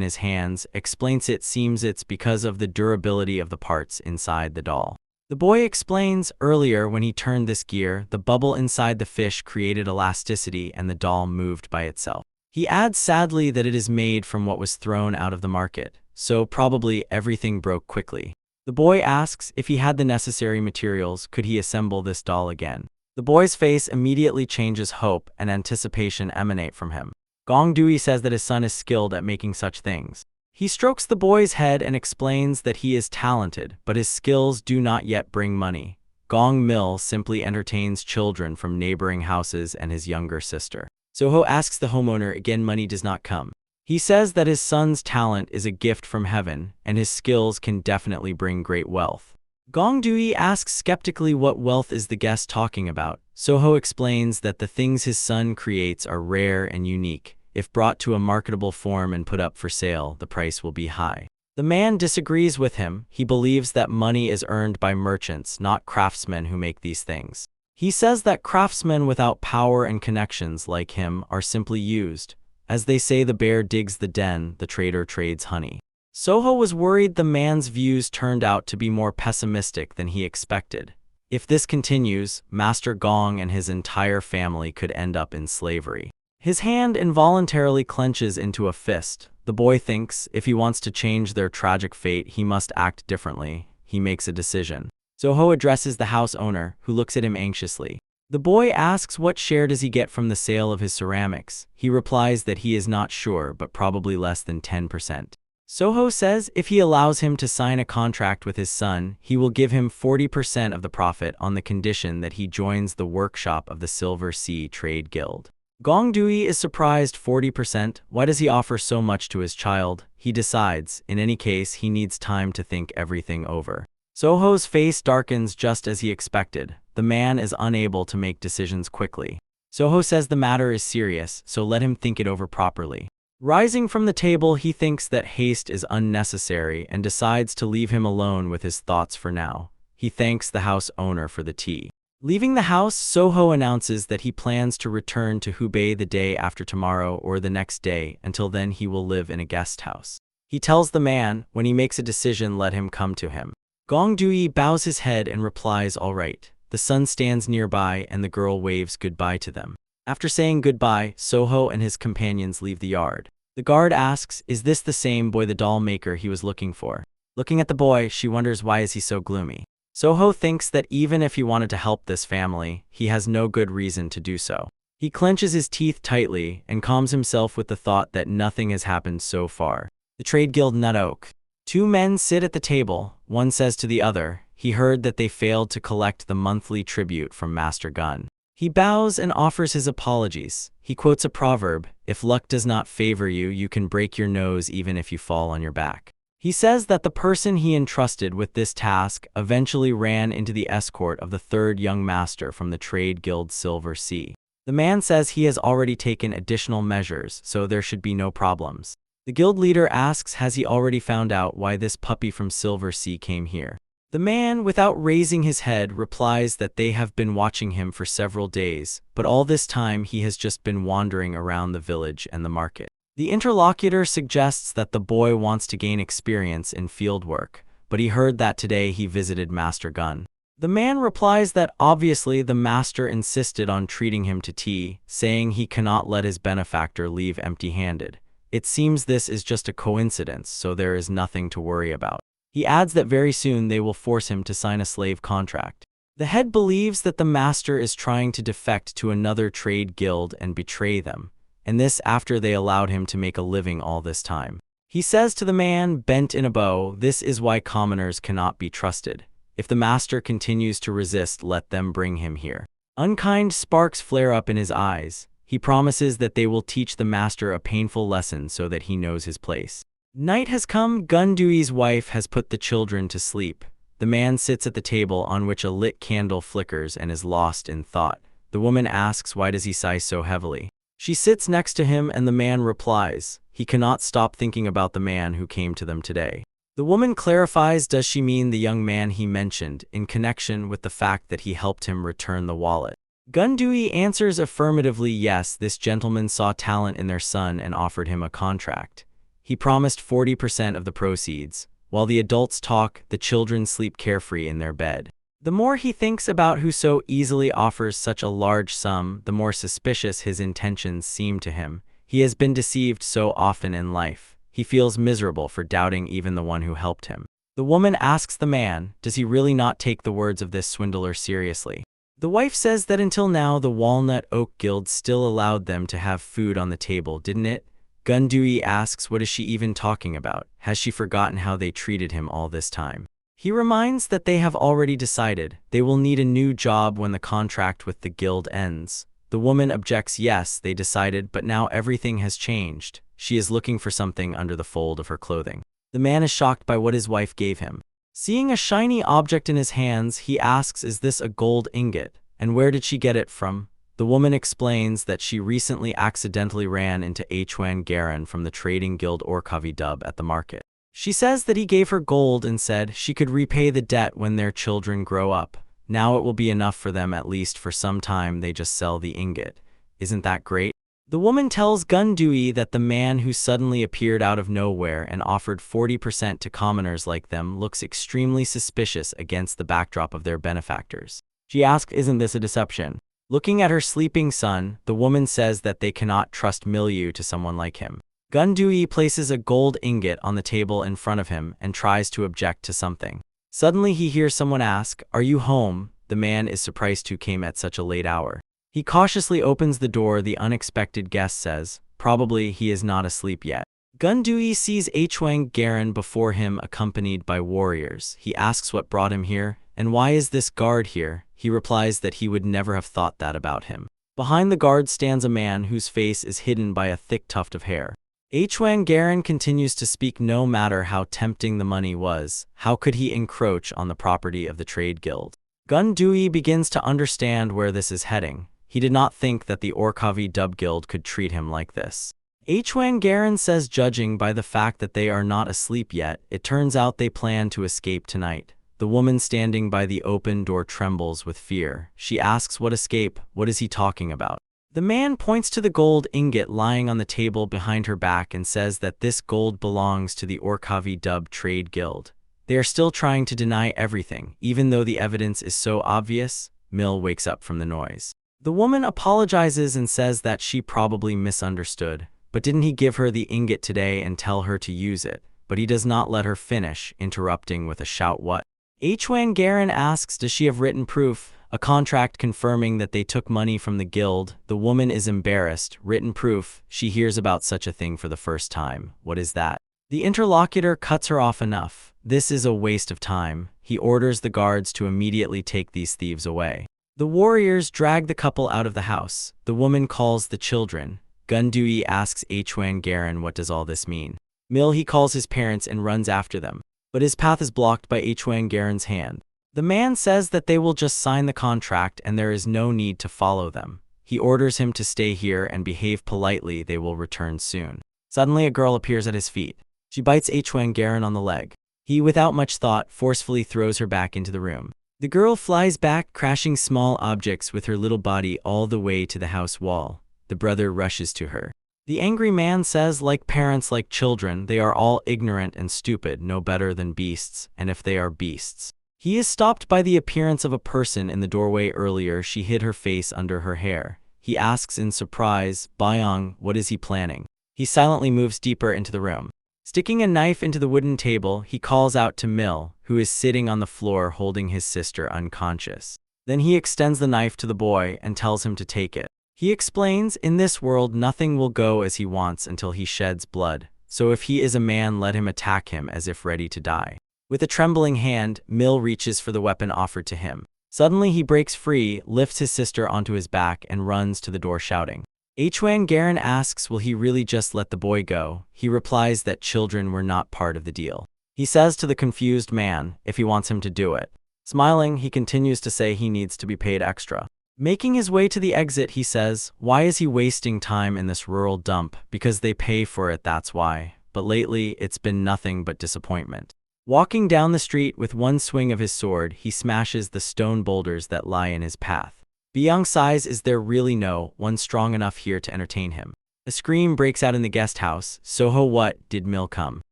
his hands, explains it seems it's because of the durability of the parts inside the doll. The boy explains, earlier when he turned this gear, the bubble inside the fish created elasticity and the doll moved by itself. He adds sadly that it is made from what was thrown out of the market, so probably everything broke quickly. The boy asks if he had the necessary materials, could he assemble this doll again? The boy's face immediately changes. Hope and anticipation emanate from him. Gong Dui says that his son is skilled at making such things. He strokes the boy's head and explains that he is talented, but his skills do not yet bring money. Gong Mill simply entertains children from neighboring houses and his younger sister. Soho asks the homeowner again, money does not come. He says that his son's talent is a gift from heaven, and his skills can definitely bring great wealth. Gong Dui asks skeptically what wealth is the guest talking about. Soho explains that the things his son creates are rare and unique. If brought to a marketable form and put up for sale, the price will be high. The man disagrees with him. He believes that money is earned by merchants, not craftsmen who make these things. He says that craftsmen without power and connections like him are simply used. As they say, the bear digs the den, the trader trades honey. Soho was worried the man's views turned out to be more pessimistic than he expected. If this continues, Master Gong and his entire family could end up in slavery. His hand involuntarily clenches into a fist. The boy thinks if he wants to change their tragic fate, he must act differently. He makes a decision. Soho addresses the house owner, who looks at him anxiously. The boy asks what share does he get from the sale of his ceramics. He replies that he is not sure, but probably less than 10%. Soho says if he allows him to sign a contract with his son, he will give him 40% of the profit on the condition that he joins the workshop of the Silver Sea Trade Guild. Gong Dui is surprised. 40%? Why does he offer so much to his child? He decides, in any case, he needs time to think everything over. Soho's face darkens just as he expected. The man is unable to make decisions quickly. Soho says the matter is serious, so let him think it over properly. Rising from the table, he thinks that haste is unnecessary and decides to leave him alone with his thoughts for now. He thanks the house owner for the tea. Leaving the house, Soho announces that he plans to return to Hubei the day after tomorrow or the next day. Until then, he will live in a guest house. He tells the man, when he makes a decision, let him come to him. Gong Dui bows his head and replies, all right. The son stands nearby and the girl waves goodbye to them. After saying goodbye, Soho and his companions leave the yard. The guard asks, is this the same boy, the doll maker he was looking for? Looking at the boy, she wonders why is he so gloomy. Soho thinks that even if he wanted to help this family, he has no good reason to do so. He clenches his teeth tightly and calms himself with the thought that nothing has happened so far. The Trade Guild Nut Oak. Two men sit at the table. One says to the other, he heard that they failed to collect the monthly tribute from Master Gun. He bows and offers his apologies. He quotes a proverb, if luck does not favor you, you can break your nose even if you fall on your back. He says that the person he entrusted with this task eventually ran into the escort of the third young master from the Trade Guild Silver Sea. The man says he has already taken additional measures, so there should be no problems. The guild leader asks has he already found out why this puppy from Silver Sea came here. The man, without raising his head, replies that they have been watching him for several days, but all this time he has just been wandering around the village and the market. The interlocutor suggests that the boy wants to gain experience in fieldwork, but he heard that today he visited Master Gun. The man replies that obviously the master insisted on treating him to tea, saying he cannot let his benefactor leave empty-handed. It seems this is just a coincidence, so there is nothing to worry about. He adds that very soon they will force him to sign a slave contract. The head believes that the master is trying to defect to another trade guild and betray them, and this after they allowed him to make a living all this time. He says to the man bent in a bow, "This is why commoners cannot be trusted. If the master continues to resist, let them bring him here." Unkind sparks flare up in his eyes. He promises that they will teach the master a painful lesson so that he knows his place. Night has come. Gundui's wife has put the children to sleep. The man sits at the table on which a lit candle flickers and is lost in thought. The woman asks, why does he sigh so heavily? She sits next to him and the man replies, he cannot stop thinking about the man who came to them today. The woman clarifies, does she mean the young man he mentioned, in connection with the fact that he helped him return the wallet? Gundui answers affirmatively, yes, this gentleman saw talent in their son and offered him a contract. He promised 40% of the proceeds. While the adults talk, the children sleep carefree in their bed. The more he thinks about who so easily offers such a large sum, the more suspicious his intentions seem to him. He has been deceived so often in life. He feels miserable for doubting even the one who helped him. The woman asks the man, does he really not take the words of this swindler seriously? The wife says that until now the Walnut Oak Guild still allowed them to have food on the table, didn't it? Gundui asks, what is she even talking about? Has she forgotten how they treated him all this time? He reminds that they have already decided they will need a new job when the contract with the guild ends. The woman objects, yes, they decided, but now everything has changed. She is looking for something under the fold of her clothing. The man is shocked by what his wife gave him. Seeing a shiny object in his hands, he asks, is this a gold ingot? And where did she get it from? The woman explains that she recently accidentally ran into Hwan Garan from the trading guild Orkavi Dub at the market. She says that he gave her gold and said she could repay the debt when their children grow up. Now it will be enough for them, at least for some time. They just sell the ingot. Isn't that great? The woman tells Gundui that the man who suddenly appeared out of nowhere and offered 40% to commoners like them looks extremely suspicious against the backdrop of their benefactors. She asks, isn't this a deception? Looking at her sleeping son, the woman says that they cannot trust milieu to someone like him. Gundui places a gold ingot on the table in front of him and tries to object to something. Suddenly he hears someone ask, are you home? The man is surprised who came at such a late hour. He cautiously opens the door. The unexpected guest says, probably he is not asleep yet. Gundui sees Hwan Garan before him accompanied by warriors. He asks what brought him here, and why is this guard here? He replies that he would never have thought that about him. Behind the guard stands a man whose face is hidden by a thick tuft of hair. Hwan Garan continues to speak. No matter how tempting the money was, how could he encroach on the property of the trade guild? Gundui begins to understand where this is heading. He did not think that the Orkavi Dub Guild could treat him like this. Hwan Garan says, judging by the fact that they are not asleep yet, it turns out they plan to escape tonight. The woman standing by the open door trembles with fear. She asks, what escape? What is he talking about? The man points to the gold ingot lying on the table behind her back and says that this gold belongs to the Orkavi Dub Trade Guild. They are still trying to deny everything, even though the evidence is so obvious. Mill wakes up from the noise. The woman apologizes and says that she probably misunderstood. But didn't he give her the ingot today and tell her to use it? But he does not let her finish, interrupting with a shout, what? Hwan Garan asks, does she have written proof? A contract confirming that they took money from the guild. The woman is embarrassed. Written proof? She hears about such a thing for the first time. What is that? The interlocutor cuts her off. Enough. This is a waste of time. He orders the guards to immediately take these thieves away. The warriors drag the couple out of the house. The woman calls the children. Gundui asks Hwan Garan, what does all this mean? He calls his parents and runs after them. But his path is blocked by Hwan Garan's hand. The man says that they will just sign the contract and there is no need to follow them. He orders him to stay here and behave politely. They will return soon. Suddenly a girl appears at his feet. She bites Hwan Garan on the leg. He, without much thought, forcefully throws her back into the room. The girl flies back, crashing small objects with her little body all the way to the house wall. The brother rushes to her. The angry man says, like parents, like children, they are all ignorant and stupid, no better than beasts, and if they are beasts. He is stopped by the appearance of a person in the doorway. Earlier, she hid her face under her hair. He asks in surprise, Byung, what is he planning? He silently moves deeper into the room. Sticking a knife into the wooden table, he calls out to Mil, who is sitting on the floor holding his sister unconscious. Then he extends the knife to the boy and tells him to take it. He explains, in this world nothing will go as he wants until he sheds blood, so if he is a man, let him attack him as if ready to die. With a trembling hand, Mil reaches for the weapon offered to him. Suddenly he breaks free, lifts his sister onto his back, and runs to the door shouting. Hwan Garen asks, will he really just let the boy go? He replies that children were not part of the deal. He says to the confused man if he wants him to do it. Smiling, he continues to say he needs to be paid extra. Making his way to the exit, he says, why is he wasting time in this rural dump? Because they pay for it, that's why. But lately, it's been nothing but disappointment. Walking down the street with one swing of his sword, he smashes the stone boulders that lie in his path. Byung sighs, is there really no one strong enough here to entertain him? A scream breaks out in the guest house. Soho, what, did Mil come?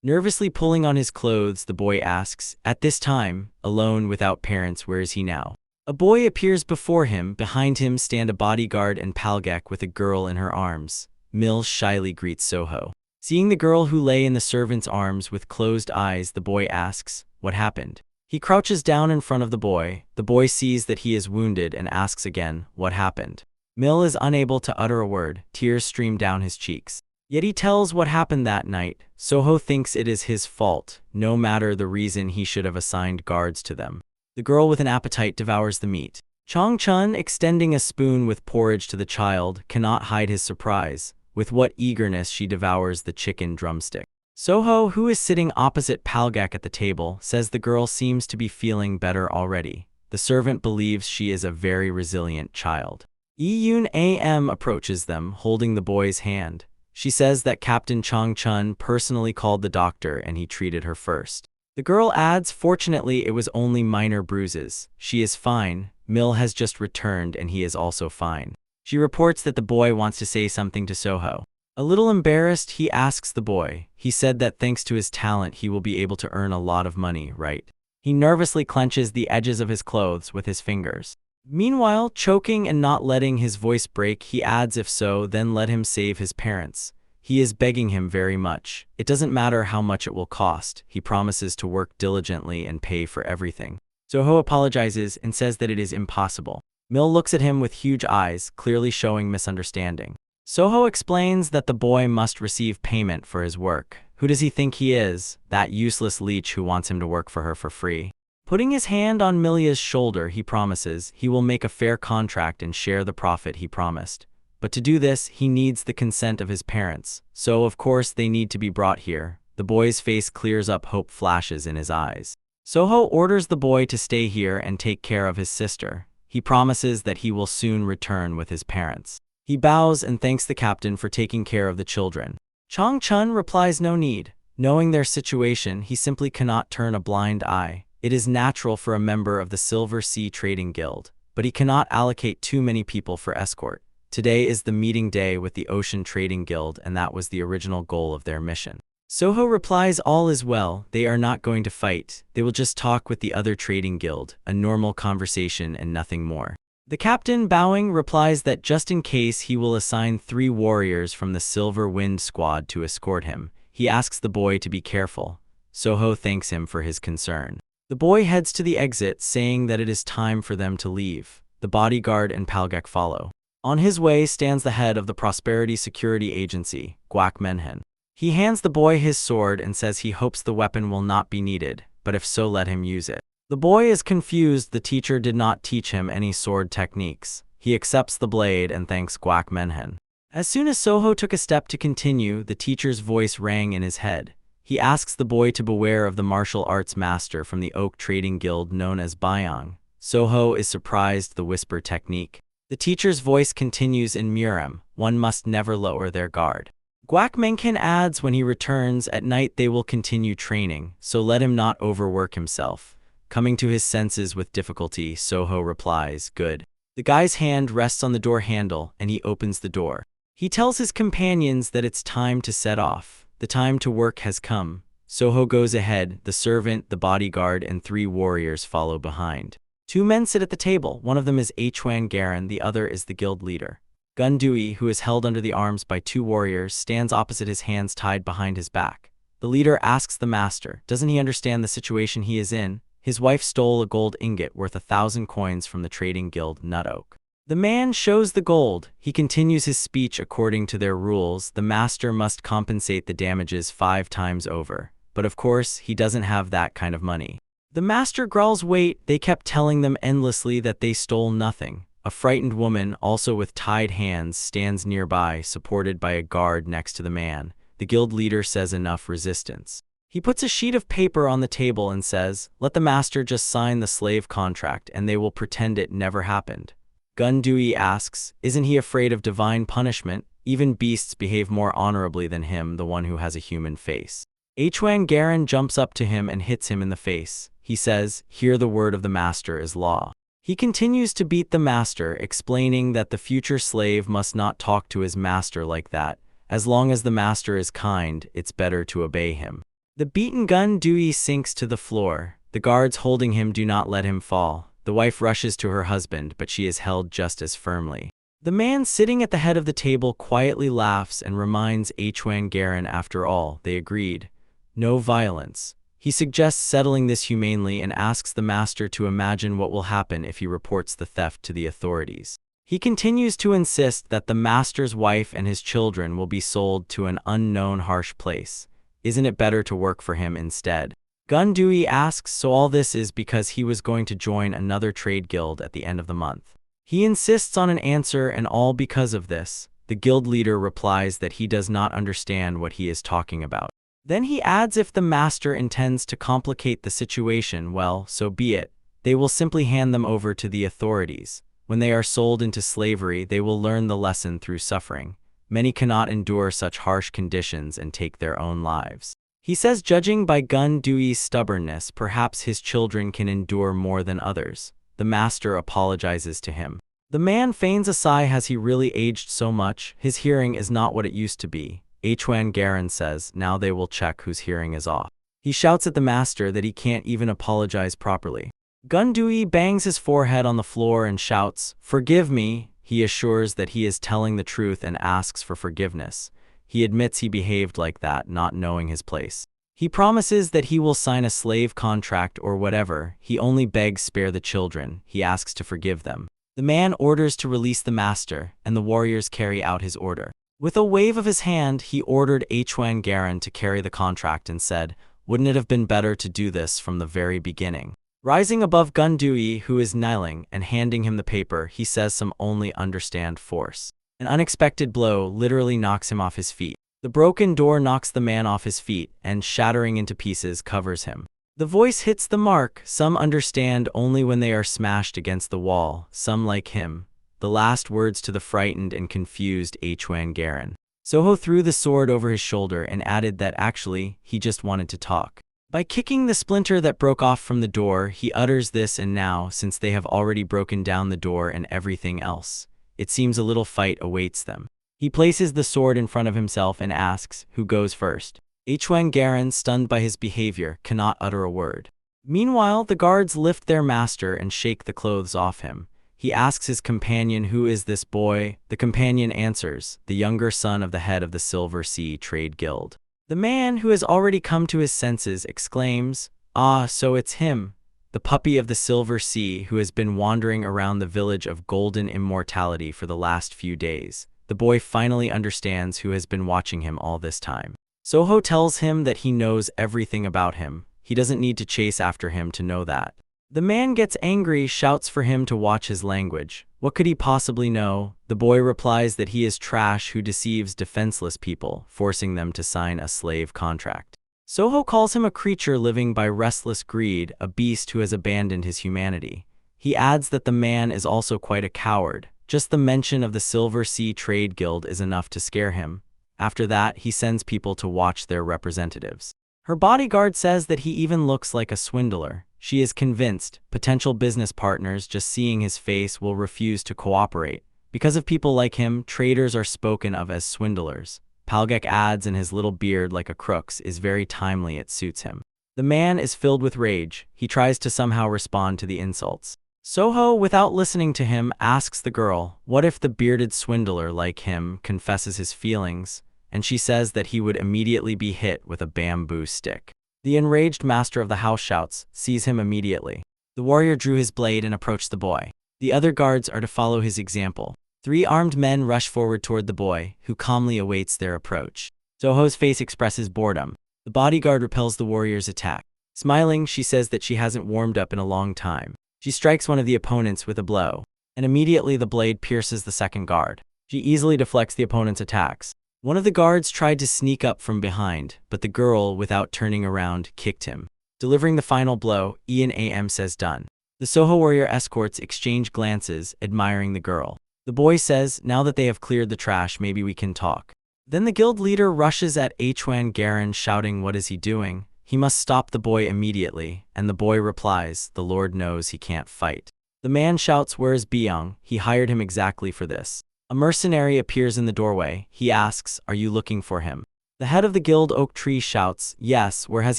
Nervously pulling on his clothes, the boy asks, at this time, alone without parents, where is he now? A boy appears before him. Behind him stand a bodyguard and Palgek with a girl in her arms. Mil shyly greets Soho. Seeing the girl who lay in the servant's arms with closed eyes, the boy asks, what happened? He crouches down in front of the boy. The boy sees that he is wounded and asks again, what happened? Mil is unable to utter a word. Tears stream down his cheeks. Yet he tells what happened that night. Soho thinks it is his fault, no matter the reason. He should have assigned guards to them. The girl with an appetite devours the meat. Chong Chun, extending a spoon with porridge to the child, cannot hide his surprise. With what eagerness she devours the chicken drumstick. Soho, who is sitting opposite Palgak at the table, says the girl seems to be feeling better already. The servant believes she is a very resilient child. Yoon Am approaches them, holding the boy's hand. She says that Captain Chong Chun personally called the doctor and he treated her first. The girl adds, fortunately it was only minor bruises. She is fine. Mil has just returned and he is also fine. She reports that the boy wants to say something to Soho. A little embarrassed, he asks the boy. He said that thanks to his talent he will be able to earn a lot of money, right? He nervously clenches the edges of his clothes with his fingers. Meanwhile, choking and not letting his voice break, he adds, if so, then let him save his parents. He is begging him very much. It doesn't matter how much it will cost. He promises to work diligently and pay for everything. Soho apologizes and says that it is impossible. Mil looks at him with huge eyes, clearly showing misunderstanding. Soho explains that the boy must receive payment for his work. Who does he think he is? That useless leech who wants him to work for her for free. Putting his hand on Milia's shoulder, he promises he will make a fair contract and share the profit he promised. But to do this, he needs the consent of his parents. So, of course, they need to be brought here. The boy's face clears up, hope flashes in his eyes. Soho orders the boy to stay here and take care of his sister. He promises that he will soon return with his parents. He bows and thanks the captain for taking care of the children. Chong Chun replies no need. Knowing their situation, he simply cannot turn a blind eye. It is natural for a member of the Silver Sea Trading Guild, but he cannot allocate too many people for escort. Today is the meeting day with the Ocean Trading Guild, and that was the original goal of their mission. Soho replies all is well, they are not going to fight, they will just talk with the other trading guild, a normal conversation and nothing more. The captain, bowing, replies that just in case he will assign 3 warriors from the Silver Wind Squad to escort him. He asks the boy to be careful. Soho thanks him for his concern. The boy heads to the exit, saying that it is time for them to leave. The bodyguard and Palgak follow. On his way stands the head of the Prosperity Security Agency, Guak Menhen. He hands the boy his sword and says he hopes the weapon will not be needed, but if so, let him use it. The boy is confused. The teacher did not teach him any sword techniques. He accepts the blade and thanks Guak Menhen. As soon as Soho took a step to continue, the teacher's voice rang in his head. He asks the boy to beware of the martial arts master from the Oak Trading Guild known as Byung. Soho is surprised the whisper technique. The teacher's voice continues in Murim, one must never lower their guard. Guak Menken adds when he returns at night they will continue training, so let him not overwork himself. Coming to his senses with difficulty, Soho replies, good. The guy's hand rests on the door handle and he opens the door. He tells his companions that it's time to set off. The time to work has come. Soho goes ahead, the servant, the bodyguard, and 3 warriors follow behind. 2 men sit at the table. One of them is Hwan Garin, the other is the guild leader. Gundui, who is held under the arms by 2 warriors, stands opposite, his hands tied behind his back. The leader asks the master, doesn't he understand the situation he is in? His wife stole a gold ingot worth 1,000 coins from the trading guild Nutoke. The man shows the gold. He continues his speech according to their rules. The master must compensate the damages 5 times over. But of course, he doesn't have that kind of money. The master growls, wait, they kept telling them endlessly that they stole nothing. A frightened woman, also with tied hands, stands nearby, supported by a guard next to the man. The guild leader says enough resistance. He puts a sheet of paper on the table and says, let the master just sign the slave contract and they will pretend it never happened. Gundui asks, isn't he afraid of divine punishment? Even beasts behave more honorably than him, the one who has a human face. Hwan Garin jumps up to him and hits him in the face. He says, here the word of the master is law. He continues to beat the master, explaining that the future slave must not talk to his master like that. As long as the master is kind, it's better to obey him. The beaten Gundui sinks to the floor. The guards holding him do not let him fall. The wife rushes to her husband, but she is held just as firmly. The man sitting at the head of the table quietly laughs and reminds Hwan Garin, after all, they agreed. No violence. He suggests settling this humanely and asks the master to imagine what will happen if he reports the theft to the authorities. He continues to insist that the master's wife and his children will be sold to an unknown harsh place. Isn't it better to work for him instead? Gundui asks, so all this is because he was going to join another trade guild at the end of the month. He insists on an answer, and all because of this. The guild leader replies that he does not understand what he is talking about. Then he adds, if the master intends to complicate the situation, well, so be it. They will simply hand them over to the authorities. When they are sold into slavery, they will learn the lesson through suffering. Many cannot endure such harsh conditions and take their own lives. He says, judging by Gundui's stubbornness, perhaps his children can endure more than others. The master apologizes to him. The man feigns a sigh. Has he really aged so much? His hearing is not what it used to be. Hwan Garin says, now they will check whose hearing is off. He shouts at the master that he can't even apologize properly. Gundui bangs his forehead on the floor and shouts, forgive me. He assures that he is telling the truth and asks for forgiveness. He admits he behaved like that, not knowing his place. He promises that he will sign a slave contract or whatever. He only begs spare the children. He asks to forgive them. The man orders to release the master, and the warriors carry out his order. With a wave of his hand, he ordered Hwan Garin to carry the contract and said, wouldn't it have been better to do this from the very beginning? Rising above Gundui, who is kneeling, and handing him the paper, he says some only understand force. An unexpected blow literally knocks him off his feet. The broken door knocks the man off his feet, and shattering into pieces covers him. The voice hits the mark. Some understand only when they are smashed against the wall, some like him. The last words to the frightened and confused Hwan Garin. Soho threw the sword over his shoulder and added that actually, he just wanted to talk. By kicking the splinter that broke off from the door, he utters this, and now, since they have already broken down the door and everything else, it seems a little fight awaits them. He places the sword in front of himself and asks, who goes first? Hwan Garin, stunned by his behavior, cannot utter a word. Meanwhile, the guards lift their master and shake the clothes off him. He asks his companion, who is this boy? The companion answers, the younger son of the head of the Silver Sea Trade Guild. The man, who has already come to his senses, exclaims, ah, so it's him, the puppy of the Silver Sea, who has been wandering around the village of Golden Immortality for the last few days. The boy finally understands who has been watching him all this time. Soho tells him that he knows everything about him. He doesn't need to chase after him to know that. The man gets angry, shouts for him to watch his language. What could he possibly know? The boy replies that he is trash who deceives defenseless people, forcing them to sign a slave contract. Soho calls him a creature living by restless greed, a beast who has abandoned his humanity. He adds that the man is also quite a coward. Just the mention of the Silver Sea Trade Guild is enough to scare him. After that, he sends people to watch their representatives. Her bodyguard says that he even looks like a swindler. She is convinced potential business partners, just seeing his face, will refuse to cooperate. Because of people like him, traders are spoken of as swindlers. Palgek adds, and his little beard like a crook's is very timely, it suits him. The man is filled with rage. He tries to somehow respond to the insults. Soho, without listening to him, asks the girl, what if the bearded swindler like him confesses his feelings? And she says that he would immediately be hit with a bamboo stick. The enraged master of the house shouts, seize him immediately. The warrior drew his blade and approached the boy. The other guards are to follow his example. 3 armed men rush forward toward the boy, who calmly awaits their approach. Soho's face expresses boredom. The bodyguard repels the warrior's attack. Smiling, she says that she hasn't warmed up in a long time. She strikes one of the opponents with a blow, and immediately the blade pierces the second guard. She easily deflects the opponent's attacks. One of the guards tried to sneak up from behind, but the girl, without turning around, kicked him. Delivering the final blow, Ian AM says done. The Soho warrior escorts exchange glances, admiring the girl. The boy says, now that they have cleared the trash, maybe we can talk. Then the guild leader rushes at Hwan Garen, shouting, what is he doing? He must stop the boy immediately, and the boy replies, the Lord knows he can't fight. The man shouts, where is Byung? He hired him exactly for this. A mercenary appears in the doorway. He asks, are you looking for him? The head of the guild Oak Tree shouts, yes, where has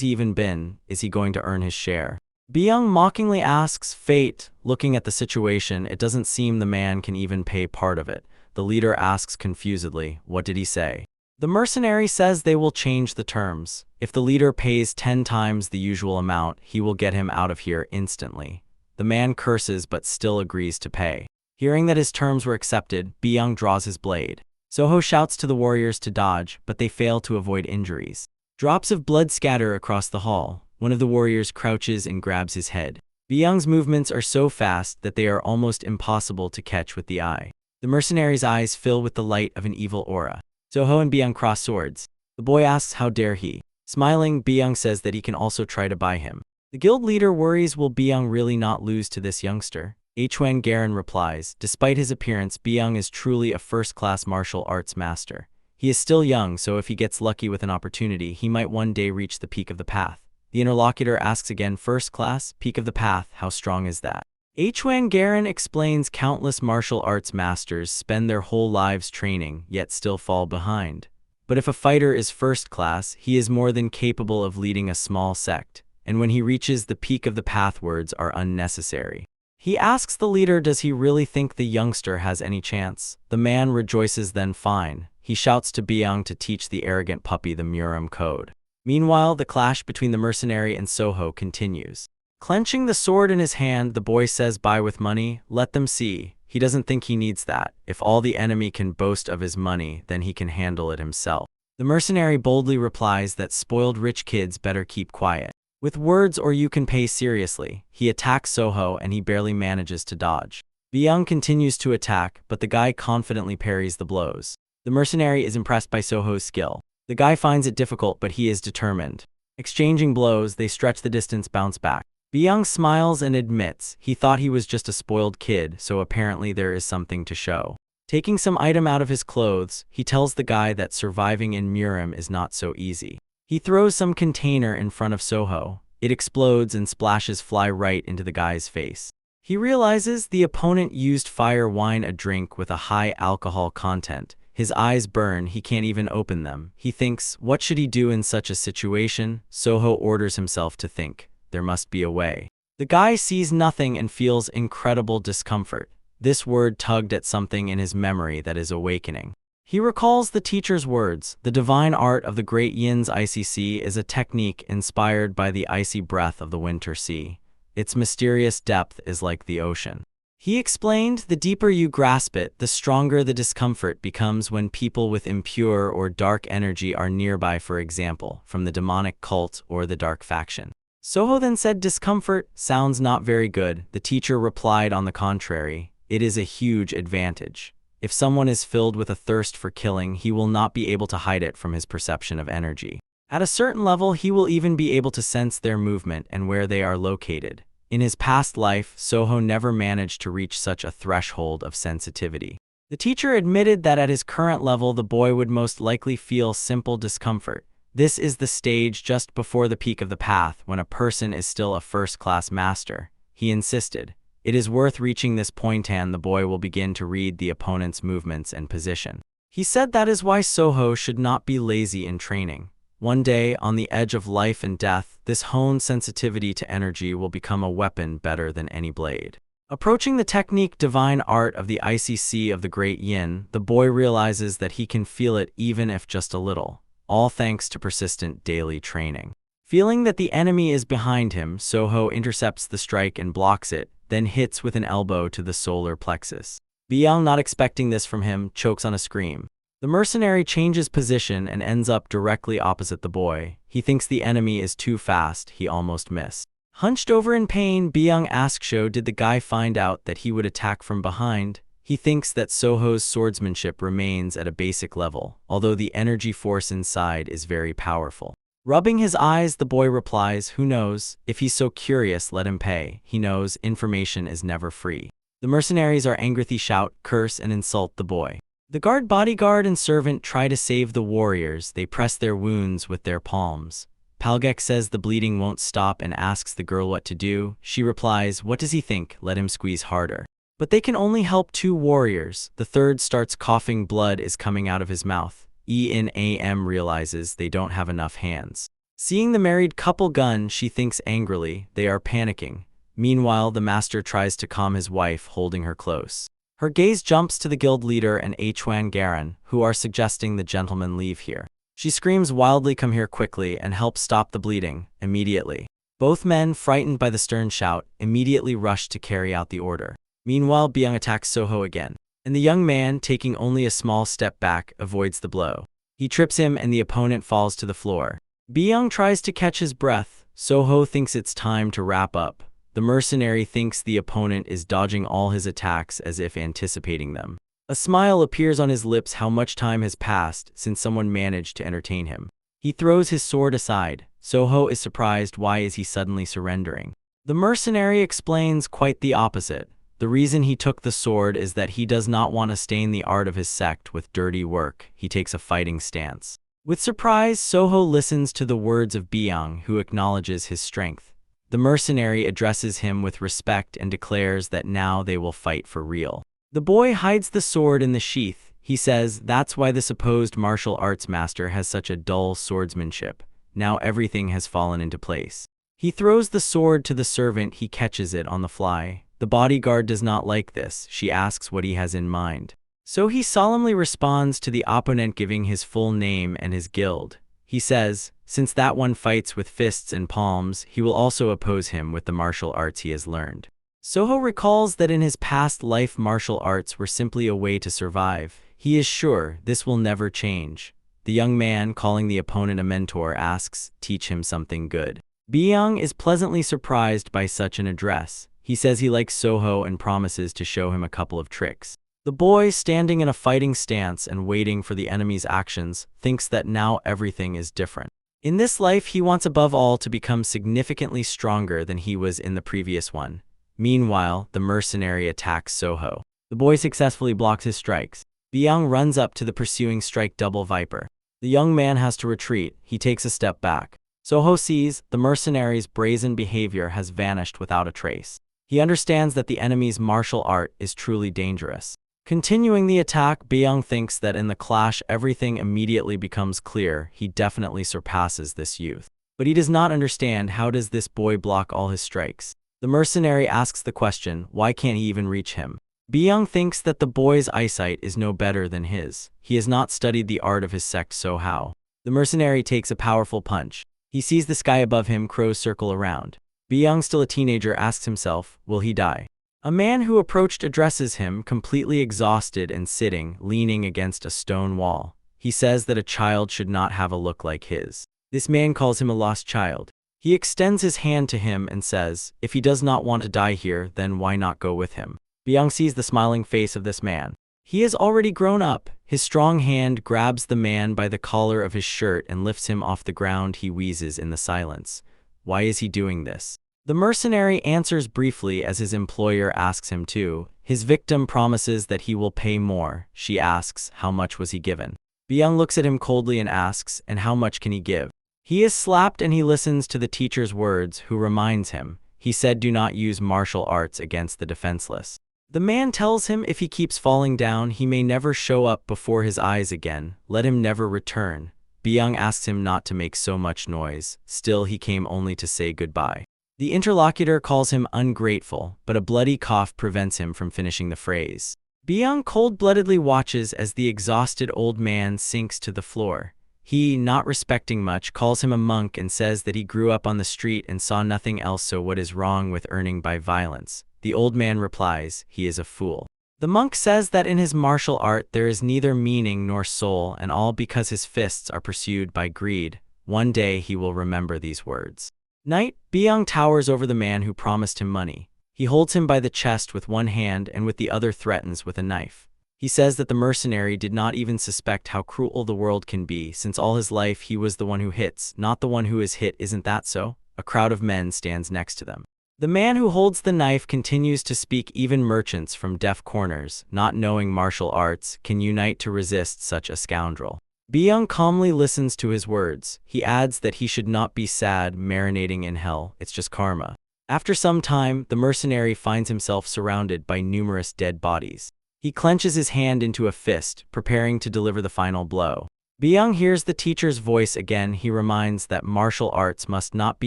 he even been? Is he going to earn his share? Byung mockingly asks, fate. Looking at the situation, it doesn't seem the man can even pay part of it. The leader asks confusedly, what did he say? The mercenary says they will change the terms. If the leader pays 10 times the usual amount, he will get him out of here instantly. The man curses but still agrees to pay. Hearing that his terms were accepted, Byung draws his blade. Soho shouts to the warriors to dodge, but they fail to avoid injuries. Drops of blood scatter across the hall. One of the warriors crouches and grabs his head. Byung's movements are so fast that they are almost impossible to catch with the eye. The mercenary's eyes fill with the light of an evil aura. Soho and Byung cross swords. The boy asks how dare he. Smiling, Byung says that he can also try to buy him. The guild leader worries, will Byung really not lose to this youngster? Hwan Garen replies, despite his appearance, Byung is truly a first-class martial arts master. He is still young, so if he gets lucky with an opportunity, he might one day reach the peak of the path. The interlocutor asks again, first class, peak of the path, how strong is that? Hwan Garen explains countless martial arts masters spend their whole lives training, yet still fall behind. But if a fighter is first class, he is more than capable of leading a small sect, and when he reaches the peak of the path, words are unnecessary. He asks the leader, does he really think the youngster has any chance? The man rejoices, then fine. He shouts to Byung to teach the arrogant puppy the Murim code. Meanwhile, the clash between the mercenary and Soho continues. Clenching the sword in his hand, the boy says, buy with money, let them see. He doesn't think he needs that. If all the enemy can boast of his money, then he can handle it himself. The mercenary boldly replies that spoiled rich kids better keep quiet. With words or you can pay seriously. He attacks Soho and he barely manages to dodge. Byung continues to attack, but the guy confidently parries the blows. The mercenary is impressed by Soho's skill. The guy finds it difficult, but he is determined. Exchanging blows, they stretch the distance, bounce back. Byung smiles and admits he thought he was just a spoiled kid, so apparently there is something to show. Taking some item out of his clothes, he tells the guy that surviving in Murim is not so easy. He throws some container in front of Soho. It explodes and splashes fly right into the guy's face. He realizes the opponent used fire wine, a drink with a high alcohol content. His eyes burn, he can't even open them. He thinks, what should he do in such a situation? Soho orders himself to think. There must be a way. The guy sees nothing and feels incredible discomfort. This word tugged at something in his memory that is awakening. He recalls the teacher's words. The divine art of the great Yin's icy sea is a technique inspired by the icy breath of the winter sea. Its mysterious depth is like the ocean. He explained, the deeper you grasp it, the stronger the discomfort becomes when people with impure or dark energy are nearby, for example, from the demonic cult or the dark faction. Soho then said, discomfort sounds not very good. The teacher replied, on the contrary, it is a huge advantage. If someone is filled with a thirst for killing, he will not be able to hide it from his perception of energy. At a certain level, he will even be able to sense their movement and where they are located. In his past life, Soho never managed to reach such a threshold of sensitivity. The teacher admitted that at his current level, the boy would most likely feel simple discomfort. This is the stage just before the peak of the path, when a person is still a first-class master. He insisted, It is worth reaching this point and the boy will begin to read the opponent's movements and position. He said that is why Soho should not be lazy in training. One day, on the edge of life and death, this honed sensitivity to energy will become a weapon better than any blade. Approaching the technique divine art of the icy sea of the great yin, the boy realizes that he can feel it even if just a little, all thanks to persistent daily training. Feeling that the enemy is behind him, Soho intercepts the strike and blocks it, then hits with an elbow to the solar plexus. Byung, not expecting this from him, chokes on a scream. The mercenary changes position and ends up directly opposite the boy. He thinks the enemy is too fast, he almost missed. Hunched over in pain, Byung asks Sho, did the guy find out that he would attack from behind? He thinks that Soho's swordsmanship remains at a basic level, although the energy force inside is very powerful. Rubbing his eyes, the boy replies, who knows? If he's so curious, let him pay. He knows information is never free. The mercenaries are angry, they shout, curse, and insult the boy. The bodyguard and servant try to save the warriors. They press their wounds with their palms. Palgek says the bleeding won't stop and asks the girl what to do. She replies, what does he think? Let him squeeze harder. But they can only help 2 warriors. The third starts coughing, blood is coming out of his mouth. ENAM realizes they don't have enough hands. Seeing the married couple gun, she thinks angrily, they are panicking. Meanwhile, the master tries to calm his wife, holding her close. Her gaze jumps to the guild leader and Hwan Garan, who are suggesting the gentlemen leave here. She screams wildly, come here quickly and help stop the bleeding, immediately. Both men, frightened by the stern shout, immediately rush to carry out the order. Meanwhile, Byung attacks Soho again, and the young man, taking only a small step back, avoids the blow. He trips him and the opponent falls to the floor. Byung tries to catch his breath. Soho thinks it's time to wrap up. The mercenary thinks the opponent is dodging all his attacks as if anticipating them. A smile appears on his lips. How much time has passed since someone managed to entertain him? He throws his sword aside. Soho is surprised. Why is he suddenly surrendering? The mercenary explains quite the opposite. The reason he took the sword is that he does not want to stain the art of his sect with dirty work. He takes a fighting stance. With surprise, Soho listens to the words of Byung, who acknowledges his strength. The mercenary addresses him with respect and declares that now they will fight for real. The boy hides the sword in the sheath. He says, that's why the supposed martial arts master has such a dull swordsmanship. Now everything has fallen into place. He throws the sword to the servant. He catches it on the fly. The bodyguard does not like this. She asks what he has in mind. So he solemnly responds to the opponent, giving his full name and his guild. He says, since that one fights with fists and palms, he will also oppose him with the martial arts he has learned. Soho recalls that in his past life martial arts were simply a way to survive. He is sure this will never change. The young man, calling the opponent a mentor, asks, teach him something good. Byung is pleasantly surprised by such an address. He says he likes Soho and promises to show him a couple of tricks. The boy, standing in a fighting stance and waiting for the enemy's actions, thinks that now everything is different. In this life, he wants above all to become significantly stronger than he was in the previous one. Meanwhile, the mercenary attacks Soho. The boy successfully blocks his strikes. Byung runs up to the pursuing strike double viper. The young man has to retreat. He takes a step back. Soho sees the mercenary's brazen behavior has vanished without a trace. He understands that the enemy's martial art is truly dangerous. Continuing the attack, Byung thinks that in the clash everything immediately becomes clear. He definitely surpasses this youth. But he does not understand how does this boy block all his strikes. The mercenary asks the question, why can't he even reach him? Byung thinks that the boy's eyesight is no better than his. He has not studied the art of his sect, so how? The mercenary takes a powerful punch. He sees the sky above him, crows circle around. Byung, still a teenager, asks himself, will he die? A man who approached addresses him, completely exhausted and sitting, leaning against a stone wall. He says that a child should not have a look like his. This man calls him a lost child. He extends his hand to him and says, if he does not want to die here, then why not go with him? Byung sees the smiling face of this man. He is already grown up. His strong hand grabs the man by the collar of his shirt and lifts him off the ground. He wheezes in the silence. Why is he doing this? The mercenary answers briefly as his employer asks him to. His victim promises that he will pay more. She asks, how much was he given? Byung looks at him coldly and asks, and how much can he give? He is slapped and he listens to the teacher's words, who reminds him. He said do not use martial arts against the defenseless. The man tells him if he keeps falling down, he may never show up before his eyes again. Let him never return. Byung asks him not to make so much noise. Still, he came only to say goodbye. The interlocutor calls him ungrateful, but a bloody cough prevents him from finishing the phrase. Byung cold-bloodedly watches as the exhausted old man sinks to the floor. He, not respecting much, calls him a monk and says that he grew up on the street and saw nothing else, so what is wrong with earning by violence? The old man replies, he is a fool. The monk says that in his martial art there is neither meaning nor soul, and all because his fists are pursued by greed. One day he will remember these words. Night, Byung towers over the man who promised him money. He holds him by the chest with one hand and with the other threatens with a knife. He says that the mercenary did not even suspect how cruel the world can be, since all his life he was the one who hits, not the one who is hit. Isn't that so? A crowd of men stands next to them. The man who holds the knife continues to speak. Even merchants from deaf corners, not knowing martial arts, can unite to resist such a scoundrel. Byung calmly listens to his words. He adds that he should not be sad, marinating in hell. It's just karma. After some time, the mercenary finds himself surrounded by numerous dead bodies. He clenches his hand into a fist, preparing to deliver the final blow. Byung hears the teacher's voice again. He reminds that martial arts must not be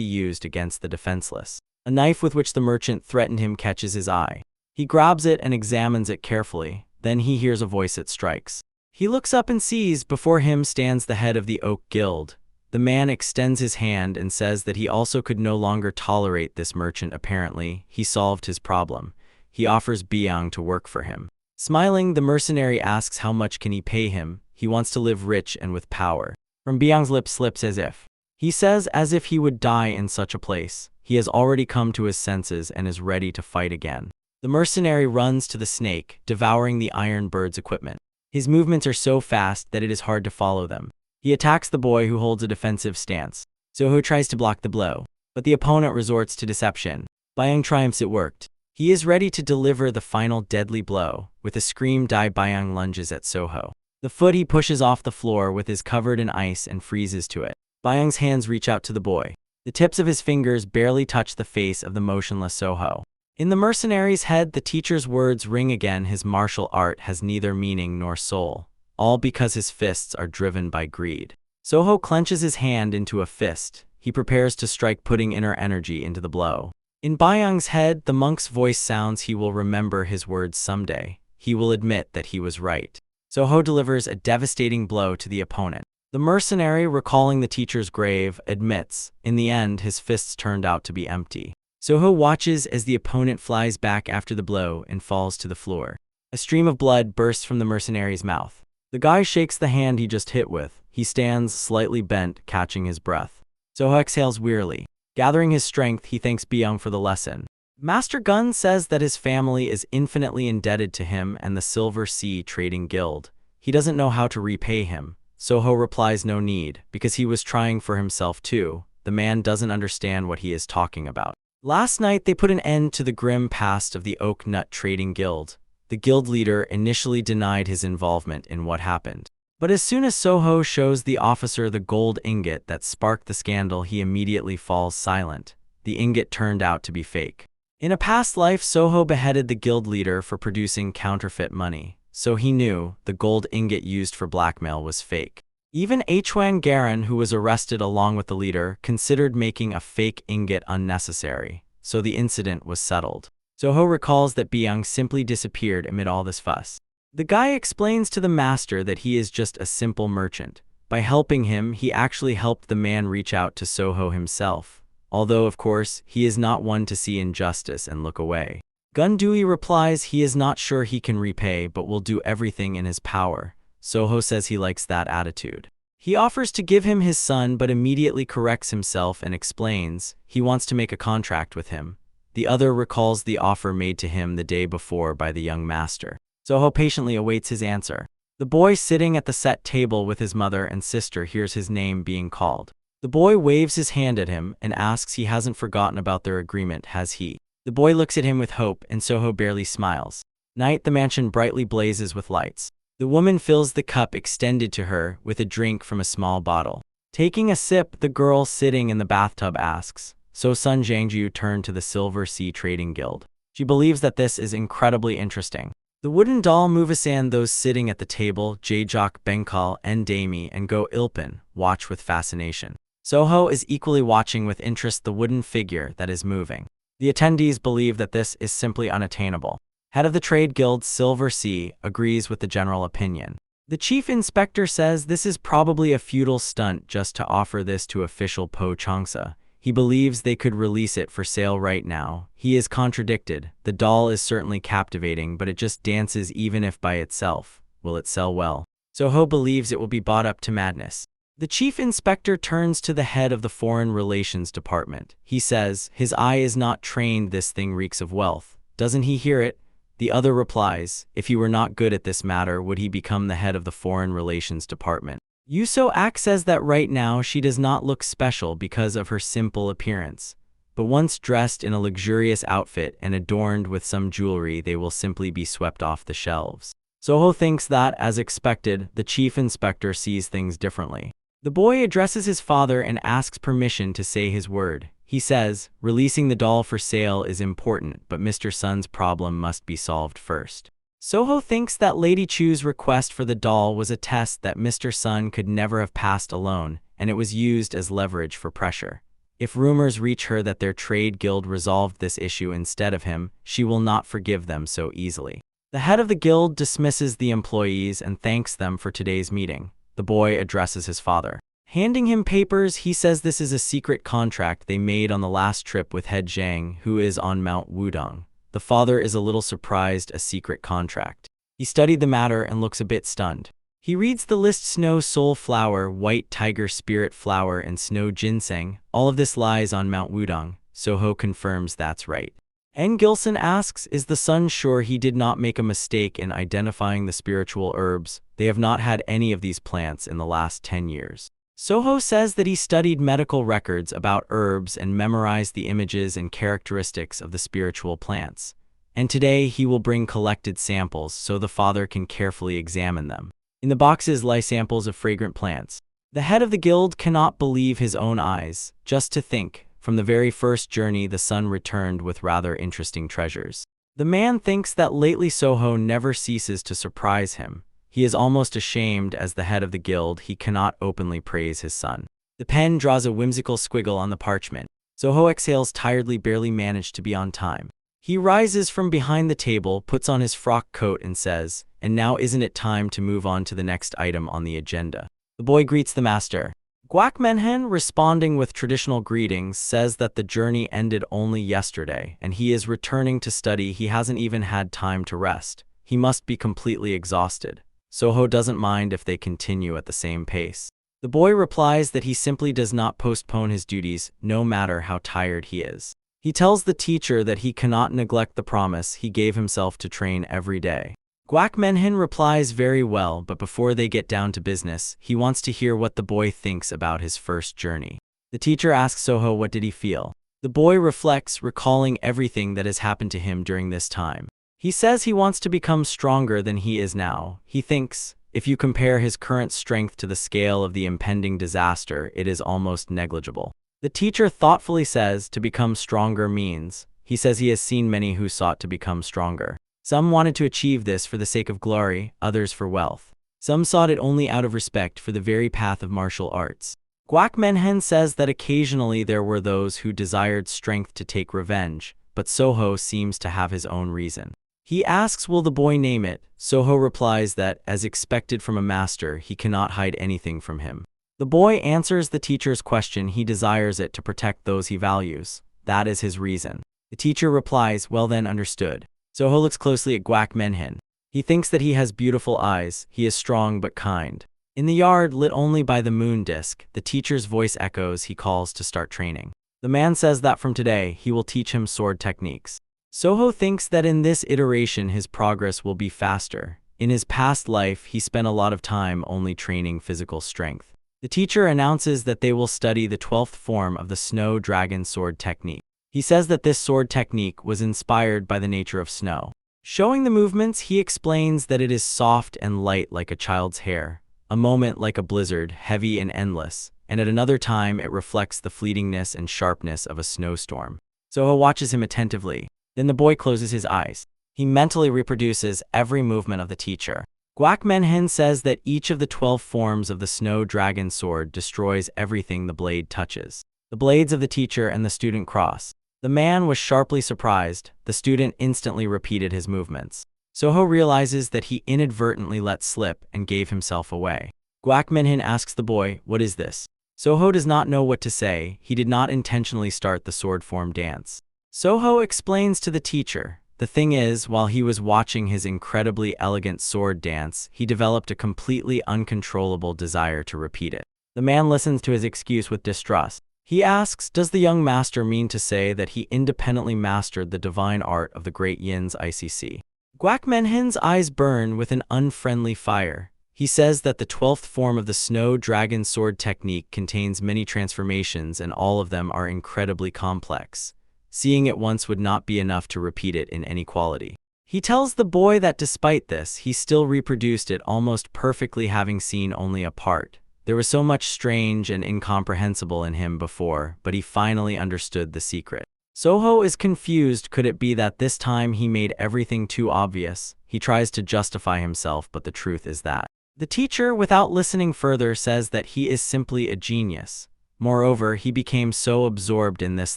used against the defenseless. A knife with which the merchant threatened him catches his eye. He grabs it and examines it carefully. Then he hears a voice that strikes. He looks up and sees before him stands the head of the Oak Guild. The man extends his hand and says that he also could no longer tolerate this merchant. Apparently, he solved his problem. He offers Byung to work for him. Smiling, the mercenary asks how much can he pay him. He wants to live rich and with power. From Byung's lips slips as if. He says as if he would die in such a place. He has already come to his senses and is ready to fight again. The mercenary runs to the snake, devouring the Iron Bird's equipment. His movements are so fast that it is hard to follow them. He attacks the boy who holds a defensive stance. Soho tries to block the blow, but the opponent resorts to deception. Byung triumphs. It worked. He is ready to deliver the final deadly blow. With a scream, Byung lunges at Soho. The foot he pushes off the floor with is covered in ice and freezes to it. Byung's hands reach out to the boy. The tips of his fingers barely touch the face of the motionless Soho. In the mercenary's head, the teacher's words ring again. His martial art has neither meaning nor soul, all because his fists are driven by greed. Soho clenches his hand into a fist. He prepares to strike, putting inner energy into the blow. In Byung's head, the monk's voice sounds. He will remember his words someday. He will admit that he was right. Soho delivers a devastating blow to the opponent. The mercenary, recalling the teacher's grave, admits, in the end, his fists turned out to be empty. Soho watches as the opponent flies back after the blow and falls to the floor. A stream of blood bursts from the mercenary's mouth. The guy shakes the hand he just hit with. He stands, slightly bent, catching his breath. Soho exhales wearily. Gathering his strength, he thanks Byung for the lesson. Master Gun says that his family is infinitely indebted to him and the Silver Sea Trading Guild. He doesn't know how to repay him. Soho replies no need, because he was trying for himself too. The man doesn't understand what he is talking about. Last night, they put an end to the grim past of the Oak Nut Trading Guild. The guild leader initially denied his involvement in what happened. But as soon as Soho shows the officer the gold ingot that sparked the scandal, he immediately falls silent. The ingot turned out to be fake. In a past life, Soho beheaded the guild leader for producing counterfeit money, so he knew the gold ingot used for blackmail was fake. Even Hwang Garan, who was arrested along with the leader, considered making a fake ingot unnecessary, so the incident was settled. Soho recalls that Byung simply disappeared amid all this fuss. The guy explains to the master that he is just a simple merchant. By helping him, he actually helped the man reach out to Soho himself, although of course, he is not one to see injustice and look away. Gundui replies he is not sure he can repay but will do everything in his power. Soho says he likes that attitude. He offers to give him his son but immediately corrects himself and explains he wants to make a contract with him. The other recalls the offer made to him the day before by the young master. Soho patiently awaits his answer. The boy sitting at the set table with his mother and sister hears his name being called. The boy waves his hand at him and asks he hasn't forgotten about their agreement, has he? The boy looks at him with hope and Soho barely smiles. Night, the mansion brightly blazes with lights. The woman fills the cup extended to her with a drink from a small bottle. Taking a sip, the girl sitting in the bathtub asks, so Sun Jiangju turned to the Silver Sea Trading Guild. She believes that this is incredibly interesting. The wooden doll Muvasan, those sitting at the table, Jaejok, Benkal, and Dami, and Go Ilpin, watch with fascination. Soho is equally watching with interest the wooden figure that is moving. The attendees believe that this is simply unattainable. Head of the Trade Guild, Silver Sea, agrees with the general opinion. The chief inspector says this is probably a futile stunt just to offer this to official Po Changsa. He believes they could release it for sale right now. He is contradicted. The doll is certainly captivating, but it just dances even if by itself. Will it sell well? Soho believes it will be bought up to madness. The chief inspector turns to the head of the Foreign Relations Department. He says, his eye is not trained, this thing reeks of wealth. Doesn't he hear it? The other replies, if he were not good at this matter, would he become the head of the Foreign Relations Department? Yuso Ak says that right now she does not look special because of her simple appearance. But once dressed in a luxurious outfit and adorned with some jewelry, they will simply be swept off the shelves. Soho thinks that, as expected, the chief inspector sees things differently. The boy addresses his father and asks permission to say his word. He says, releasing the doll for sale is important, but Mr. Sun's problem must be solved first. Soho thinks that Lady Chu's request for the doll was a test that Mr. Sun could never have passed alone, and it was used as leverage for pressure. If rumors reach her that their trade guild resolved this issue instead of him, she will not forgive them so easily. The head of the guild dismisses the employees and thanks them for today's meeting. The boy addresses his father. Handing him papers, he says this is a secret contract they made on the last trip with Head Zhang, who is on Mount Wudong. The father is a little surprised, a secret contract. He studied the matter and looks a bit stunned. He reads the list: Snow Soul Flower, White Tiger Spirit Flower, and Snow Ginseng. All of this lies on Mount Wudong. Soho confirms that's right. N. Gilson asks, is the Sun sure he did not make a mistake in identifying the spiritual herbs? They have not had any of these plants in the last 10 years. Soho says that he studied medical records about herbs and memorized the images and characteristics of the spiritual plants. And today he will bring collected samples so the father can carefully examine them. In the boxes lie samples of fragrant plants. The head of the guild cannot believe his own eyes. Just to think, from the very first journey the Sun returned with rather interesting treasures. The man thinks that lately Soho never ceases to surprise him. He is almost ashamed as the head of the guild he cannot openly praise his son. The pen draws a whimsical squiggle on the parchment. Soho exhales tiredly, barely managed to be on time. He rises from behind the table, puts on his frock coat and says, and now isn't it time to move on to the next item on the agenda? The boy greets the master. Guak Menhen, responding with traditional greetings, says that the journey ended only yesterday and he is returning to study. He hasn't even had time to rest. He must be completely exhausted. Soho doesn't mind if they continue at the same pace. The boy replies that he simply does not postpone his duties, no matter how tired he is. He tells the teacher that he cannot neglect the promise he gave himself to train every day. Guak Menhin replies very well, but before they get down to business, he wants to hear what the boy thinks about his first journey. The teacher asks Soho what did he feel. The boy reflects, recalling everything that has happened to him during this time. He says he wants to become stronger than he is now. He thinks, if you compare his current strength to the scale of the impending disaster, it is almost negligible. The teacher thoughtfully says to become stronger means. He says he has seen many who sought to become stronger. Some wanted to achieve this for the sake of glory, others for wealth. Some sought it only out of respect for the very path of martial arts. Guak Menhen says that occasionally there were those who desired strength to take revenge, but Soho seems to have his own reason. He asks will the boy name it. Soho replies that, as expected from a master, he cannot hide anything from him. The boy answers the teacher's question. He desires it to protect those he values. That is his reason. The teacher replies, well then, understood. Soho looks closely at Guak Menhin. He thinks that he has beautiful eyes. He is strong but kind. In the yard, lit only by the moon disk, the teacher's voice echoes. He calls to start training. The man says that from today, he will teach him sword techniques. Soho thinks that in this iteration his progress will be faster. In his past life, he spent a lot of time only training physical strength. The teacher announces that they will study the 12th form of the Snow Dragon Sword Technique. He says that this sword technique was inspired by the nature of snow. Showing the movements, he explains that it is soft and light like a child's hair, a moment like a blizzard, heavy and endless, and at another time it reflects the fleetingness and sharpness of a snowstorm. Soho watches him attentively. Then the boy closes his eyes. He mentally reproduces every movement of the teacher. Guak Menhen says that each of the 12 forms of the snow dragon sword destroys everything the blade touches. The blades of the teacher and the student cross. The man was sharply surprised. The student instantly repeated his movements. Soho realizes that he inadvertently let slip and gave himself away. Guak Menhen asks the boy, "What is this?" Soho does not know what to say. He did not intentionally start the sword form dance. Soho explains to the teacher, "The thing is, while he was watching his incredibly elegant sword dance, he developed a completely uncontrollable desire to repeat it." The man listens to his excuse with distrust. He asks, does the young master mean to say that he independently mastered the divine art of the great Yin's ICC? Guak Menhen's eyes burn with an unfriendly fire. He says that the 12th form of the snow dragon sword technique contains many transformations and all of them are incredibly complex. Seeing it once would not be enough to repeat it in any quality. He tells the boy that despite this, he still reproduced it almost perfectly, having seen only a part. There was so much strange and incomprehensible in him before, but he finally understood the secret. Soho is confused. Could it be that this time he made everything too obvious? He tries to justify himself, but the truth is that the teacher, without listening further, says that he is simply a genius. Moreover, he became so absorbed in this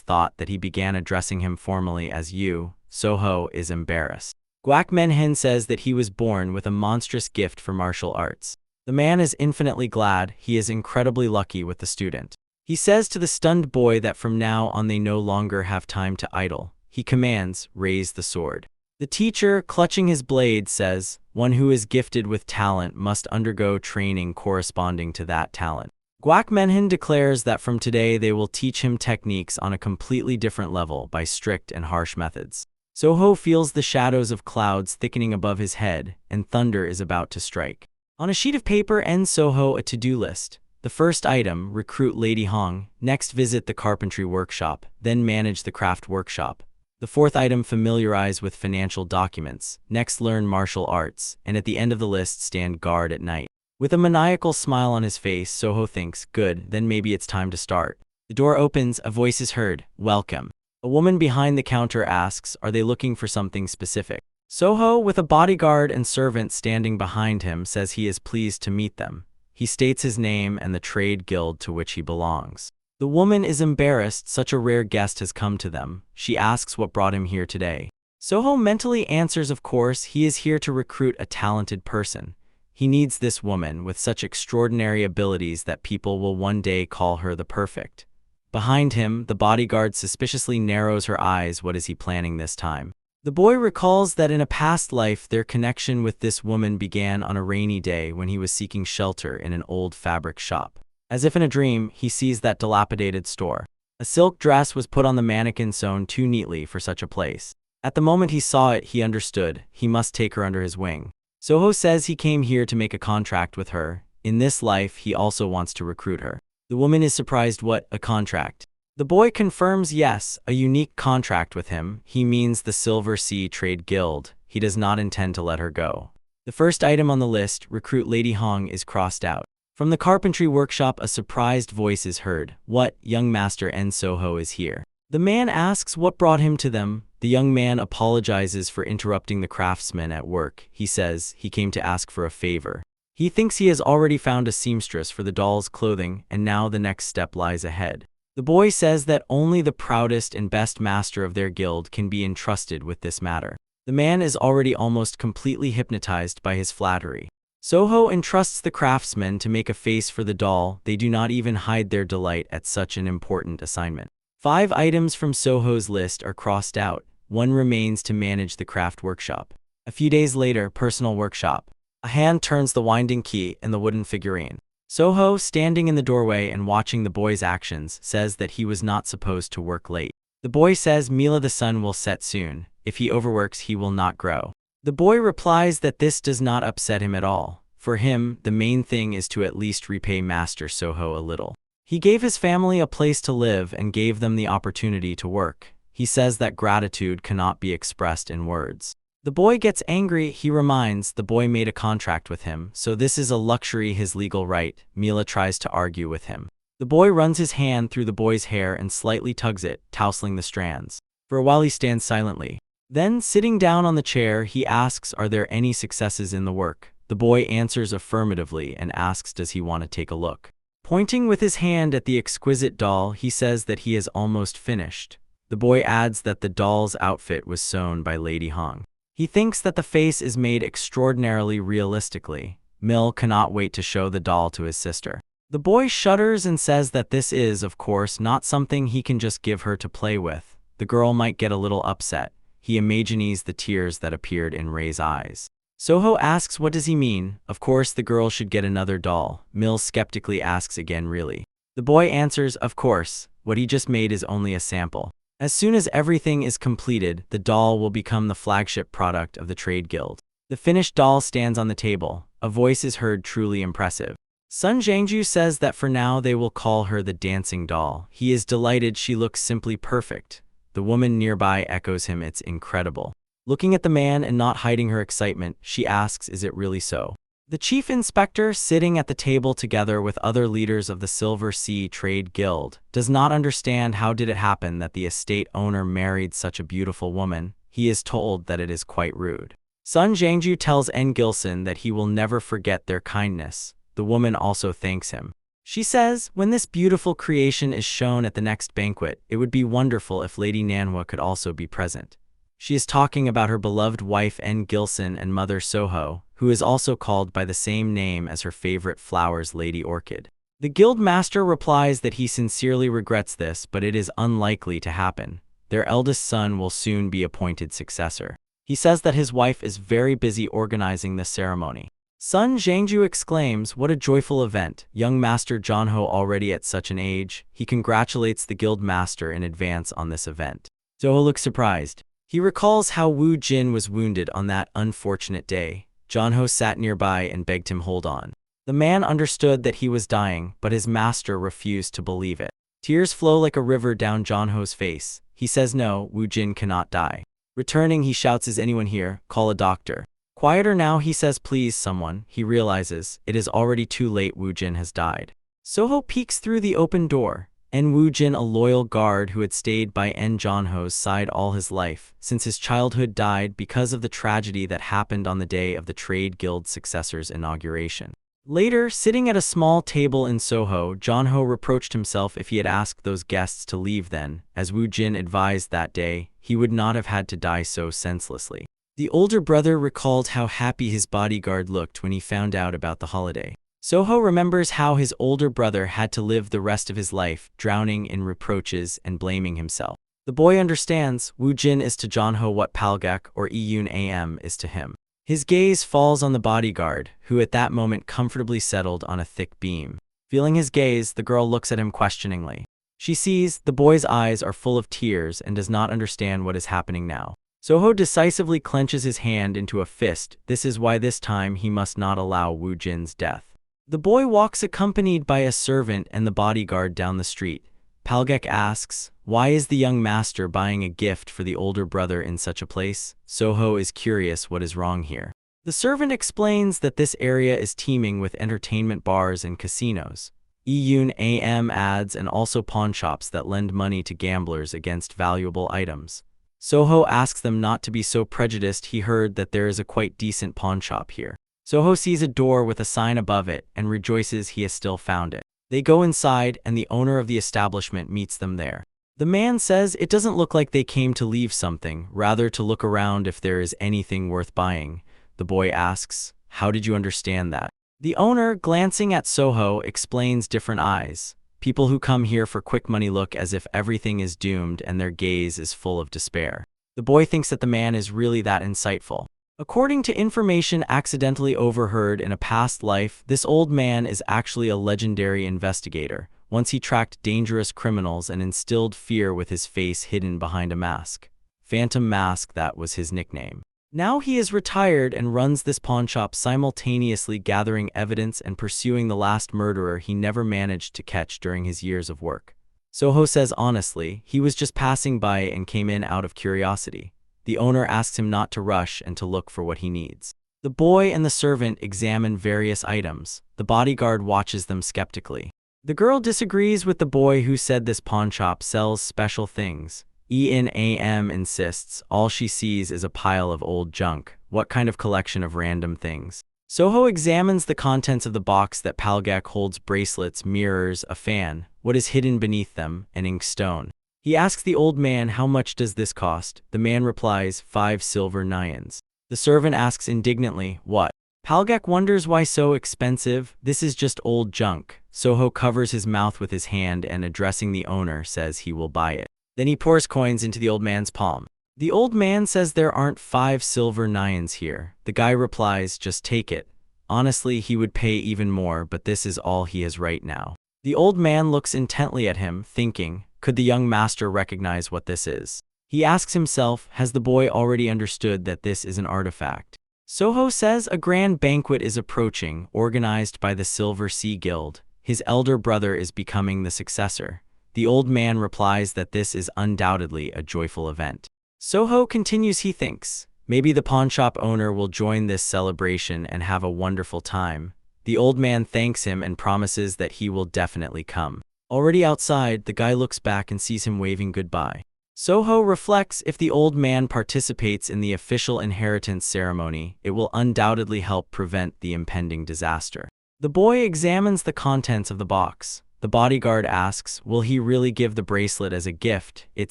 thought that he began addressing him formally as you. Soho is embarrassed. Guak Menhen says that he was born with a monstrous gift for martial arts. The man is infinitely glad. He is incredibly lucky with the student. He says to the stunned boy that from now on they no longer have time to idle. He commands, "Raise the sword." The teacher, clutching his blade, says, "One who is gifted with talent must undergo training corresponding to that talent." Guak Menhen declares that from today they will teach him techniques on a completely different level by strict and harsh methods. Soho feels the shadows of clouds thickening above his head, and thunder is about to strike. On a sheet of paper ends Soho a to-do list. The first item, recruit Lady Hong. Next, visit the carpentry workshop, then manage the craft workshop. The fourth item, familiarize with financial documents. Next, learn martial arts, and at the end of the list, stand guard at night. With a maniacal smile on his face, Soho thinks, good, then maybe it's time to start. The door opens, a voice is heard, "Welcome." A woman behind the counter asks, are they looking for something specific? Soho, with a bodyguard and servant standing behind him, says he is pleased to meet them. He states his name and the trade guild to which he belongs. The woman is embarrassed. Such a rare guest has come to them. She asks what brought him here today. Soho mentally answers, of course, he is here to recruit a talented person. He needs this woman with such extraordinary abilities that people will one day call her the perfect. Behind him, the bodyguard suspiciously narrows her eyes. What is he planning this time? The boy recalls that in a past life their connection with this woman began on a rainy day when he was seeking shelter in an old fabric shop. As if in a dream, he sees that dilapidated store. A silk dress was put on the mannequin, sewn too neatly for such a place. At the moment he saw it, he understood. He must take her under his wing. Soho says he came here to make a contract with her. In this life, he also wants to recruit her. The woman is surprised. What, a contract? The boy confirms yes, a unique contract with him. He means the Silver Sea Trade Guild. He does not intend to let her go. The first item on the list, recruit Lady Hong, is crossed out. From the carpentry workshop, a surprised voice is heard. What, young master N. Soho is here. The man asks what brought him to them. The young man apologizes for interrupting the craftsman at work. He says he came to ask for a favor. He thinks he has already found a seamstress for the doll's clothing, and now the next step lies ahead. The boy says that only the proudest and best master of their guild can be entrusted with this matter. The man is already almost completely hypnotized by his flattery. Soho entrusts the craftsmen to make a face for the doll. They do not even hide their delight at such an important assignment. 5 items from Soho's list are crossed out. One remains to manage the craft workshop. A few days later, personal workshop. A hand turns the winding key in the wooden figurine. Soho, standing in the doorway and watching the boy's actions, says that he was not supposed to work late. The boy says Mila, the sun will set soon. If he overworks, he will not grow. The boy replies that this does not upset him at all. For him, the main thing is to at least repay Master Soho a little. He gave his family a place to live and gave them the opportunity to work. He says that gratitude cannot be expressed in words. The boy gets angry. He reminds the boy made a contract with him, so this is a luxury, his legal right. Mila tries to argue with him. The boy runs his hand through the boy's hair and slightly tugs it, tousling the strands. For a while he stands silently. Then, sitting down on the chair, he asks, "Are there any successes in the work?" The boy answers affirmatively and asks, does he want to take a look. Pointing with his hand at the exquisite doll, he says that he is almost finished. The boy adds that the doll's outfit was sewn by Lady Hong. He thinks that the face is made extraordinarily realistically. Mill cannot wait to show the doll to his sister. The boy shudders and says that this is, of course, not something he can just give her to play with. The girl might get a little upset. He imagines the tears that appeared in Ray's eyes. Soho asks what does he mean. Of course the girl should get another doll. Mill skeptically asks again, really? The boy answers, of course, what he just made is only a sample. As soon as everything is completed, the doll will become the flagship product of the Trade Guild. The finished doll stands on the table. A voice is heard truly impressive. Sun Jiangju says that for now they will call her the dancing doll. He is delighted, she looks simply perfect. The woman nearby echoes him, it's incredible. Looking at the man and not hiding her excitement, she asks, is it really so? The chief inspector, sitting at the table together with other leaders of the Silver Sea Trade Guild, does not understand how did it happen that the estate owner married such a beautiful woman. He is told that it is quite rude. Sun Jiangju tells N. Gilson that he will never forget their kindness. The woman also thanks him. She says, when this beautiful creation is shown at the next banquet, it would be wonderful if Lady Manhwa could also be present. She is talking about her beloved wife N. Gilson and mother Soho, who is also called by the same name as her favorite flowers, Lady Orchid. The guild master replies that he sincerely regrets this, but it is unlikely to happen. Their eldest son will soon be appointed successor. He says that his wife is very busy organizing the ceremony. Sun Jiangju exclaims, what a joyful event, young Master Jonho already at such an age. He congratulates the guild master in advance on this event. Soho looks surprised. He recalls how Wu Jin was wounded on that unfortunate day. Jonho sat nearby and begged him hold on. The man understood that he was dying, but his master refused to believe it. Tears flow like a river down Jonho's face. He says no, Wu Jin cannot die. Returning, he shouts, is anyone here? Call a doctor. Quieter now, he says, please someone. He realizes it is already too late, Wu Jin has died. Soho peeks through the open door. N. Wu Jin, a loyal guard who had stayed by N. Jonho's side all his life, since his childhood, died because of the tragedy that happened on the day of the Trade Guild successor's inauguration. Later, sitting at a small table in Soho, Jonho reproached himself if he had asked those guests to leave then. As Wu Jin advised that day, he would not have had to die so senselessly. The older brother recalled how happy his bodyguard looked when he found out about the holiday. Soho remembers how his older brother had to live the rest of his life, drowning in reproaches and blaming himself. The boy understands. Wu Jin is to Jonho what Palgak or Iyun Am is to him. His gaze falls on the bodyguard, who at that moment comfortably settled on a thick beam. Feeling his gaze, the girl looks at him questioningly. She sees the boy's eyes are full of tears and does not understand what is happening now. Soho decisively clenches his hand into a fist. This is why this time he must not allow Wu Jin's death. The boy walks accompanied by a servant and the bodyguard down the street. Palgak asks, why is the young master buying a gift for the older brother in such a place? Soho is curious what is wrong here. The servant explains that this area is teeming with entertainment bars and casinos. Iyun Am adds, and also pawnshops that lend money to gamblers against valuable items. Soho asks them not to be so prejudiced. He heard that there is a quite decent pawnshop here. Soho sees a door with a sign above it and rejoices he has still found it. They go inside and the owner of the establishment meets them there. The man says it doesn't look like they came to leave something, rather to look around if there is anything worth buying. The boy asks, how did you understand that? The owner, glancing at Soho, explains different eyes. People who come here for quick money look as if everything is doomed and their gaze is full of despair. The boy thinks that the man is really that insightful. According to information accidentally overheard in a past life, this old man is actually a legendary investigator. Once he tracked dangerous criminals and instilled fear with his face hidden behind a mask. Phantom Mask, that was his nickname. Now he is retired and runs this pawnshop, simultaneously gathering evidence and pursuing the last murderer he never managed to catch during his years of work. Soho says honestly, he was just passing by and came in out of curiosity. The owner asks him not to rush and to look for what he needs. The boy and the servant examine various items. The bodyguard watches them skeptically. The girl disagrees with the boy who said this pawnshop sells special things. ENAM insists all she sees is a pile of old junk. What kind of collection of random things? Soho examines the contents of the box that Palgak holds: bracelets, mirrors, a fan. What is hidden beneath them? An inkstone. He asks the old man, how much does this cost? The man replies, 5 silver nayans. The servant asks indignantly, what? Palgak wonders why so expensive. This is just old junk. Soho covers his mouth with his hand and, addressing the owner, says he will buy it. Then he pours coins into the old man's palm. The old man says there aren't 5 silver nayans here. The guy replies, just take it. Honestly, he would pay even more, but this is all he has right now. The old man looks intently at him, thinking, could the young master recognize what this is? He asks himself, has the boy already understood that this is an artifact? Soho says a grand banquet is approaching, organized by the Silver Sea Guild. His elder brother is becoming the successor. The old man replies that this is undoubtedly a joyful event. Soho continues, he thinks, maybe the pawnshop owner will join this celebration and have a wonderful time. The old man thanks him and promises that he will definitely come. Already outside, the guy looks back and sees him waving goodbye. Soho reflects, if the old man participates in the official inheritance ceremony, it will undoubtedly help prevent the impending disaster. The boy examines the contents of the box. The bodyguard asks, will he really give the bracelet as a gift? It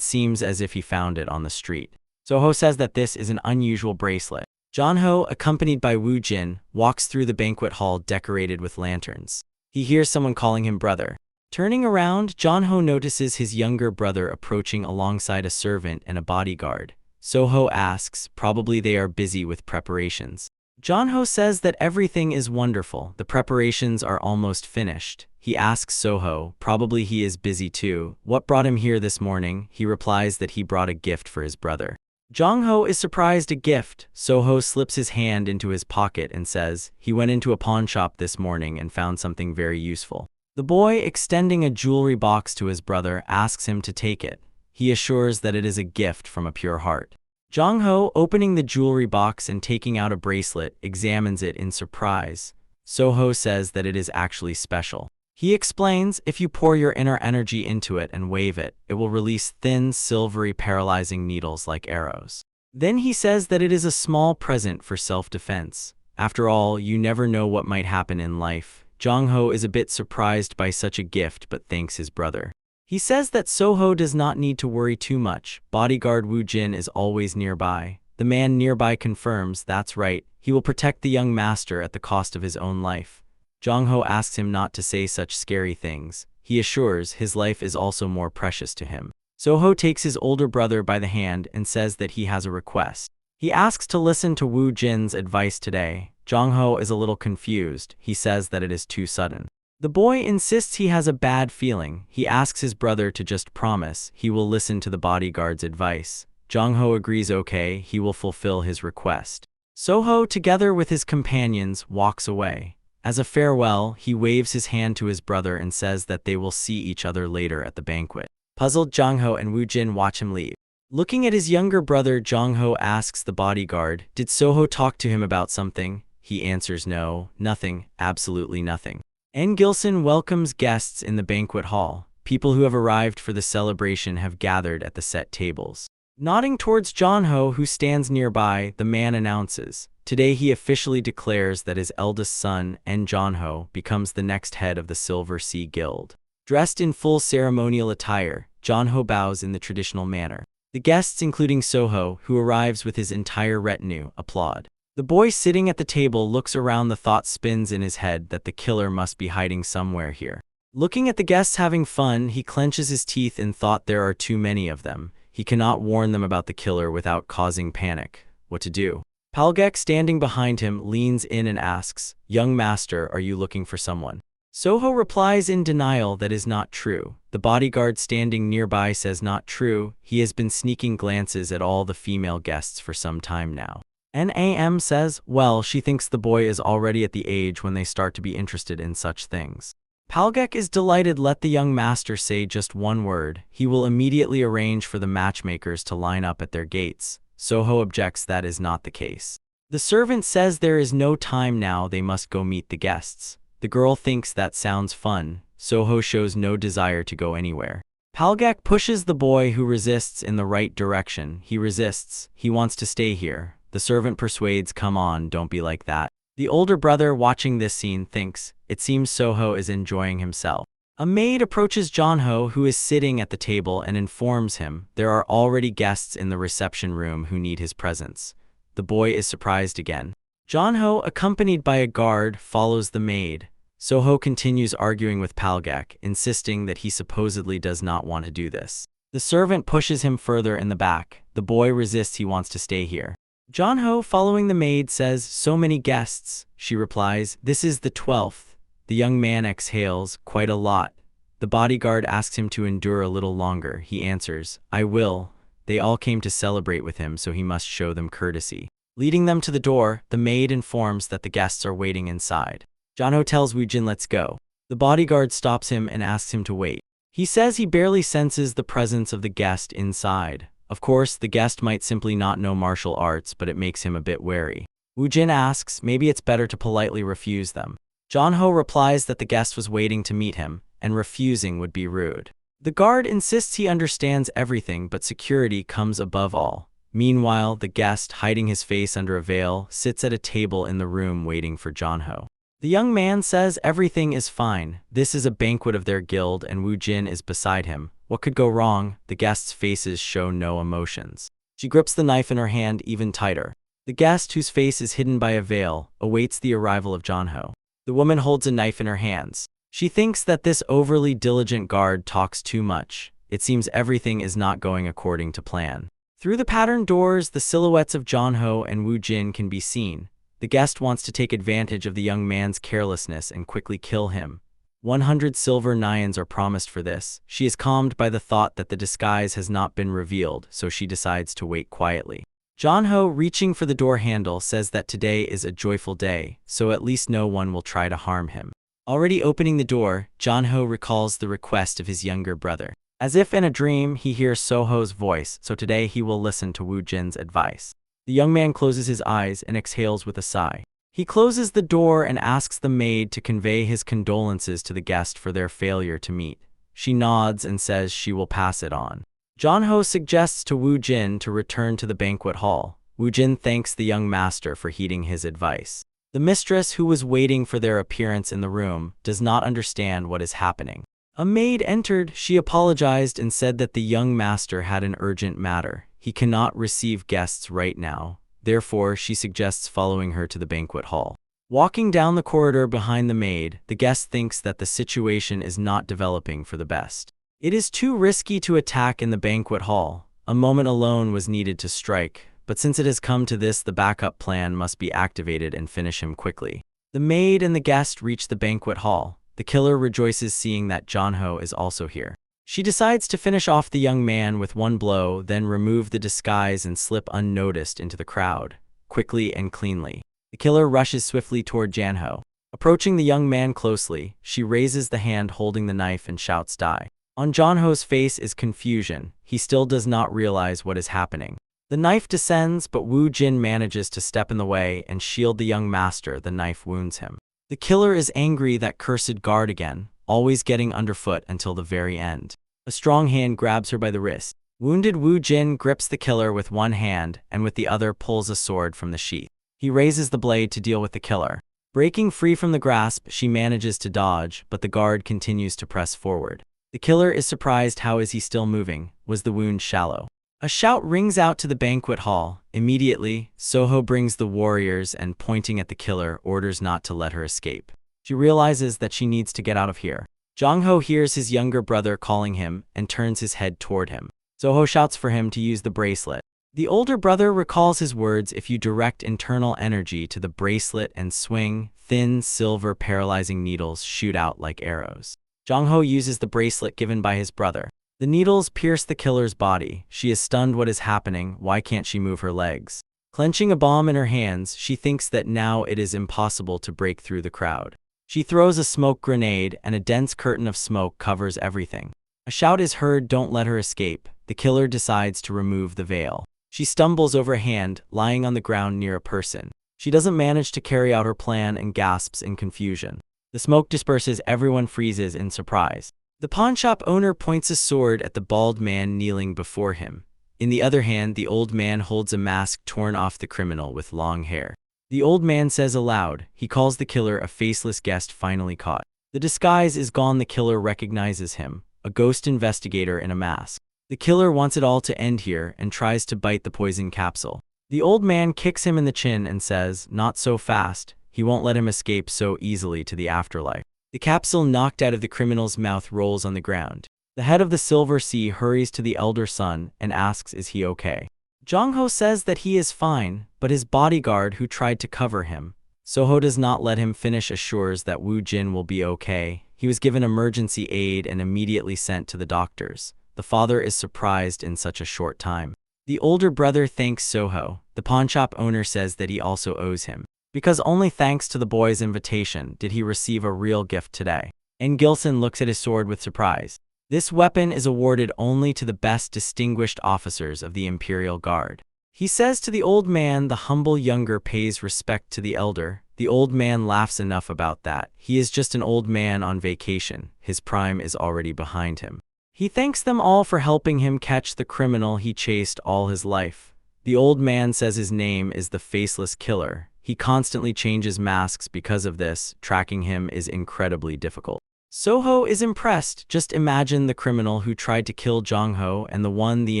seems as if he found it on the street. Soho says that this is an unusual bracelet. Jonho, accompanied by Woo Jin, walks through the banquet hall decorated with lanterns. He hears someone calling him brother. Turning around, Jonho notices his younger brother approaching alongside a servant and a bodyguard. Soho asks, probably they are busy with preparations. Jonho says that everything is wonderful. The preparations are almost finished. He asks Soho, probably he is busy too. What brought him here this morning? He replies that he brought a gift for his brother. Jongho is surprised. A gift. Soho slips his hand into his pocket and says, he went into a pawn shop this morning and found something very useful. The boy, extending a jewelry box to his brother, asks him to take it. He assures that it is a gift from a pure heart. Jongho, opening the jewelry box and taking out a bracelet, examines it in surprise. Soho says that it is actually special. He explains, if you pour your inner energy into it and wave it, it will release thin, silvery, paralyzing needles like arrows. Then he says that it is a small present for self-defense. After all, you never know what might happen in life. Jongho is a bit surprised by such a gift but thanks his brother. He says that Soho does not need to worry too much. Bodyguard Woo Jin is always nearby. The man nearby confirms, that's right, he will protect the young master at the cost of his own life. Jongho asks him not to say such scary things. He assures his life is also more precious to him. Soho takes his older brother by the hand and says that he has a request. He asks to listen to Woo Jin's advice today. Jongho is a little confused. He says that it is too sudden. The boy insists he has a bad feeling. He asks his brother to just promise he will listen to the bodyguard's advice. Jongho agrees okay, he will fulfill his request. Soho, together with his companions, walks away. As a farewell, he waves his hand to his brother and says that they will see each other later at the banquet. Puzzled, Jongho and Woo Jin watch him leave. Looking at his younger brother, Jongho asks the bodyguard, did Soho talk to him about something? He answers no, nothing, absolutely nothing. N. Gilson welcomes guests in the banquet hall. People who have arrived for the celebration have gathered at the set tables. Nodding towards Jongho, who stands nearby, the man announces, today he officially declares that his eldest son, N. Jongho, becomes the next head of the Silver Sea Guild. Dressed in full ceremonial attire, Jongho bows in the traditional manner. The guests, including Soho, who arrives with his entire retinue, applaud. The boy sitting at the table looks around. The thought spins in his head that the killer must be hiding somewhere here. Looking at the guests having fun, he clenches his teeth in thought there are too many of them. He cannot warn them about the killer without causing panic. What to do? Palgak, standing behind him, leans in and asks, young master, are you looking for someone? Soho replies in denial that is not true. The bodyguard standing nearby says not true. He has been sneaking glances at all the female guests for some time now. Nam says, well, she thinks the boy is already at the age when they start to be interested in such things. Palgak is delighted. Let the young master say just one word. He will immediately arrange for the matchmakers to line up at their gates. Soho objects that is not the case. The servant says there is no time now, they must go meet the guests. The girl thinks that sounds fun. Soho shows no desire to go anywhere. Palgak pushes the boy who resists in the right direction. He resists. He wants to stay here. The servant persuades, "Come on, don't be like that." The older brother watching this scene thinks, it seems Soho is enjoying himself. A maid approaches Jonho, who is sitting at the table, and informs him there are already guests in the reception room who need his presence. The boy is surprised again. Jonho, accompanied by a guard, follows the maid. Soho continues arguing with Palgak, insisting that he supposedly does not want to do this. The servant pushes him further in the back. The boy resists. He wants to stay here. Jonho, following the maid, says, "So many guests." She replies, "This is the 12th. The young man exhales, "Quite a lot." The bodyguard asks him to endure a little longer. He answers, "I will." They all came to celebrate with him, so he must show them courtesy. Leading them to the door, the maid informs that the guests are waiting inside. Jonho tells Woojin, "Let's go." The bodyguard stops him and asks him to wait. He says he barely senses the presence of the guest inside. Of course, the guest might simply not know martial arts, but it makes him a bit wary. Woojin asks, maybe it's better to politely refuse them. Jonho replies that the guest was waiting to meet him, and refusing would be rude. The guard insists he understands everything, but security comes above all. Meanwhile, the guest, hiding his face under a veil, sits at a table in the room waiting for Jonho. The young man says everything is fine. This is a banquet of their guild, and Woojin is beside him. What could go wrong? The guests' faces show no emotions. She grips the knife in her hand even tighter. The guest, whose face is hidden by a veil, awaits the arrival of Jonho. The woman holds a knife in her hands. She thinks that this overly diligent guard talks too much. It seems everything is not going according to plan. Through the patterned doors, the silhouettes of Jonho and Woojin can be seen. The guest wants to take advantage of the young man's carelessness and quickly kill him. 100 silver nyans are promised for this. She is calmed by the thought that the disguise has not been revealed, so she decides to wait quietly. Jonho, reaching for the door handle, says that today is a joyful day, so at least no one will try to harm him. Already opening the door, Jonho recalls the request of his younger brother. As if in a dream, he hears Soho's voice, so today he will listen to Woojin's advice. The young man closes his eyes and exhales with a sigh. He closes the door and asks the maid to convey his condolences to the guest for their failure to meet. She nods and says she will pass it on. Jonho suggests to Woojin to return to the banquet hall. Woojin thanks the young master for heeding his advice. The mistress, who was waiting for their appearance in the room, does not understand what is happening. A maid entered. She apologized and said that the young master had an urgent matter. He cannot receive guests right now. Therefore, she suggests following her to the banquet hall. Walking down the corridor behind the maid, the guest thinks that the situation is not developing for the best. It is too risky to attack in the banquet hall. A moment alone was needed to strike, but since it has come to this, the backup plan must be activated and finish him quickly. The maid and the guest reach the banquet hall. The killer rejoices seeing that Jonho is also here. She decides to finish off the young man with one blow, then remove the disguise and slip unnoticed into the crowd, quickly and cleanly. The killer rushes swiftly toward Jonho. Approaching the young man closely, she raises the hand holding the knife and shouts, "Die." On Jonho's face is confusion. He still does not realize what is happening. The knife descends, but Woojin manages to step in the way and shield the young master. The knife wounds him. The killer is angry that cursed guard again, always getting underfoot until the very end. A strong hand grabs her by the wrist. Wounded Woojin grips the killer with one hand and with the other pulls a sword from the sheath. He raises the blade to deal with the killer. Breaking free from the grasp, she manages to dodge, but the guard continues to press forward. The killer is surprised. How is he still moving? Was the wound shallow? A shout rings out to the banquet hall. Immediately, Soho brings the warriors and, pointing at the killer, orders not to let her escape. She realizes that she needs to get out of here. Jonho hears his younger brother calling him and turns his head toward him. Soho shouts for him to use the bracelet. The older brother recalls his words, "If you direct internal energy to the bracelet and swing, thin, silver paralyzing needles shoot out like arrows." Jonho uses the bracelet given by his brother. The needles pierce the killer's body. She is stunned. What is happening? Why can't she move her legs? Clenching a bomb in her hands, she thinks that now it is impossible to break through the crowd. She throws a smoke grenade, and a dense curtain of smoke covers everything. A shout is heard, "Don't let her escape." The killer decides to remove the veil. She stumbles over a hand, lying on the ground near a person. She doesn't manage to carry out her plan and gasps in confusion. The smoke disperses, everyone freezes in surprise. The pawnshop owner points a sword at the bald man kneeling before him. In the other hand, the old man holds a mask torn off the criminal with long hair. The old man says aloud, he calls the killer a faceless guest finally caught. The disguise is gone, the killer recognizes him, a ghost investigator in a mask. The killer wants it all to end here and tries to bite the poison capsule. The old man kicks him in the chin and says, not so fast, he won't let him escape so easily to the afterlife. The capsule knocked out of the criminal's mouth rolls on the ground. The head of the Silver Sea hurries to the elder son and asks, is he okay? Jong-ho says that he is fine, but his bodyguard who tried to cover him, Soho, does not let him finish, assures that Woo Jin will be okay. He was given emergency aid and immediately sent to the doctors. The father is surprised in such a short time. The older brother thanks Soho. The pawnshop owner says that he also owes him, because only thanks to the boy's invitation did he receive a real gift today. And Gilson looks at his sword with surprise. This weapon is awarded only to the best distinguished officers of the Imperial Guard. He says to the old man the humble younger pays respect to the elder. The old man laughs, enough about that. He is just an old man on vacation. His prime is already behind him. He thanks them all for helping him catch the criminal he chased all his life. The old man says his name is the Faceless Killer. He constantly changes masks because of this. Tracking him is incredibly difficult. Soho is impressed. Just imagine the criminal who tried to kill Jong-ho and the one the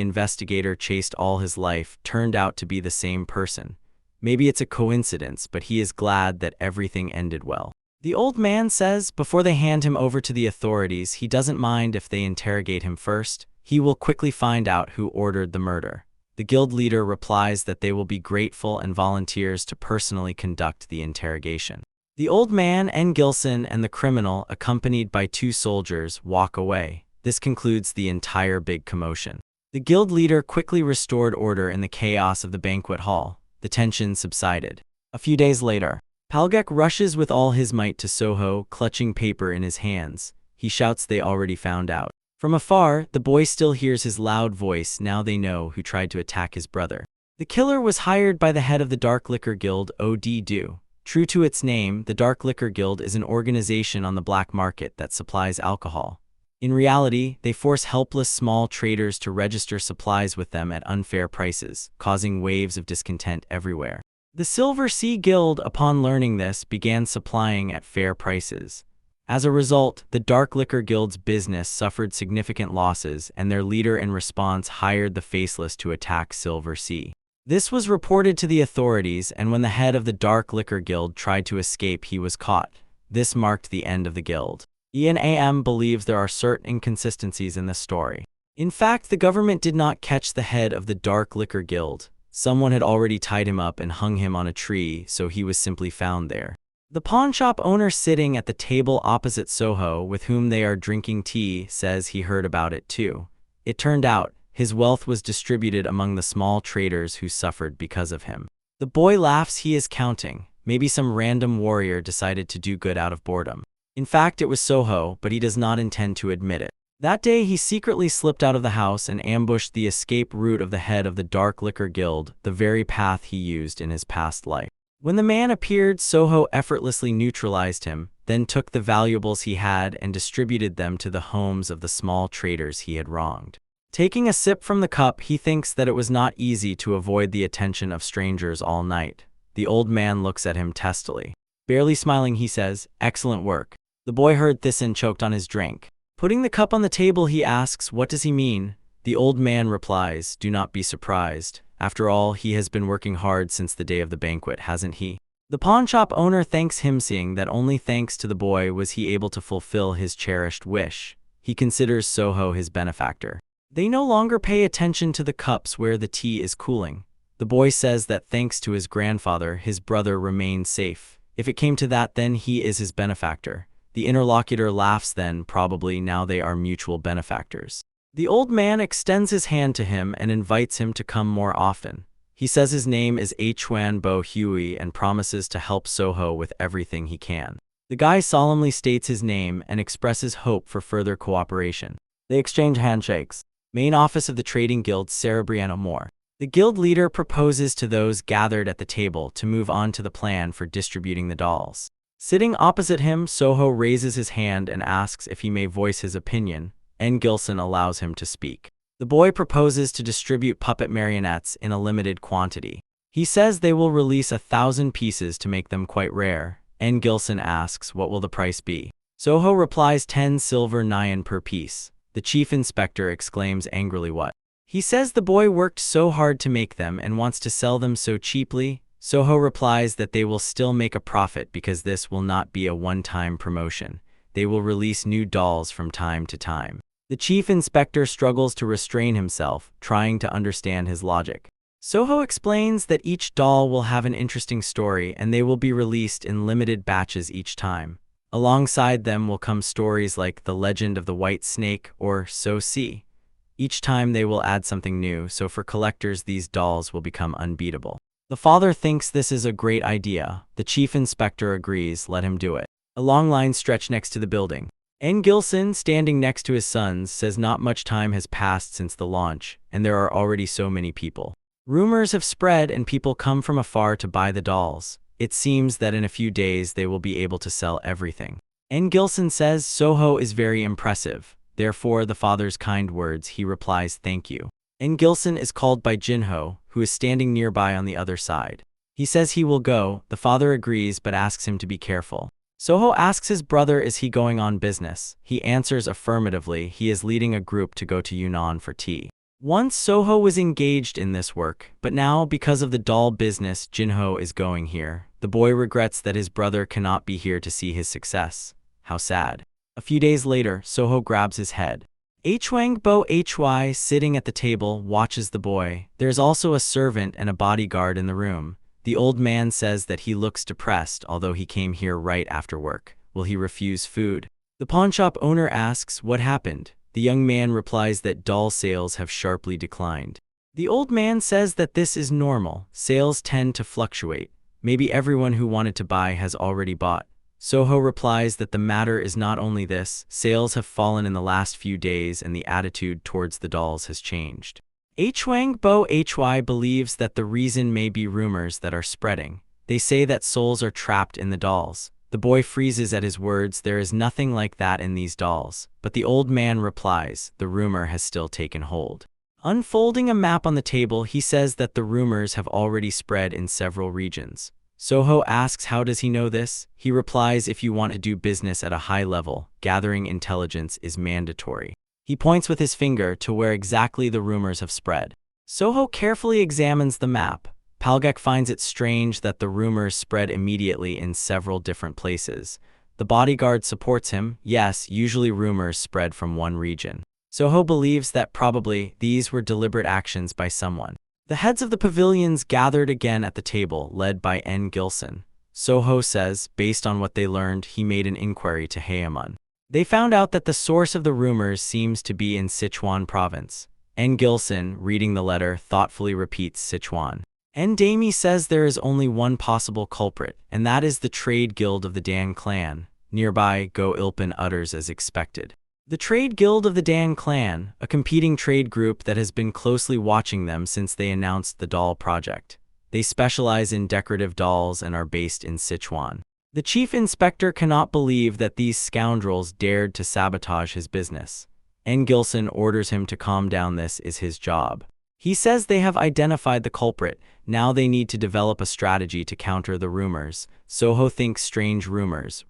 investigator chased all his life turned out to be the same person. Maybe it's a coincidence, but he is glad that everything ended well. The old man says before they hand him over to the authorities, he doesn't mind if they interrogate him first. He will quickly find out who ordered the murder. The guild leader replies that they will be grateful and volunteers to personally conduct the interrogation. The old man and Gilson and the criminal, accompanied by 2 soldiers, walk away. This concludes the entire big commotion. The guild leader quickly restored order in the chaos of the banquet hall. The tension subsided. A few days later, Palgek rushes with all his might to Soho, clutching paper in his hands. He shouts they already found out. From afar, the boy still hears his loud voice. Now they know who tried to attack his brother. The killer was hired by the head of the Dark Liquor Guild, OD-do. True to its name, the Dark Liquor Guild is an organization on the black market that supplies alcohol. In reality, they force helpless small traders to register supplies with them at unfair prices, causing waves of discontent everywhere. The Silver Sea Guild, upon learning this, began supplying at fair prices. As a result, the Dark Liquor Guild's business suffered significant losses, and their leader in response hired the Faceless to attack Silver Sea. This was reported to the authorities, and when the head of the Dark Liquor Guild tried to escape, he was caught. This marked the end of the guild. ENAM believes there are certain inconsistencies in this story. In fact, the government did not catch the head of the Dark Liquor Guild. Someone had already tied him up and hung him on a tree, so he was simply found there. The pawnshop owner sitting at the table opposite Soho, with whom they are drinking tea, says he heard about it too. It turned out, his wealth was distributed among the small traders who suffered because of him. The boy laughs. He is counting. Maybe some random warrior decided to do good out of boredom. In fact, it was Soho, but he does not intend to admit it. That day, he secretly slipped out of the house and ambushed the escape route of the head of the Dark Liquor Guild, the very path he used in his past life. When the man appeared, Soho effortlessly neutralized him, then took the valuables he had and distributed them to the homes of the small traders he had wronged. Taking a sip from the cup, he thinks that it was not easy to avoid the attention of strangers all night. The old man looks at him testily. Barely smiling, he says, "Excellent work." The boy heard this and choked on his drink. Putting the cup on the table, he asks, "What does he mean?" The old man replies, "Do not be surprised. After all, he has been working hard since the day of the banquet, hasn't he?" The pawnshop owner thanks him, seeing that only thanks to the boy was he able to fulfill his cherished wish. He considers Soho his benefactor. They no longer pay attention to the cups where the tea is cooling. The boy says that thanks to his grandfather, his brother remained safe. If it came to that, then he is his benefactor. The interlocutor laughs. Then, probably now they are mutual benefactors. The old man extends his hand to him and invites him to come more often. He says his name is Chuan Bo Hui and promises to help Soho with everything he can. The guy solemnly states his name and expresses hope for further cooperation. They exchange handshakes. Main office of the Trading Guild, Cerebriano Moore. The guild leader proposes to those gathered at the table to move on to the plan for distributing the dolls. Sitting opposite him, Soho raises his hand and asks if he may voice his opinion, and Gilson allows him to speak. The boy proposes to distribute puppet marionettes in a limited quantity. He says they will release 1,000 pieces to make them quite rare, and Gilson asks what will the price be. Soho replies 10 silver nyan per piece. The chief inspector exclaims angrily what? He says the boy worked so hard to make them and wants to sell them so cheaply. Soho replies that they will still make a profit because this will not be a one-time promotion. They will release new dolls from time to time. The chief inspector struggles to restrain himself, trying to understand his logic. Soho explains that each doll will have an interesting story and they will be released in limited batches each time. Alongside them will come stories like The Legend of the White Snake or So See. Each time they will add something new, so for collectors these dolls will become unbeatable. The father thinks this is a great idea. The chief inspector agrees, let him do it. A long line stretch next to the building. N. Gilson, standing next to his sons, says not much time has passed since the launch, and there are already so many people. Rumors have spread and people come from afar to buy the dolls. It seems that in a few days they will be able to sell everything. N. Gilson says Soho is very impressive. Therefore, the father's kind words, he replies thank you. N. Gilson is called by Jinho, who is standing nearby on the other side. He says he will go. The father agrees but asks him to be careful. Soho asks his brother is he going on business. He answers affirmatively. He is leading a group to go to Yunnan for tea. Once Soho was engaged in this work, but now because of the doll business Jinho is going here. The boy regrets that his brother cannot be here to see his success. How sad. A few days later, Soho grabs his head. Hwang Bo Hy sitting at the table watches the boy. There's also a servant and a bodyguard in the room. The old man says that he looks depressed although he came here right after work. Will he refuse food? The pawnshop owner asks what happened. The young man replies that doll sales have sharply declined. The old man says that this is normal. Sales tend to fluctuate. Maybe everyone who wanted to buy has already bought. Soho replies that the matter is not only this, sales have fallen in the last few days and the attitude towards the dolls has changed. Hwang Bo Hy believes that the reason may be rumors that are spreading. They say that souls are trapped in the dolls. The boy freezes at his words, there is nothing like that in these dolls. But the old man replies, the rumor has still taken hold. Unfolding a map on the table, he says that the rumors have already spread in several regions. Soho asks how does he know this? He replies if you want to do business at a high level, gathering intelligence is mandatory. He points with his finger to where exactly the rumors have spread. Soho carefully examines the map. Palgek finds it strange that the rumors spread immediately in several different places. The bodyguard supports him. Yes, usually rumors spread from one region. Soho believes that probably these were deliberate actions by someone. The heads of the pavilions gathered again at the table, led by N. Gilson. Soho says, based on what they learned, he made an inquiry to Haemun. They found out that the source of the rumors seems to be in Sichuan province. N. Gilson, reading the letter, thoughtfully repeats Sichuan. N. Dami says there is only one possible culprit, and that is the trade guild of the Dan clan. Nearby, Go Ilpin utters as expected. The Trade Guild of the Dan clan, a competing trade group that has been closely watching them since they announced the doll project. They specialize in decorative dolls and are based in Sichuan. The chief inspector cannot believe that these scoundrels dared to sabotage his business. N. Gilson orders him to calm down. This is his job. He says they have identified the culprit. Now they need to develop a strategy to counter the rumors. Soho thinks strange rumors.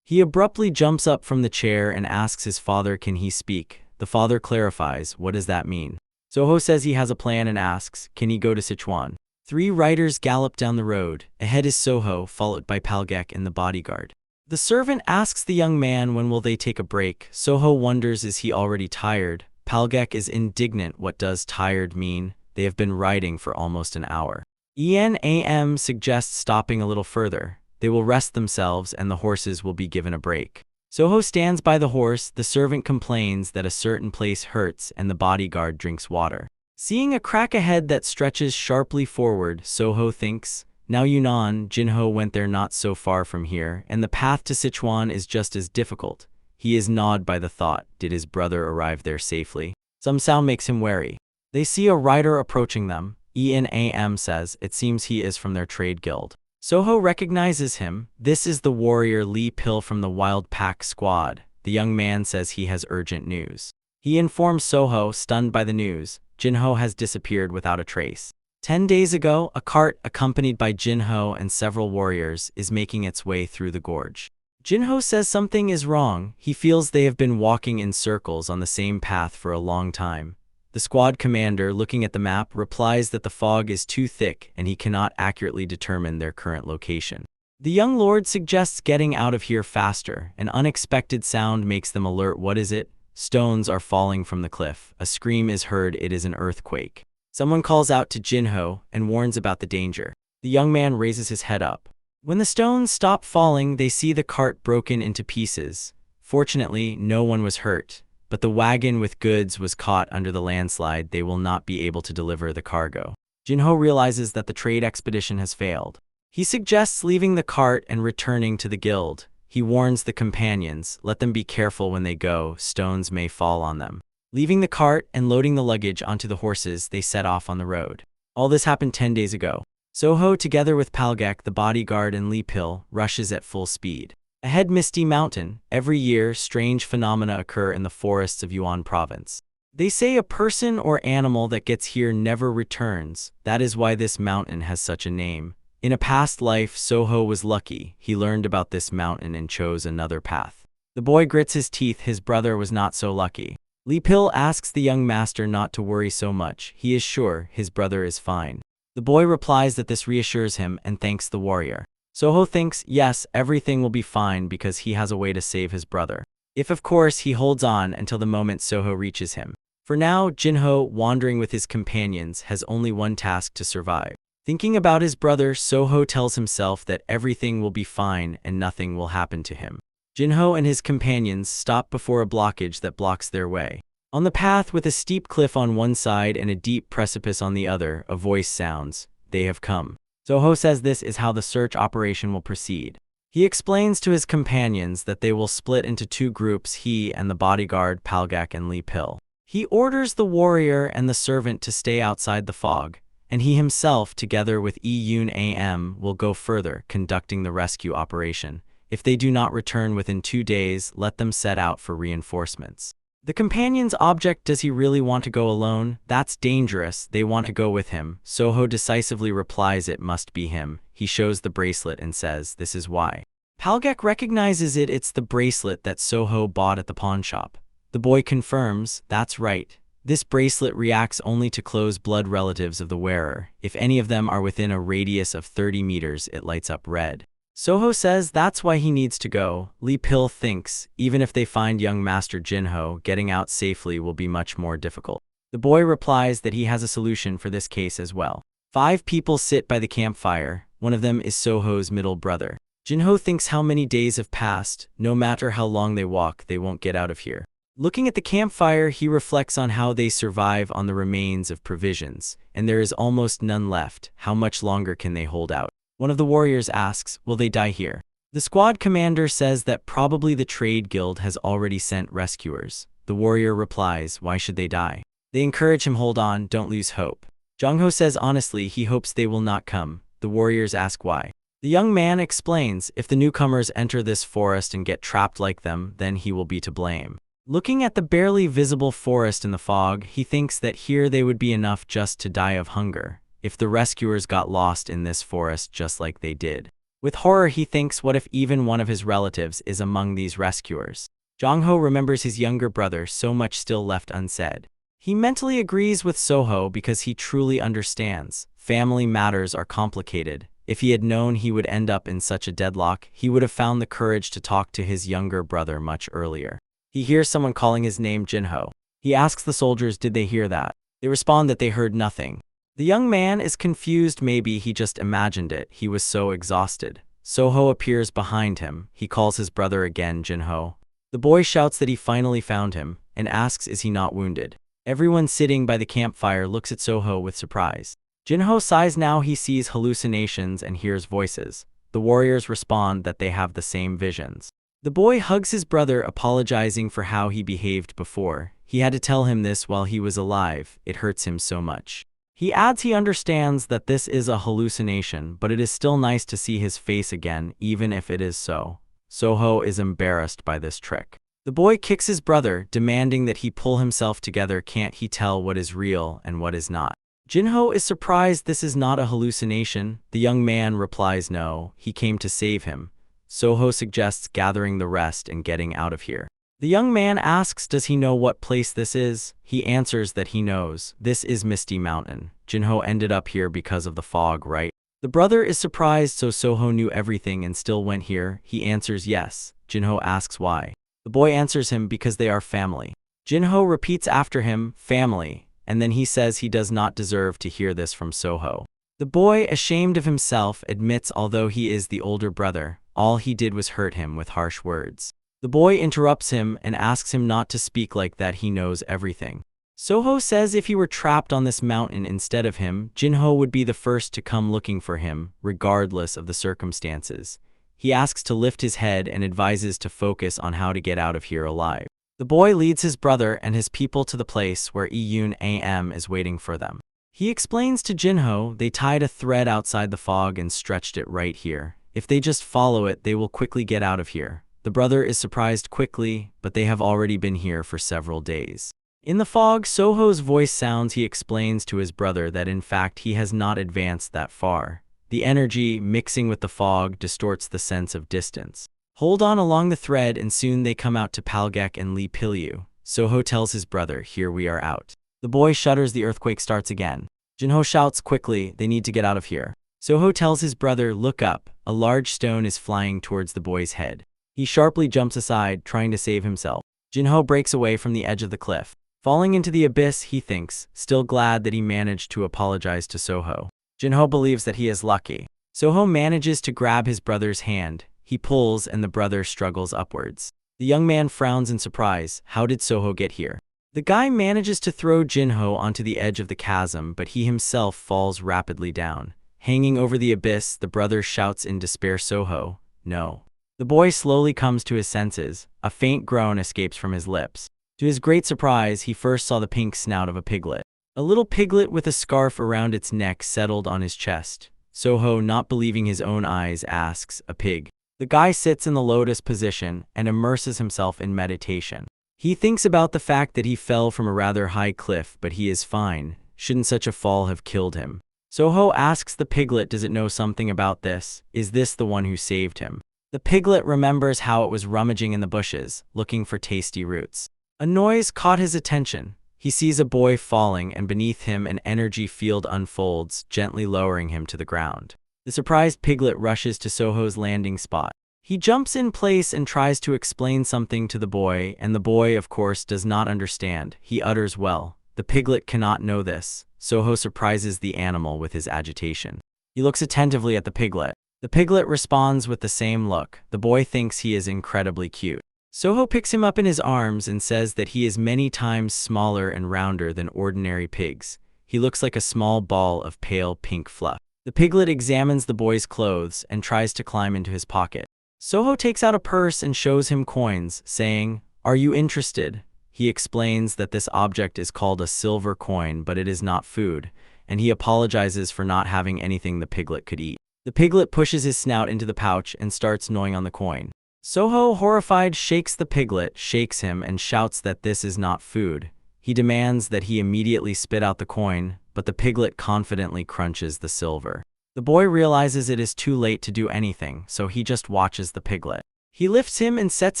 He abruptly jumps up from the chair and asks his father can he speak. The father clarifies, what does that mean? Soho says he has a plan and asks, can he go to Sichuan? 3 riders gallop down the road. Ahead is Soho, followed by Palgek and the bodyguard. The servant asks the young man when will they take a break. Soho wonders is he already tired? Palgek is indignant. What does tired mean? They have been riding for almost an hour. ENAM suggests stopping a little further. They will rest themselves and the horses will be given a break. Soho stands by the horse. The servant complains that a certain place hurts and the bodyguard drinks water. Seeing a crack ahead that stretches sharply forward, Soho thinks, now Yunnan, Jinho went there not so far from here, and the path to Sichuan is just as difficult. He is gnawed by the thought, did his brother arrive there safely? Some sound makes him wary. They see a rider approaching them. ENAM says, it seems he is from their trade guild. Soho recognizes him. This is the warrior Lee Pil from the Wild Pack squad. The young man says he has urgent news. He informs Soho, stunned by the news, Jinho has disappeared without a trace. 10 days ago, a cart accompanied by Jinho and several warriors is making its way through the gorge. Jinho says something is wrong. He feels they have been walking in circles on the same path for a long time. The squad commander, looking at the map, replies that the fog is too thick and he cannot accurately determine their current location. The young lord suggests getting out of here faster. An unexpected sound makes them alert. What is it? Stones are falling from the cliff. A scream is heard. It is an earthquake. Someone calls out to Jinho and warns about the danger. The young man raises his head up. When the stones stop falling, they see the cart broken into pieces. Fortunately, no one was hurt, but the wagon with goods was caught under the landslide. They will not be able to deliver the cargo. Jinho realizes that the trade expedition has failed. He suggests leaving the cart and returning to the guild. He warns the companions, let them be careful when they go, stones may fall on them. Leaving the cart and loading the luggage onto the horses, they set off on the road. All this happened 10 days ago. Soho, together with Palgak, the bodyguard, and Lee Pil, rushes at full speed. Ahead, Misty Mountain. Every year, strange phenomena occur in the forests of Yuan province. They say a person or animal that gets here never returns. That is why this mountain has such a name. In a past life, Soho was lucky. He learned about this mountain and chose another path. The boy grits his teeth. His brother was not so lucky. Lee Pil asks the young master not to worry so much. He is sure his brother is fine. The boy replies that this reassures him and thanks the warrior. Soho thinks, yes, everything will be fine because he has a way to save his brother. If of course he holds on until the moment Soho reaches him. For now, Jinho, wandering with his companions, has only one task to survive. Thinking about his brother, Soho tells himself that everything will be fine and nothing will happen to him. Jinho and his companions stop before a blockage that blocks their way. On the path, with a steep cliff on one side and a deep precipice on the other, a voice sounds, "They have come." Soho says this is how the search operation will proceed. He explains to his companions that they will split into two groups, he and the bodyguard Palgak and Lee Pil. He orders the warrior and the servant to stay outside the fog, and he himself, together with Yun Am, will go further, conducting the rescue operation. If they do not return within 2 days, let them set out for reinforcements. The companions object. Does he really want to go alone? That's dangerous. They want to go with him. Soho decisively replies it must be him. He shows the bracelet and says this is why. Palgak recognizes it. It's the bracelet that Soho bought at the pawn shop. The boy confirms, that's right. This bracelet reacts only to close blood relatives of the wearer. If any of them are within a radius of 30 meters, it lights up red. Soho says that's why he needs to go. Lee Pil thinks, even if they find young Master Jinho, getting out safely will be much more difficult. The boy replies that he has a solution for this case as well. 5 people sit by the campfire. One of them is Soho's middle brother. Jinho thinks how many days have passed. No matter how long they walk, they won't get out of here. Looking at the campfire, he reflects on how they survive on the remains of provisions, and there is almost none left. How much longer can they hold out? One of the warriors asks, will they die here? The squad commander says that probably the trade guild has already sent rescuers. The warrior replies, why should they die? They encourage him, hold on, don't lose hope. Jongho says honestly he hopes they will not come. The warriors ask why. The young man explains, if the newcomers enter this forest and get trapped like them, then he will be to blame. Looking at the barely visible forest in the fog, he thinks that here they would be enough just to die of hunger. If the rescuers got lost in this forest just like they did. With horror he thinks, what if even one of his relatives is among these rescuers? Jongho remembers his younger brother, so much still left unsaid. He mentally agrees with Soho because he truly understands. Family matters are complicated. If he had known he would end up in such a deadlock, he would have found the courage to talk to his younger brother much earlier. He hears someone calling his name Jinho. He asks the soldiers did they hear that. They respond that they heard nothing. The young man is confused. Maybe he just imagined it. He was so exhausted. Soho appears behind him. He calls his brother again, Jinho. The boy shouts that he finally found him and asks is he not wounded. Everyone sitting by the campfire looks at Soho with surprise. Jinho sighs. Now he sees hallucinations and hears voices. The warriors respond that they have the same visions. The boy hugs his brother, apologizing for how he behaved before. He had to tell him this while he was alive. It hurts him so much. He adds he understands that this is a hallucination, but it is still nice to see his face again, even if it is so. Soho is embarrassed by this trick. The boy kicks his brother, demanding that he pull himself together. Can't he tell what is real and what is not? Jinho is surprised this is not a hallucination. The young man replies no, he came to save him. Soho suggests gathering the rest and getting out of here. The young man asks does he know what place this is? He answers that he knows. This is Misty Mountain. Jinho ended up here because of the fog, right? The brother is surprised, so Soho knew everything and still went here. He answers yes. Jinho asks why. The boy answers him because they are family. Jinho repeats after him, family, and then he says he does not deserve to hear this from Soho. The boy, ashamed of himself, admits although he is the older brother, all he did was hurt him with harsh words. The boy interrupts him and asks him not to speak like that, he knows everything. Soho says if he were trapped on this mountain instead of him, Jinho would be the first to come looking for him, regardless of the circumstances. He asks to lift his head and advises to focus on how to get out of here alive. The boy leads his brother and his people to the place where Iyun Am is waiting for them. He explains to Jinho they tied a thread outside the fog and stretched it right here. If they just follow it, they will quickly get out of here. The brother is surprised quickly, but they have already been here for several days. In the fog, Soho's voice sounds. He explains to his brother that in fact he has not advanced that far. The energy, mixing with the fog, distorts the sense of distance. Hold on along the thread and soon they come out to Palgek and Li Pilyu. Soho tells his brother, here we are out. The boy shudders. The earthquake starts again. Jinho shouts quickly, they need to get out of here. Soho tells his brother, look up. A large stone is flying towards the boy's head. He sharply jumps aside, trying to save himself. Jinho breaks away from the edge of the cliff. Falling into the abyss, he thinks, still glad that he managed to apologize to Soho. Jinho believes that he is lucky. Soho manages to grab his brother's hand. He pulls and the brother struggles upwards. The young man frowns in surprise. How did Soho get here? The guy manages to throw Jinho onto the edge of the chasm, but he himself falls rapidly down. Hanging over the abyss, the brother shouts in despair, Soho, no. The boy slowly comes to his senses. A faint groan escapes from his lips. To his great surprise, he first saw the pink snout of a piglet. A little piglet with a scarf around its neck settled on his chest. Soho, not believing his own eyes, asks, a pig? The guy sits in the lotus position and immerses himself in meditation. He thinks about the fact that he fell from a rather high cliff, but he is fine. Shouldn't such a fall have killed him? Soho asks the piglet, does it know something about this? Is this the one who saved him? The piglet remembers how it was rummaging in the bushes, looking for tasty roots. A noise caught his attention. He sees a boy falling, and beneath him an energy field unfolds, gently lowering him to the ground. The surprised piglet rushes to Soho's landing spot. He jumps in place and tries to explain something to the boy, and the boy, of course, does not understand. He utters, well, the piglet cannot know this. Soho surprises the animal with his agitation. He looks attentively at the piglet. The piglet responds with the same look. The boy thinks he is incredibly cute. Soho picks him up in his arms and says that he is many times smaller and rounder than ordinary pigs. He looks like a small ball of pale pink fluff. The piglet examines the boy's clothes and tries to climb into his pocket. Soho takes out a purse and shows him coins, saying, are you interested? He explains that this object is called a silver coin, but it is not food, and he apologizes for not having anything the piglet could eat. The piglet pushes his snout into the pouch and starts gnawing on the coin. Soho, horrified, shakes the piglet, shakes him, and shouts that this is not food. He demands that he immediately spit out the coin, but the piglet confidently crunches the silver. The boy realizes it is too late to do anything, so he just watches the piglet. He lifts him and sets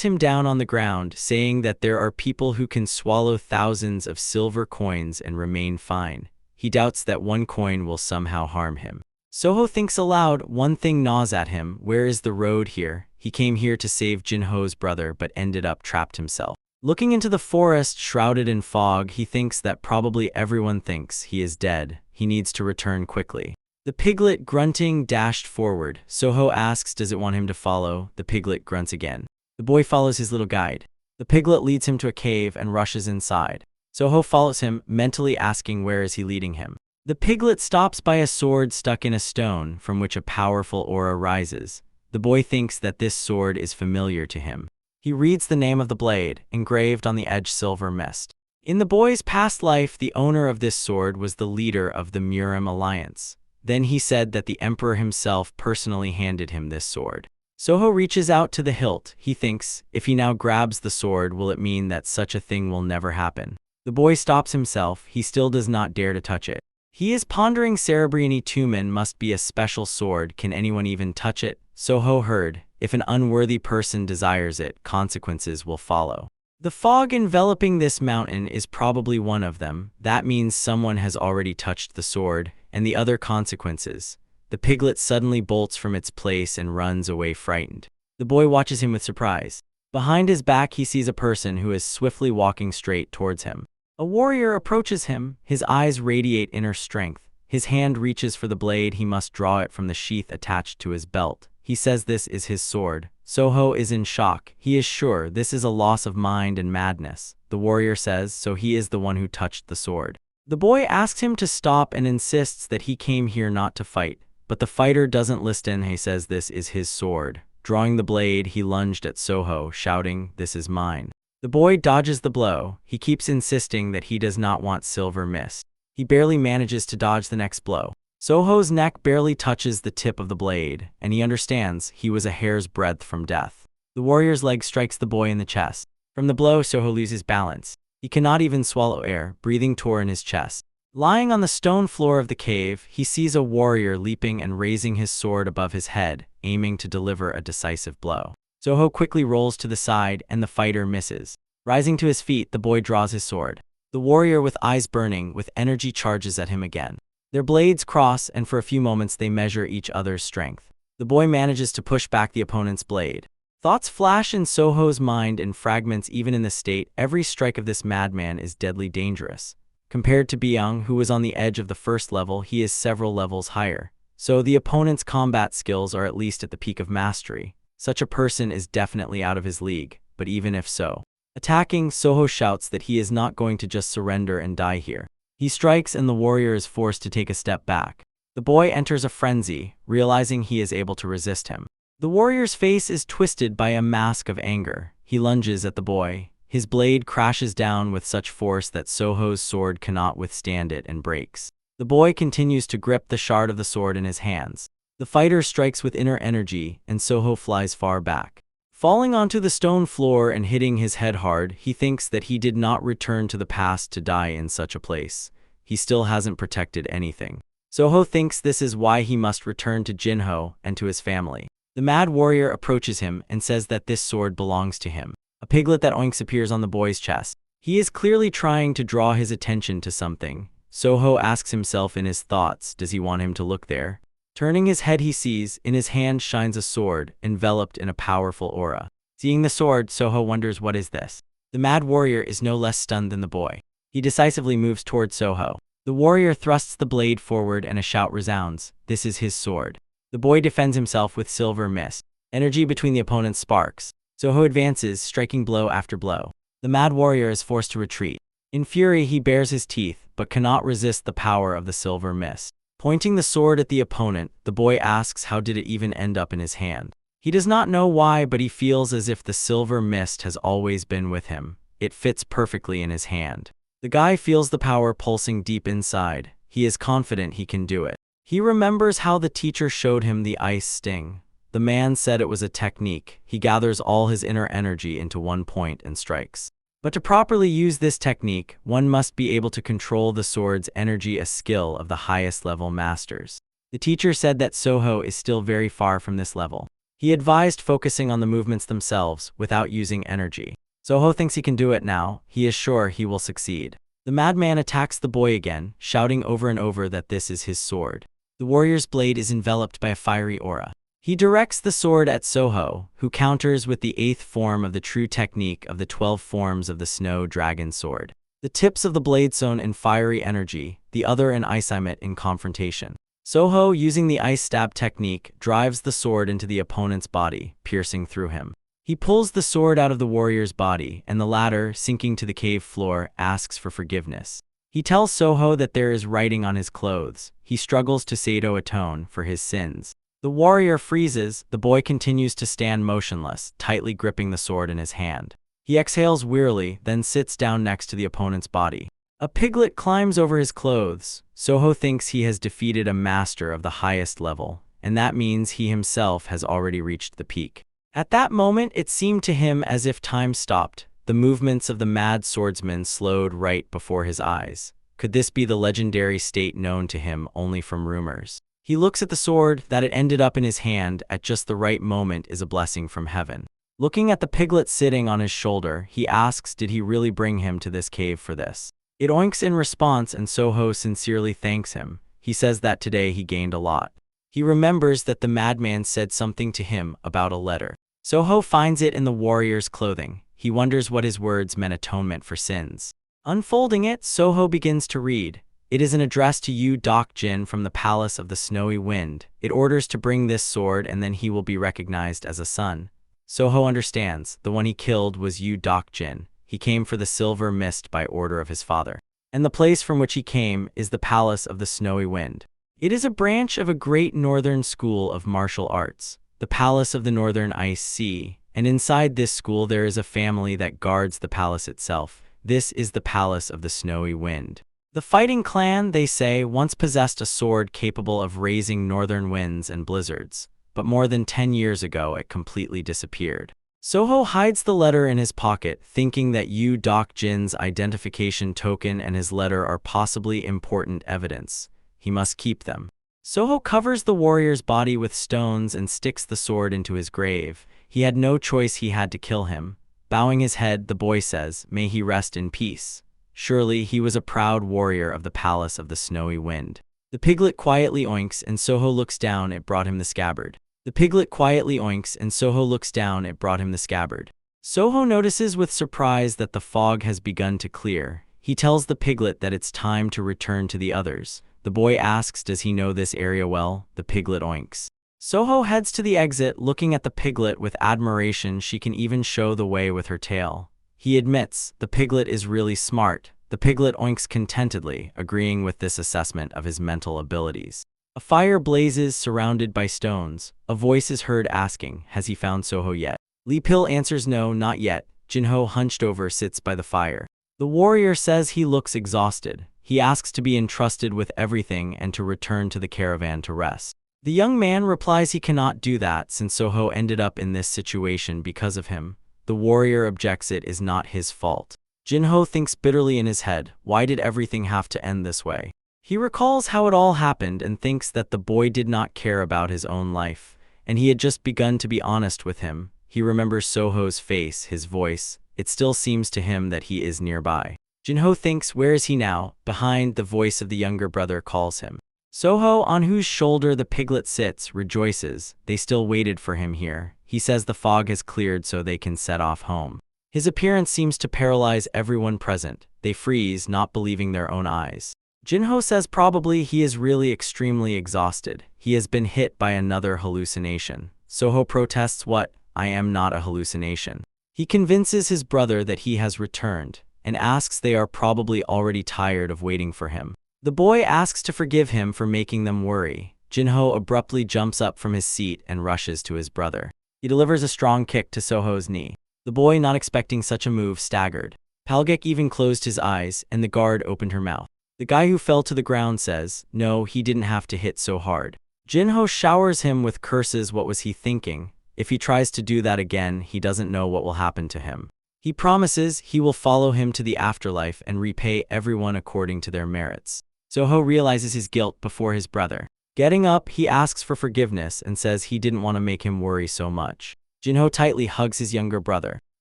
him down on the ground, saying that there are people who can swallow thousands of silver coins and remain fine. He doubts that one coin will somehow harm him. Soho thinks aloud. One thing gnaws at him. Where is the road here? He came here to save Jinho's brother but ended up trapped himself. Looking into the forest shrouded in fog, he thinks that probably everyone thinks he is dead. He needs to return quickly. The piglet, grunting, dashed forward. Soho asks does it want him to follow. The piglet grunts again. The boy follows his little guide. The piglet leads him to a cave and rushes inside. Soho follows him, mentally asking where is he leading him. The piglet stops by a sword stuck in a stone from which a powerful aura rises. The boy thinks that this sword is familiar to him. He reads the name of the blade, engraved on the edge, silver mist. In the boy's past life, the owner of this sword was the leader of the Murim alliance. Then he said that the emperor himself personally handed him this sword. Soho reaches out to the hilt. He thinks, if he now grabs the sword, will it mean that such a thing will never happen? The boy stops himself. He still does not dare to touch it. He is pondering. Cerebrini Tumen must be a special sword. Can anyone even touch it? Soho heard, if an unworthy person desires it, consequences will follow. The fog enveloping this mountain is probably one of them. That means someone has already touched the sword. And the other consequences. The piglet suddenly bolts from its place and runs away frightened. The boy watches him with surprise. Behind his back he sees a person who is swiftly walking straight towards him. A warrior approaches him. His eyes radiate inner strength. His hand reaches for the blade. He must draw it from the sheath attached to his belt. He says this is his sword. Soho is in shock. He is sure this is a loss of mind and madness. The warrior says, so he is the one who touched the sword. The boy asks him to stop and insists that he came here not to fight. But the fighter doesn't listen. He says this is his sword. Drawing the blade, he lunged at Soho, shouting, this is mine. The boy dodges the blow. He keeps insisting that he does not want silver mist. He barely manages to dodge the next blow. Soho's neck barely touches the tip of the blade, and he understands he was a hair's breadth from death. The warrior's leg strikes the boy in the chest. From the blow, Soho loses balance. He cannot even swallow air, breathing tore in his chest. Lying on the stone floor of the cave, he sees a warrior leaping and raising his sword above his head, aiming to deliver a decisive blow. Soho quickly rolls to the side, and the fighter misses. Rising to his feet, the boy draws his sword. The warrior, with eyes burning with energy, charges at him again. Their blades cross, and for a few moments they measure each other's strength. The boy manages to push back the opponent's blade. Thoughts flash in Soho's mind in fragments. Even in this state, every strike of this madman is deadly dangerous. Compared to Byung, who was on the edge of the first level, he is several levels higher. So the opponent's combat skills are at least at the peak of mastery. Such a person is definitely out of his league, but even if so. Attacking, Soho shouts that he is not going to just surrender and die here. He strikes and the warrior is forced to take a step back. The boy enters a frenzy, realizing he is able to resist him. The warrior's face is twisted by a mask of anger. He lunges at the boy. His blade crashes down with such force that Soho's sword cannot withstand it and breaks. The boy continues to grip the shard of the sword in his hands. The fighter strikes with inner energy, and Soho flies far back. Falling onto the stone floor and hitting his head hard, he thinks that he did not return to the past to die in such a place. He still hasn't protected anything. Soho thinks this is why he must return to Jinho and to his family. The mad warrior approaches him and says that this sword belongs to him. A piglet that oinks appears on the boy's chest. He is clearly trying to draw his attention to something. Soho asks himself in his thoughts, does he want him to look there? Turning his head, he sees, in his hand shines a sword, enveloped in a powerful aura. Seeing the sword, Soho wonders, what is this? The mad warrior is no less stunned than the boy. He decisively moves toward Soho. The warrior thrusts the blade forward and a shout resounds. This is his sword. The boy defends himself with silver mist. Energy between the opponents sparks. Soho advances, striking blow after blow. The mad warrior is forced to retreat. In fury, he bares his teeth, but cannot resist the power of the silver mist. Pointing the sword at the opponent, the boy asks how did it even end up in his hand. He does not know why, but he feels as if the silver mist has always been with him. It fits perfectly in his hand. The guy feels the power pulsing deep inside. He is confident he can do it. He remembers how the teacher showed him the ice sting. The man said it was a technique. He gathers all his inner energy into one point and strikes. But to properly use this technique, one must be able to control the sword's energy, a skill of the highest level masters. The teacher said that Soho is still very far from this level. He advised focusing on the movements themselves without using energy. Soho thinks he can do it now. He is sure he will succeed. The madman attacks the boy again, shouting over and over that this is his sword. The warrior's blade is enveloped by a fiery aura. He directs the sword at Soho, who counters with the 8th form of the true technique of the 12 forms of the snow dragon sword. The tips of the blade sewn in fiery energy, the other in ice emit in confrontation. Soho, using the ice stab technique, drives the sword into the opponent's body, piercing through him. He pulls the sword out of the warrior's body, and the latter, sinking to the cave floor, asks for forgiveness. He tells Soho that there is writing on his clothes. He struggles to Sado atone for his sins. The warrior freezes. The boy continues to stand motionless, tightly gripping the sword in his hand. He exhales wearily, then sits down next to the opponent's body. A piglet climbs over his clothes. Soho thinks he has defeated a master of the highest level, and that means he himself has already reached the peak. At that moment, it seemed to him as if time stopped. The movements of the mad swordsman slowed right before his eyes. Could this be the legendary state known to him only from rumors? He looks at the sword. That it ended up in his hand at just the right moment is a blessing from heaven. Looking at the piglet sitting on his shoulder, he asks, did he really bring him to this cave for this? It oinks in response, and Soho sincerely thanks him. He says that today he gained a lot. He remembers that the madman said something to him about a letter. Soho finds it in the warrior's clothing. He wonders what his words meant: atonement for sins. Unfolding it, Soho begins to read. It is an address to Yu Dok-jin from the Palace of the Snowy Wind. It orders to bring this sword, and then he will be recognized as a son. Soho understands. The one he killed was Yu Dok-jin. He came for the silver mist by order of his father. And the place from which he came is the Palace of the Snowy Wind. It is a branch of a great northern school of martial arts, the Palace of the Northern Ice Sea, and inside this school there is a family that guards the palace itself. This is the Palace of the Snowy Wind. The fighting clan, they say, once possessed a sword capable of raising northern winds and blizzards, but more than 10 years ago it completely disappeared. Soho hides the letter in his pocket, thinking that Yu Dok-jin's identification token and his letter are possibly important evidence. He must keep them. Soho covers the warrior's body with stones and sticks the sword into his grave. He had no choice, he had to kill him. Bowing his head, the boy says, "May he rest in peace." Surely he was a proud warrior of the Palace of the Snowy Wind. The piglet quietly oinks, and Soho looks down. It brought him the scabbard. The piglet quietly oinks, and Soho looks down. It brought him the scabbard. Soho notices with surprise that the fog has begun to clear. He tells the piglet that it's time to return to the others. The boy asks, does he know this area well? The piglet oinks. Soho heads to the exit, looking at the piglet with admiration. She can even show the way with her tail. He admits, the piglet is really smart. The piglet oinks contentedly, agreeing with this assessment of his mental abilities. A fire blazes, surrounded by stones. A voice is heard asking, has he found Soho yet? Lee Pil answers no, not yet. Jinho, hunched over, sits by the fire. The warrior says he looks exhausted. He asks to be entrusted with everything and to return to the caravan to rest. The young man replies he cannot do that since Soho ended up in this situation because of him. The warrior objects it is not his fault. Jinho thinks bitterly in his head, why did everything have to end this way? He recalls how it all happened and thinks that the boy did not care about his own life, and he had just begun to be honest with him. He remembers Soho's face, his voice. It still seems to him that he is nearby. Jinho thinks, where is he now? Behind, the voice of the younger brother calls him. Soho, on whose shoulder the piglet sits, rejoices. They still waited for him here. He says the fog has cleared so they can set off home. His appearance seems to paralyze everyone present. They freeze, not believing their own eyes. Jinho says probably he is really extremely exhausted. He has been hit by another hallucination. Soho protests, what? I am not a hallucination. He convinces his brother that he has returned, and asks they are probably already tired of waiting for him. The boy asks to forgive him for making them worry. Jinho abruptly jumps up from his seat and rushes to his brother. He delivers a strong kick to Soho's knee. The boy, not expecting such a move, staggered. Palgek even closed his eyes, and the guard opened her mouth. The guy who fell to the ground says, no, he didn't have to hit so hard. Jinho showers him with curses. What was he thinking? If he tries to do that again, he doesn't know what will happen to him. He promises he will follow him to the afterlife and repay everyone according to their merits. Soho realizes his guilt before his brother. Getting up, he asks for forgiveness and says he didn't want to make him worry so much. Jinho tightly hugs his younger brother.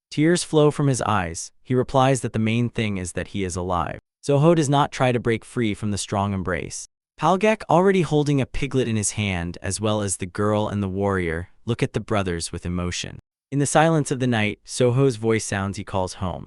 Tears flow from his eyes. He replies that the main thing is that he is alive. Soho does not try to break free from the strong embrace. Palgek, already holding a piglet in his hand, as well as the girl and the warrior, look at the brothers with emotion. In the silence of the night, Soho's voice sounds. He calls home.